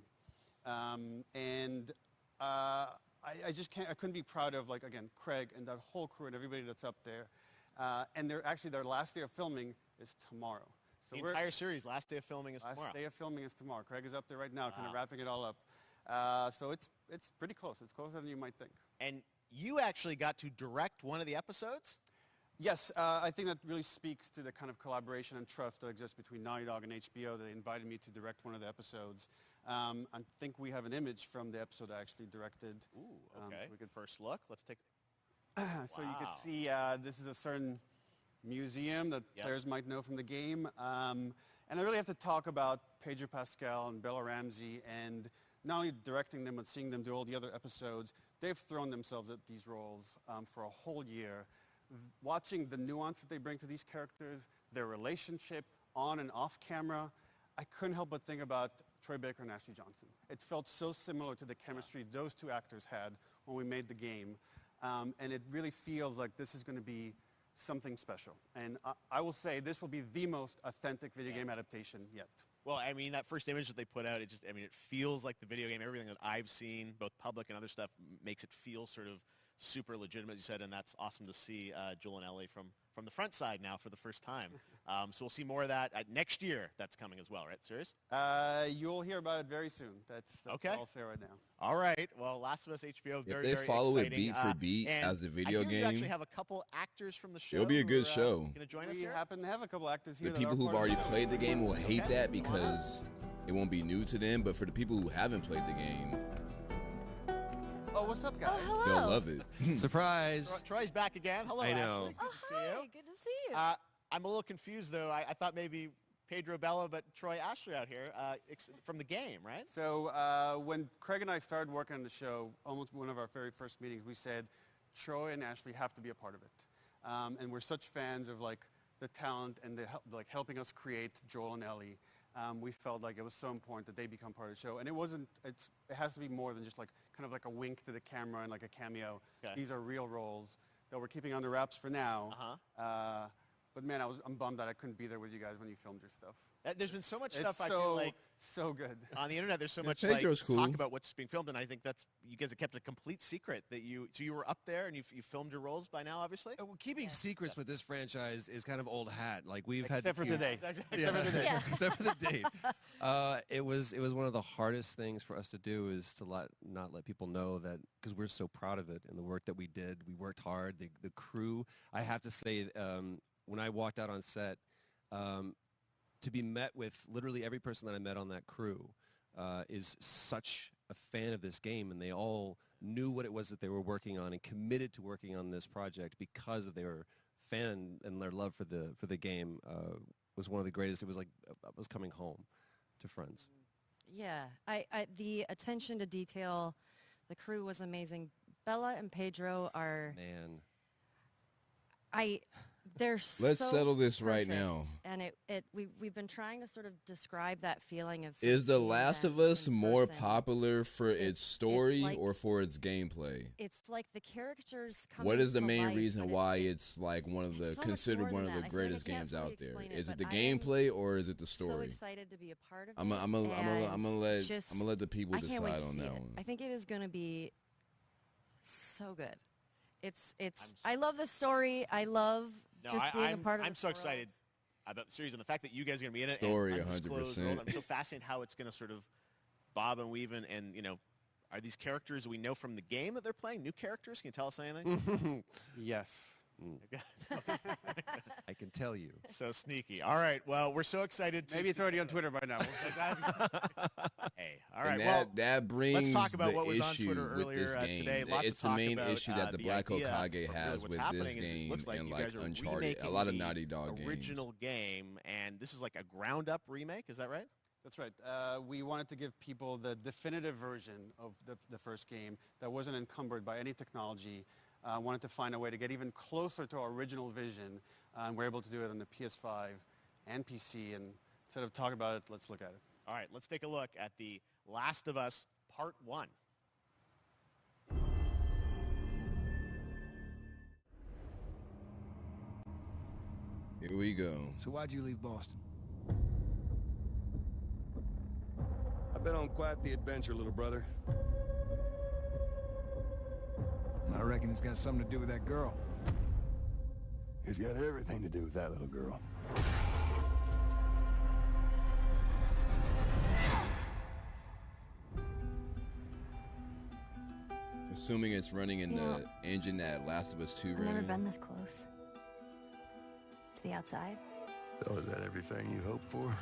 I just can't, I couldn't be proud of, like, again, Craig and that whole crew and everybody that's up there. And their last day of filming is tomorrow. So The entire series, last day of filming is tomorrow. Last day of filming is tomorrow. Craig is up there right now, kind of wrapping it all up. So it's pretty close. It's closer than you might think. And you actually got to direct one of the episodes? Yes, I think that really speaks to the kind of collaboration and trust that exists between Naughty Dog and HBO. They invited me to direct one of the episodes. I think we have an image from the episode I actually directed. Ooh, okay. So we could first look. Let's take. So you can see this is a certain museum that players might know from the game. And I really have to talk about Pedro Pascal and Bella Ramsey, and not only directing them but seeing them do all the other episodes. They've thrown themselves at these roles for a whole year. Watching the nuance that they bring to these characters, their relationship on and off camera, I couldn't help but think about Troy Baker and Ashley Johnson. It felt so similar to the chemistry those two actors had when we made the game. And it really feels like this is going to be something special. And I will say this will be the most authentic video game adaptation yet. Well, I mean, that first image that they put out, it feels like the video game. Everything that I've seen, both public and other stuff, makes it feel sort of super legitimate, as you said, and that's awesome to see Joel and Ellie from the front side now for the first time. So we'll see more of that next year. That's coming as well, right? Serious? You'll hear about it very soon. That's okay. All I'll say right now. All right. Well, Last of Us HBO, very, If they very follow exciting. it beat for beat and as the video I hear game, you actually have a couple actors from the show. it'll be a good who are, show. Going to join us We here? happen to have a couple actors here. The that people are who've part of already the show. played the game will hate that because it won't be new to them. But for the people who haven't played the game, Oh, what's up, guys? Oh, they'll love it. Surprise! Troy's back again. Hello, I know. Ashley. Good to see you. Good to see you. I'm a little confused, though. I thought maybe Pedro Bella, but Troy Ashley out here from the game, right? So when Craig and I started working on the show, almost one of our very first meetings, we said, Troy and Ashley have to be a part of it. And we're such fans of like the talent and helping us create Joel and Ellie. We felt like it was so important that they become part of the show. And it has to be more than just like kind of like a wink to the camera and like a cameo. Okay. These are real roles that we're keeping under wraps for now. But man, I'm bummed that I couldn't be there with you guys when you filmed your stuff. There's been so much It's stuff I feel like so good on the internet. There's so Yeah, much Pedro's cool. talk about what's being filmed, and I think that's you guys have kept a complete secret that you. So you were up there and you filmed your roles by now, obviously. Well, keeping secrets with this franchise is kind of old hat. Like we've had Except for today. Except for today. Except for the date. It was one of the hardest things for us to do is to not let people know that because we're so proud of it and the work that we did. We worked hard. The crew. I have to say, when I walked out on set, to be met with literally every person that I met on that crew is such a fan of this game, and they all knew what it was that they were working on and committed to working on this project because of their fan and their love for the game was one of the greatest. It was like I was coming home to friends. Yeah, the attention to detail, the crew was amazing. Bella and Pedro are they're Let's so settle this right perfect. now. And we've been trying to sort of describe that feeling of Is The seeing Last them of Us in more person. popular for its story like- or for its gameplay? It's like the characters come What is the to main life, reason but why it's like one of the so much considered more one than of that. the I feel like I greatest can't games fully out there? explain it, Is it the but I am gameplay or is it the so story? excited to be a part of I'm it. gonna just- let the people I can't wait decide to on see that it. one. I think it is going to be so good. It's I love the story. I love just being a part of I'm this so world. excited about the series and the fact that you guys are going to be in it. Story, and undisclosed 100%. world. I'm so fascinated how it's going to sort of bob and weave and are these characters we know from the game that they're playing new characters? Can you tell us anything? Yes. I can tell you. So sneaky. All right. Well, we're so excited. Maybe it's already on Twitter by now. Hey. All right. And well, that brings let's talk about the what was on issue Twitter with earlier this game. today. Lots It's to the talk main about, issue that the Black idea Hokage of has what's with happening this is it game looks like and you like guys are Uncharted, a remaking lot of the Naughty Dog games. original game, and this is like a ground-up remake. Is that right? That's right. We wanted to give people the definitive version of the first game that wasn't encumbered by any technology. Wanted to find a way to get even closer to our original vision. And we're able to do it on the PS5 and PC. And instead of talking about it, let's look at it. All right, let's take a look at The Last of Us Part 1. Here we go. So why'd you leave Boston? I've been on quite the adventure, little brother. I reckon it's got something to do with that girl. It's got everything to do with that little girl. Assuming it's running in the engine that Last of Us 2 I've ran never in. been this close. To the outside. So is that everything you hoped for?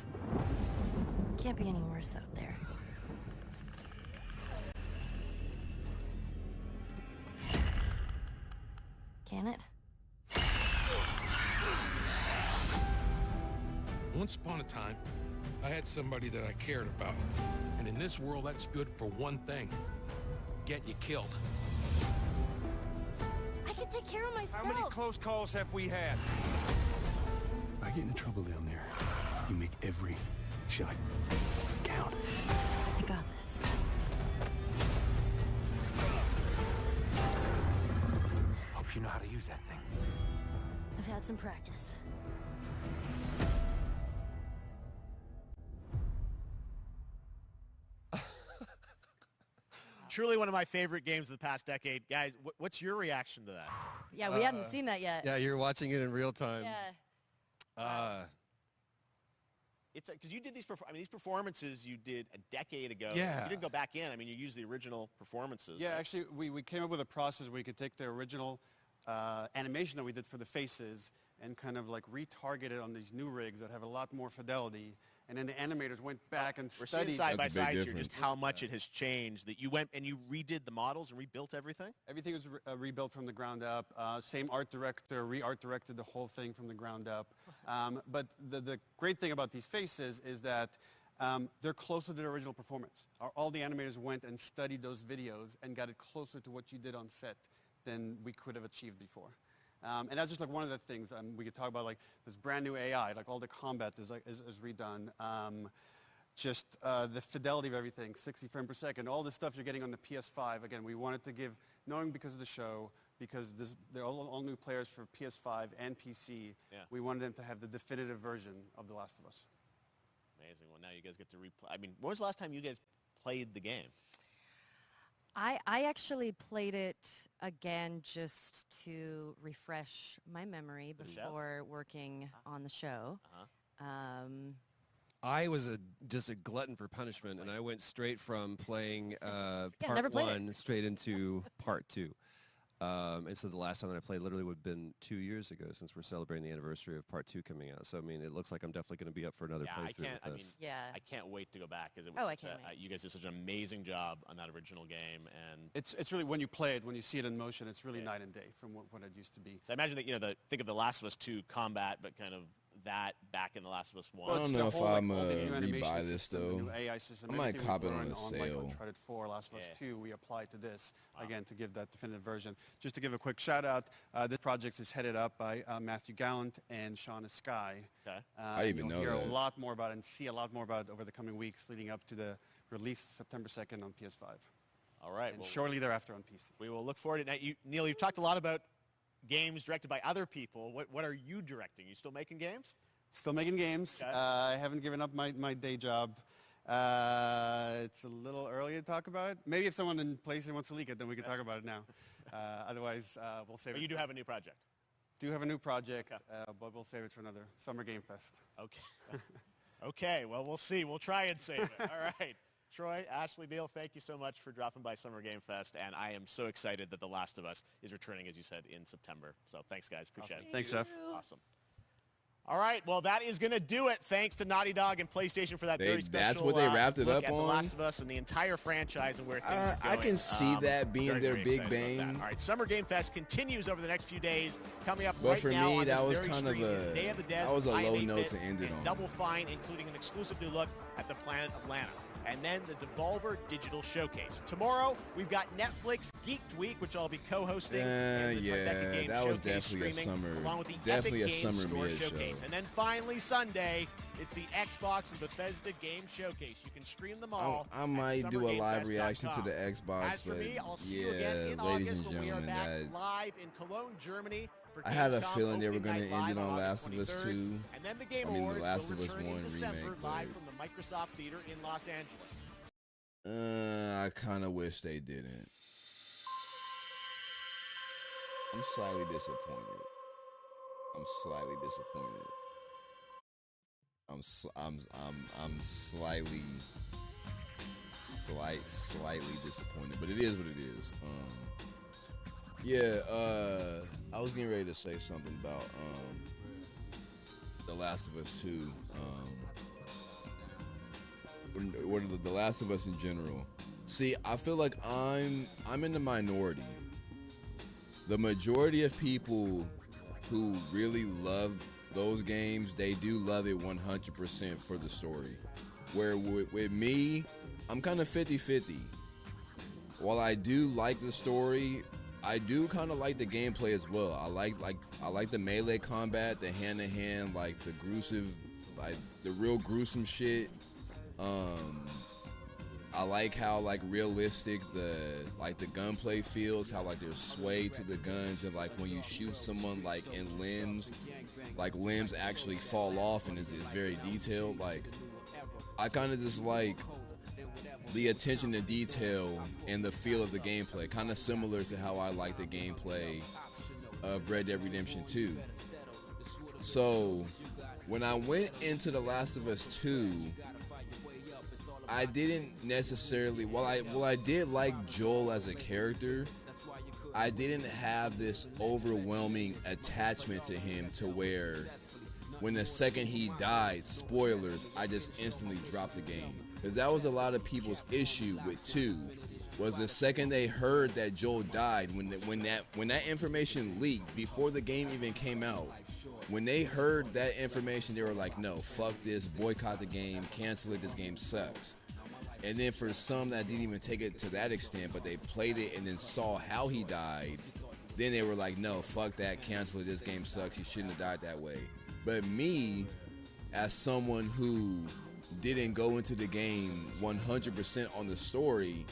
Can't be any worse out there. Can it? Once upon a time, I had somebody that I cared about. And in this world, that's good for one thing. Get you killed. I can take care of myself. How many close calls have we had? I get in trouble down there. You make every shot count. I got this. Hope you know how to use that thing. I've had some practice. Truly one of my favorite games of the past decade. Guys, what's your reaction to that? Yeah, we hadn't seen that yet. Yeah, you're watching it in real time. Yeah. It's because you did these. These performances you did a decade ago. Yeah. You didn't go back in. I mean, you used the original performances. Yeah, right? actually, we came up with a process where we could take the original animation that we did for the faces and kind of like retarget it on these new rigs that have a lot more fidelity. And then the animators went back and We're studied. seeing side by side here just how much it has changed. That you went and you redid the models and rebuilt everything. Everything was rebuilt from the ground up. Same art director, re-art directed the whole thing from the ground up. But the great thing about these faces is that they're closer to the original performance. All the animators went and studied those videos and got it closer to what you did on set than we could have achieved before. And that's just like one of the things we could talk about, like this brand new AI, like all the combat is redone. Just the fidelity of everything, 60 frames per second, all the stuff you're getting on the PS5. Again, we wanted to give, knowing because of the show, because they're all new players for PS5 and PC, we wanted them to have the definitive version of The Last of Us. Amazing. Well, now you guys get to replay. I mean, when was the last time you guys played the game? I actually played it again just to refresh my memory before working on the show. I was just a glutton for punishment, and I went straight from playing never part played one straight into part two. And so the last time that I played literally would have been 2 years ago, since we're celebrating the anniversary of part two coming out. So, I mean, it looks like I'm definitely going to be up for another playthrough with this. I can't wait to go back, because I can't wait. You guys did such an amazing job on that original game, and It's really, when you play it, when you see it in motion, it's really night and day from what it used to be. I imagine that think of The Last of Us 2 combat, but kind of that back in The Last of Us 1. I don't know if I'm rebuy this The though. new AI system, I might everything cop we it on learned a like sale. Uncharted 4, Last of Us 2, we applied to this, again, to give that definitive version. Just to give a quick shout out, this project is headed up by Matthew Gallant and Shauna Skye. Okay. I didn't even know You'll hear that. a lot more about it and see a lot more about it over the coming weeks leading up to the release September 2nd on PS5. All right. And shortly thereafter on PC. We will look forward to it. Now, Neil, you've talked a lot about games directed by other people. What are you directing? You still making games? Still making games. Okay. I haven't given up my day job. It's a little early to talk about it. Maybe if someone in PlayStation wants to leak it, then we can talk about it now. Otherwise, we'll save it. But you do have a new project. Do have a new project, but we'll save it for another Summer Game Fest. Okay. Okay, well, we'll see. We'll try and save it. All right. Troy, Ashley, Neil, thank you so much for dropping by Summer Game Fest, and I am so excited that The Last of Us is returning, as you said, in September. So thanks, guys. Appreciate it. Thanks, Jeff. Awesome. All right, well, that is going to do it. Thanks to Naughty Dog and PlayStation for that very special that's what they wrapped it look up at on? The Last of Us and the entire franchise and where things are I going. can see that being very, their very big excited about bang. that. All right, Summer Game Fest continues over the next few days. Coming up But right for now me, on that this was very kind of stream is a- Day of the Dead that was a with low Ian note 8-Bit to end it and on. Double Fine, including an exclusive new look at the Planet of Lana. And then the Devolver Digital Showcase. Tomorrow, we've got Netflix Geeked Week, which I'll be co-hosting. and the Tribeca Games that was Showcase definitely a streaming, summer, along with the definitely Epic a Games summer Store mid Showcase. show. And then finally, Sunday, it's the Xbox and Bethesda Game Showcase. You can stream them all. I might do a live reaction to the As Xbox, for but me, I'll see you again yeah, in ladies August and when we are gentlemen, back that live in Cologne, Germany. For I had a Gamescom feeling they were opening going to night end it live on August Last of Us 2. 23rd. And then the Game I mean, Awards the Last will of Us return 1 in December remake, live but from the Microsoft Theater in Los Angeles. I kind of wish they didn't. I'm slightly disappointed. I'm slightly disappointed. I'm slightly disappointed, but it is what it is. I was getting ready to say something about The Last of Us 2. What are The Last of Us in general? See, I feel like I'm in the minority. The majority of people who really love those games, they do love it 100% for the story. Where with me, I'm kind of 50-50. While I do like the story, I do kind of like the gameplay as well. I like the melee combat, the hand-to-hand, like the gruesome, like the real gruesome shit. I like how like realistic the gunplay feels, how like there's sway to the guns, and like when you shoot someone like in limbs, like limbs actually fall off, and it's very detailed. Like I kind of just like the attention to detail and the feel of the gameplay, kind of similar to how I like the gameplay of Red Dead Redemption 2. So when I went into The Last of Us 2, I didn't necessarily, while I did like Joel as a character, I didn't have this overwhelming attachment to him to where when the second he died, spoilers, I just instantly dropped the game. Because that was a lot of people's issue with 2, was the second they heard that Joel died, when that information leaked before the game even came out, when they heard that information, they were like, no, fuck this, boycott the game, cancel it, this game sucks. And then for some that didn't even take it to that extent, but they played it and then saw how he died, then they were like, no, fuck that, cancel it, this game sucks, he shouldn't have died that way. But me, as someone who didn't go into the game 100% on the story,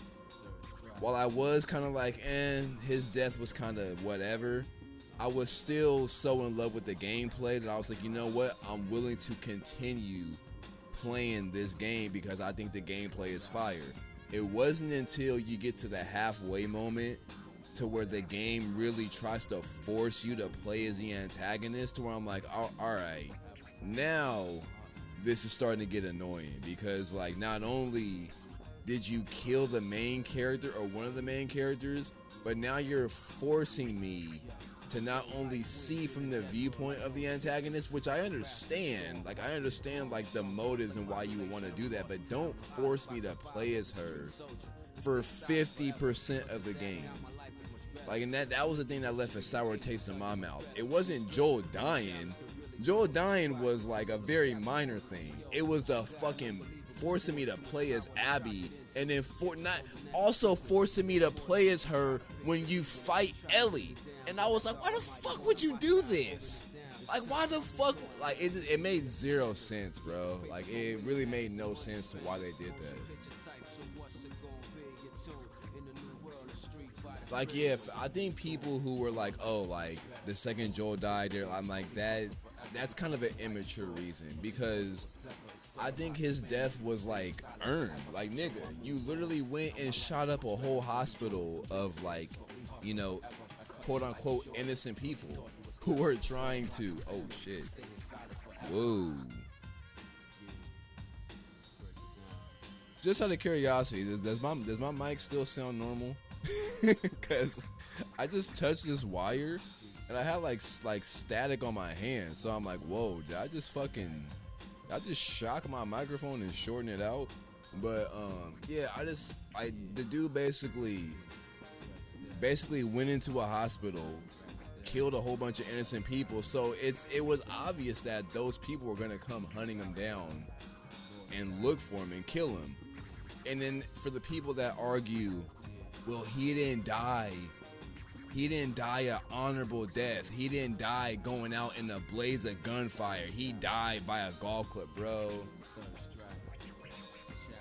while I was kind of like, his death was kind of whatever, I was still so in love with the gameplay that I was like, you know what, I'm willing to continue playing this game because I think the gameplay is fire. It wasn't until you get to the halfway moment to where the game really tries to force you to play as the antagonist, to where I'm like, all right, now this is starting to get annoying, because like not only did you kill the main character or one of the main characters, but now you're forcing me to not only see from the viewpoint of the antagonist, which I understand, like the motives and why you would want to do that, but don't force me to play as her for 50% of the game. Like, and that was the thing that left a sour taste in my mouth. It wasn't Joel dying. Joel dying was like a very minor thing. It was the fucking forcing me to play as Abby, and then also forcing me to play as her when you fight Ellie. And I was like, why the fuck would you do this? Like, why the fuck? Like, it made zero sense, bro. Like, it really made no sense to why they did that. Like, yeah, I think people who were like, oh, like, the second Joel died, I'm like, that's kind of an immature reason, because I think his death was, like, earned. Like, nigga, you literally went and shot up a whole hospital of, like, you know, quote-unquote innocent people who were trying to, oh shit, whoa. Just out of curiosity, does my mic still sound normal? Because I just touched this wire and I had like static on my hand, so I'm like, whoa, did I just shock my microphone and shorten it out? But yeah, the dude basically went into a hospital, killed a whole bunch of innocent people. So it was obvious that those people were gonna come hunting him down and look for him and kill him. And then for the people that argue, well, he didn't die an honorable death. He didn't die going out in a blaze of gunfire. He died by a golf club, bro.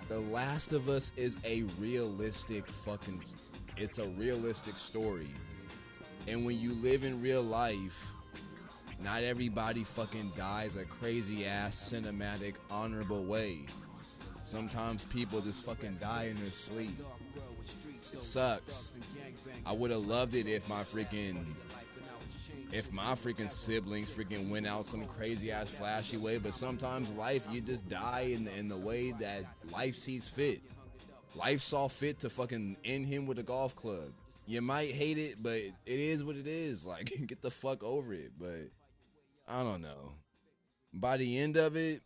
The Last of Us is a realistic it's a realistic story. And when you live in real life, not everybody fucking dies a crazy ass cinematic honorable way. Sometimes people just fucking die in their sleep. It sucks. I would have loved it if my freaking siblings freaking went out some crazy ass flashy way, but sometimes life, you just die in the way that life sees fit. Life saw fit to fucking end him with a golf club. You might hate it, but it is what it is. Like, get the fuck over it. But I don't know. By the end of it,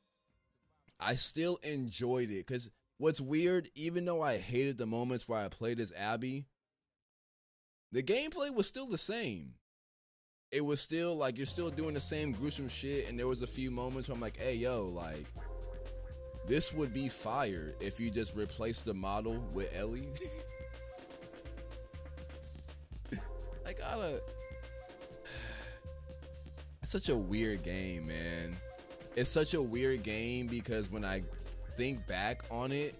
I still enjoyed it. Because what's weird, even though I hated the moments where I played as Abby, the gameplay was still the same. It was still like you're still doing the same gruesome shit. And there was a few moments where I'm like, hey, yo, like, this would be fire if you just replaced the model with Ellie. Like, it's such a weird game, man. It's such a weird game because when I think back on it,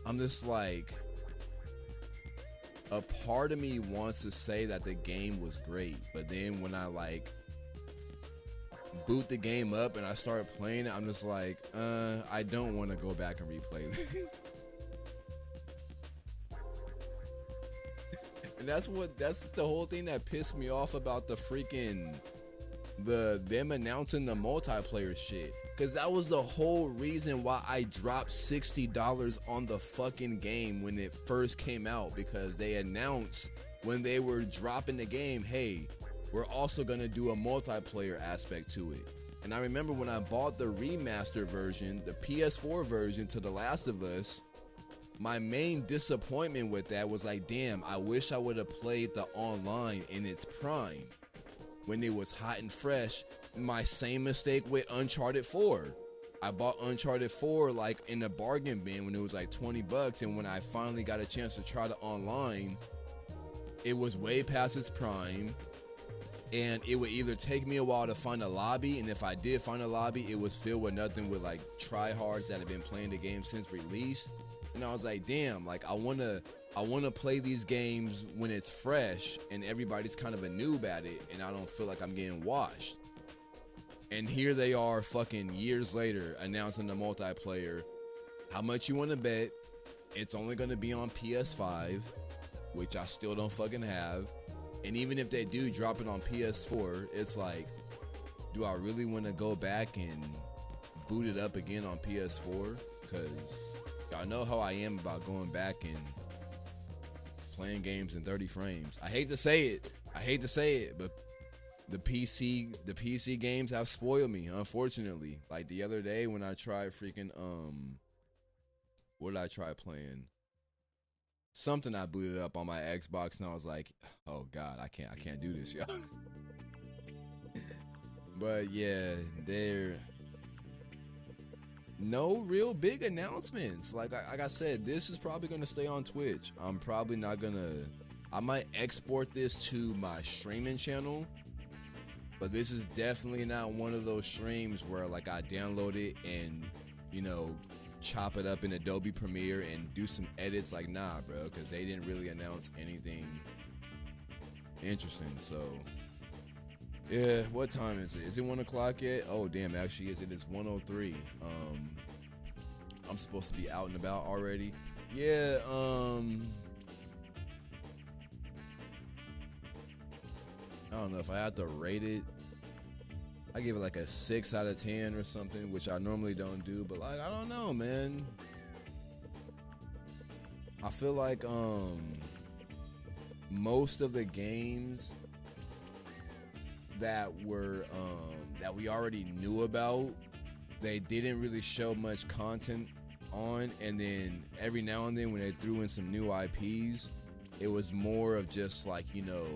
I'm just like, a part of me wants to say that the game was great, but then when I like boot the game up and I start playing it, I'm just like, I don't want to go back and replay this. And that's the whole thing that pissed me off about the freaking them announcing the multiplayer shit, because that was the whole reason why I dropped $60 on the fucking game when it first came out, because they announced when they were dropping the game, hey, we're also gonna do a multiplayer aspect to it. And I remember when I bought the remaster version, the PS4 version to The Last of Us, my main disappointment with that was like, damn, I wish I would have played the online in its prime when it was hot and fresh. My same mistake with Uncharted 4. I bought Uncharted 4 like in a bargain bin when it was like $20, and when I finally got a chance to try the online, it was way past its prime, and it would either take me a while to find a lobby, and if I did find a lobby, it was filled with nothing but like tryhards that have been playing the game since release. And I was like, damn, like I wanna play these games when it's fresh and everybody's kind of a noob at it, and I don't feel like I'm getting washed. And here they are fucking years later announcing the multiplayer. How much you want to bet it's only going to be on PS5, which I still don't fucking have. And even if they do drop it on PS4, it's like, do I really want to go back and boot it up again on PS4? Because y'all know how I am about going back and playing games in 30 frames. I hate to say it, but the PC games have spoiled me, unfortunately. Like the other day when I tried freaking what did I try playing? Something I booted up on my Xbox, and I was like, oh god, I can't do this, y'all. But yeah, there no real big announcements. Like I said, this is probably gonna stay on Twitch. I'm probably not gonna, I might export this to my streaming channel, but this is definitely not one of those streams where like I download it and, you know, chop it up in Adobe Premiere and do some edits. Like, nah, bro, because they didn't really announce anything interesting. So yeah, what time is it? Is it 1 o'clock yet? Oh damn, actually it is 1:03. I'm supposed to be out and about already. Yeah, I don't know if I had to rate it. I give it like a 6 out of 10 or something, which I normally don't do, but like, I don't know, man. I feel like most of the games that were that we already knew about, they didn't really show much content on, and then every now and then when they threw in some new IPs, it was more of just like, you know,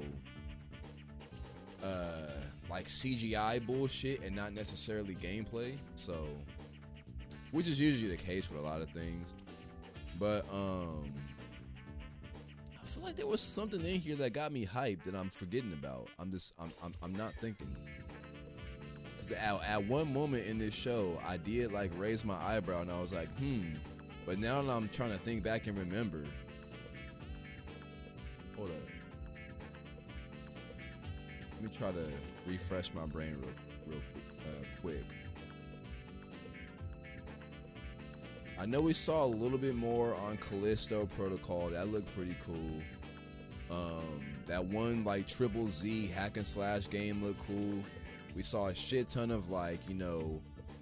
like CGI bullshit and not necessarily gameplay. So, which is usually the case with a lot of things. But I feel like there was something in here that got me hyped that I'm forgetting about. I'm not thinking. 'Cause at one moment in this show, I did like raise my eyebrow and I was like, But now that I'm trying to think back and remember. Hold up. Let me try to refresh my brain real quick. I know we saw a little bit more on Callisto Protocol. That looked pretty cool. That one like Triple Z hack and slash game looked cool. We saw a shit ton of like, you know,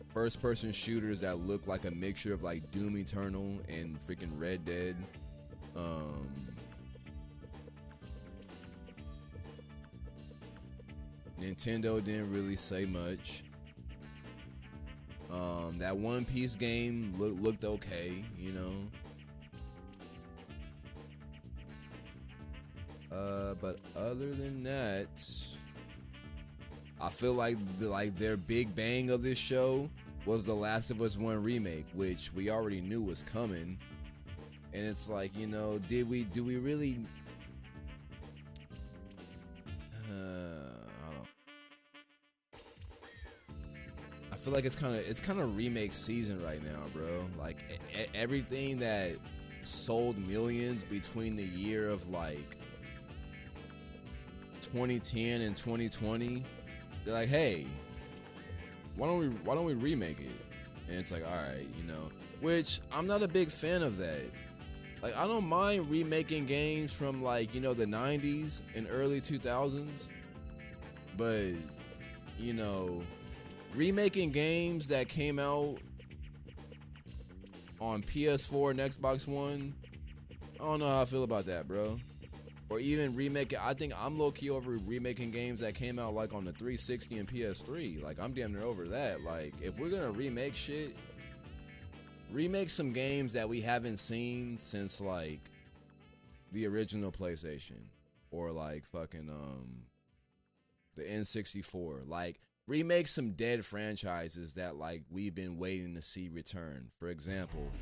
first person shooters that look like a mixture of like Doom Eternal and freaking Red Dead. Nintendo didn't really say much. That One Piece game looked okay, you know. But other than that, I feel like their big bang of this show was The Last of Us 1 remake, which we already knew was coming. And it's like, you know, do we really? I don't. I feel like it's kind of remake season right now, bro. Like everything that sold millions between the year of like 2010 and 2020, they're like, hey, why don't we remake it? And it's like, all right, you know, which I'm not a big fan of that. Like, I don't mind remaking games from like, you know, the 90s and early 2000s, but you know, remaking games that came out on PS4 and Xbox One, I don't know how I feel about that, bro. Or even remaking, I think I'm low-key over remaking games that came out like on the 360 and PS3. Like, I'm damn near over that. Like, if we're gonna remake shit, remake some games that we haven't seen since like the original PlayStation or like fucking the N64. Like, remake some dead franchises that like we've been waiting to see return. For example,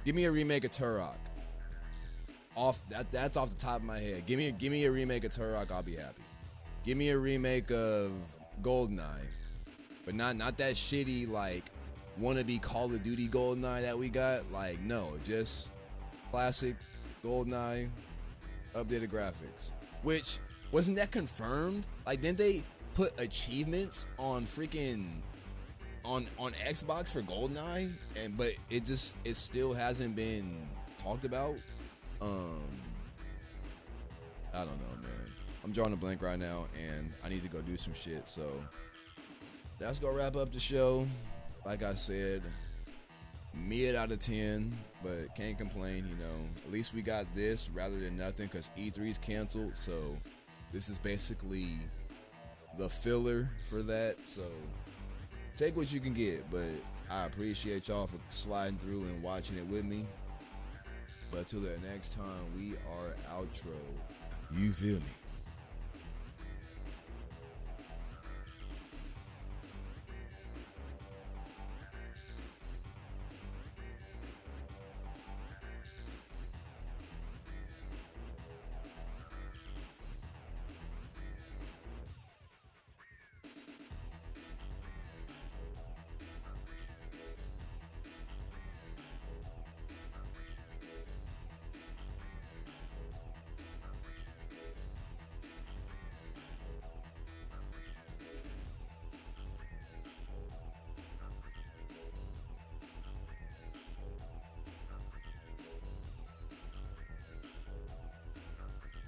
give me a remake of Turok. That's off the top of my head. Give me a remake of Turok, I'll be happy. Give me a remake of GoldenEye. But not that shitty like wannabe Call of Duty GoldenEye that we got. Like, no, just classic GoldenEye, updated graphics. Which, wasn't that confirmed? Like, didn't they put achievements on freaking on Xbox for GoldenEye? But it still hasn't been talked about. I don't know, man. I'm drawing a blank right now and I need to go do some shit, so that's gonna wrap up the show. Like I said, mid out of 10, but can't complain, you know. At least we got this rather than nothing, because E3's canceled, so this is basically the filler for that. So take what you can get, but I appreciate y'all for sliding through and watching it with me. But till the next time, we are outro. You feel me?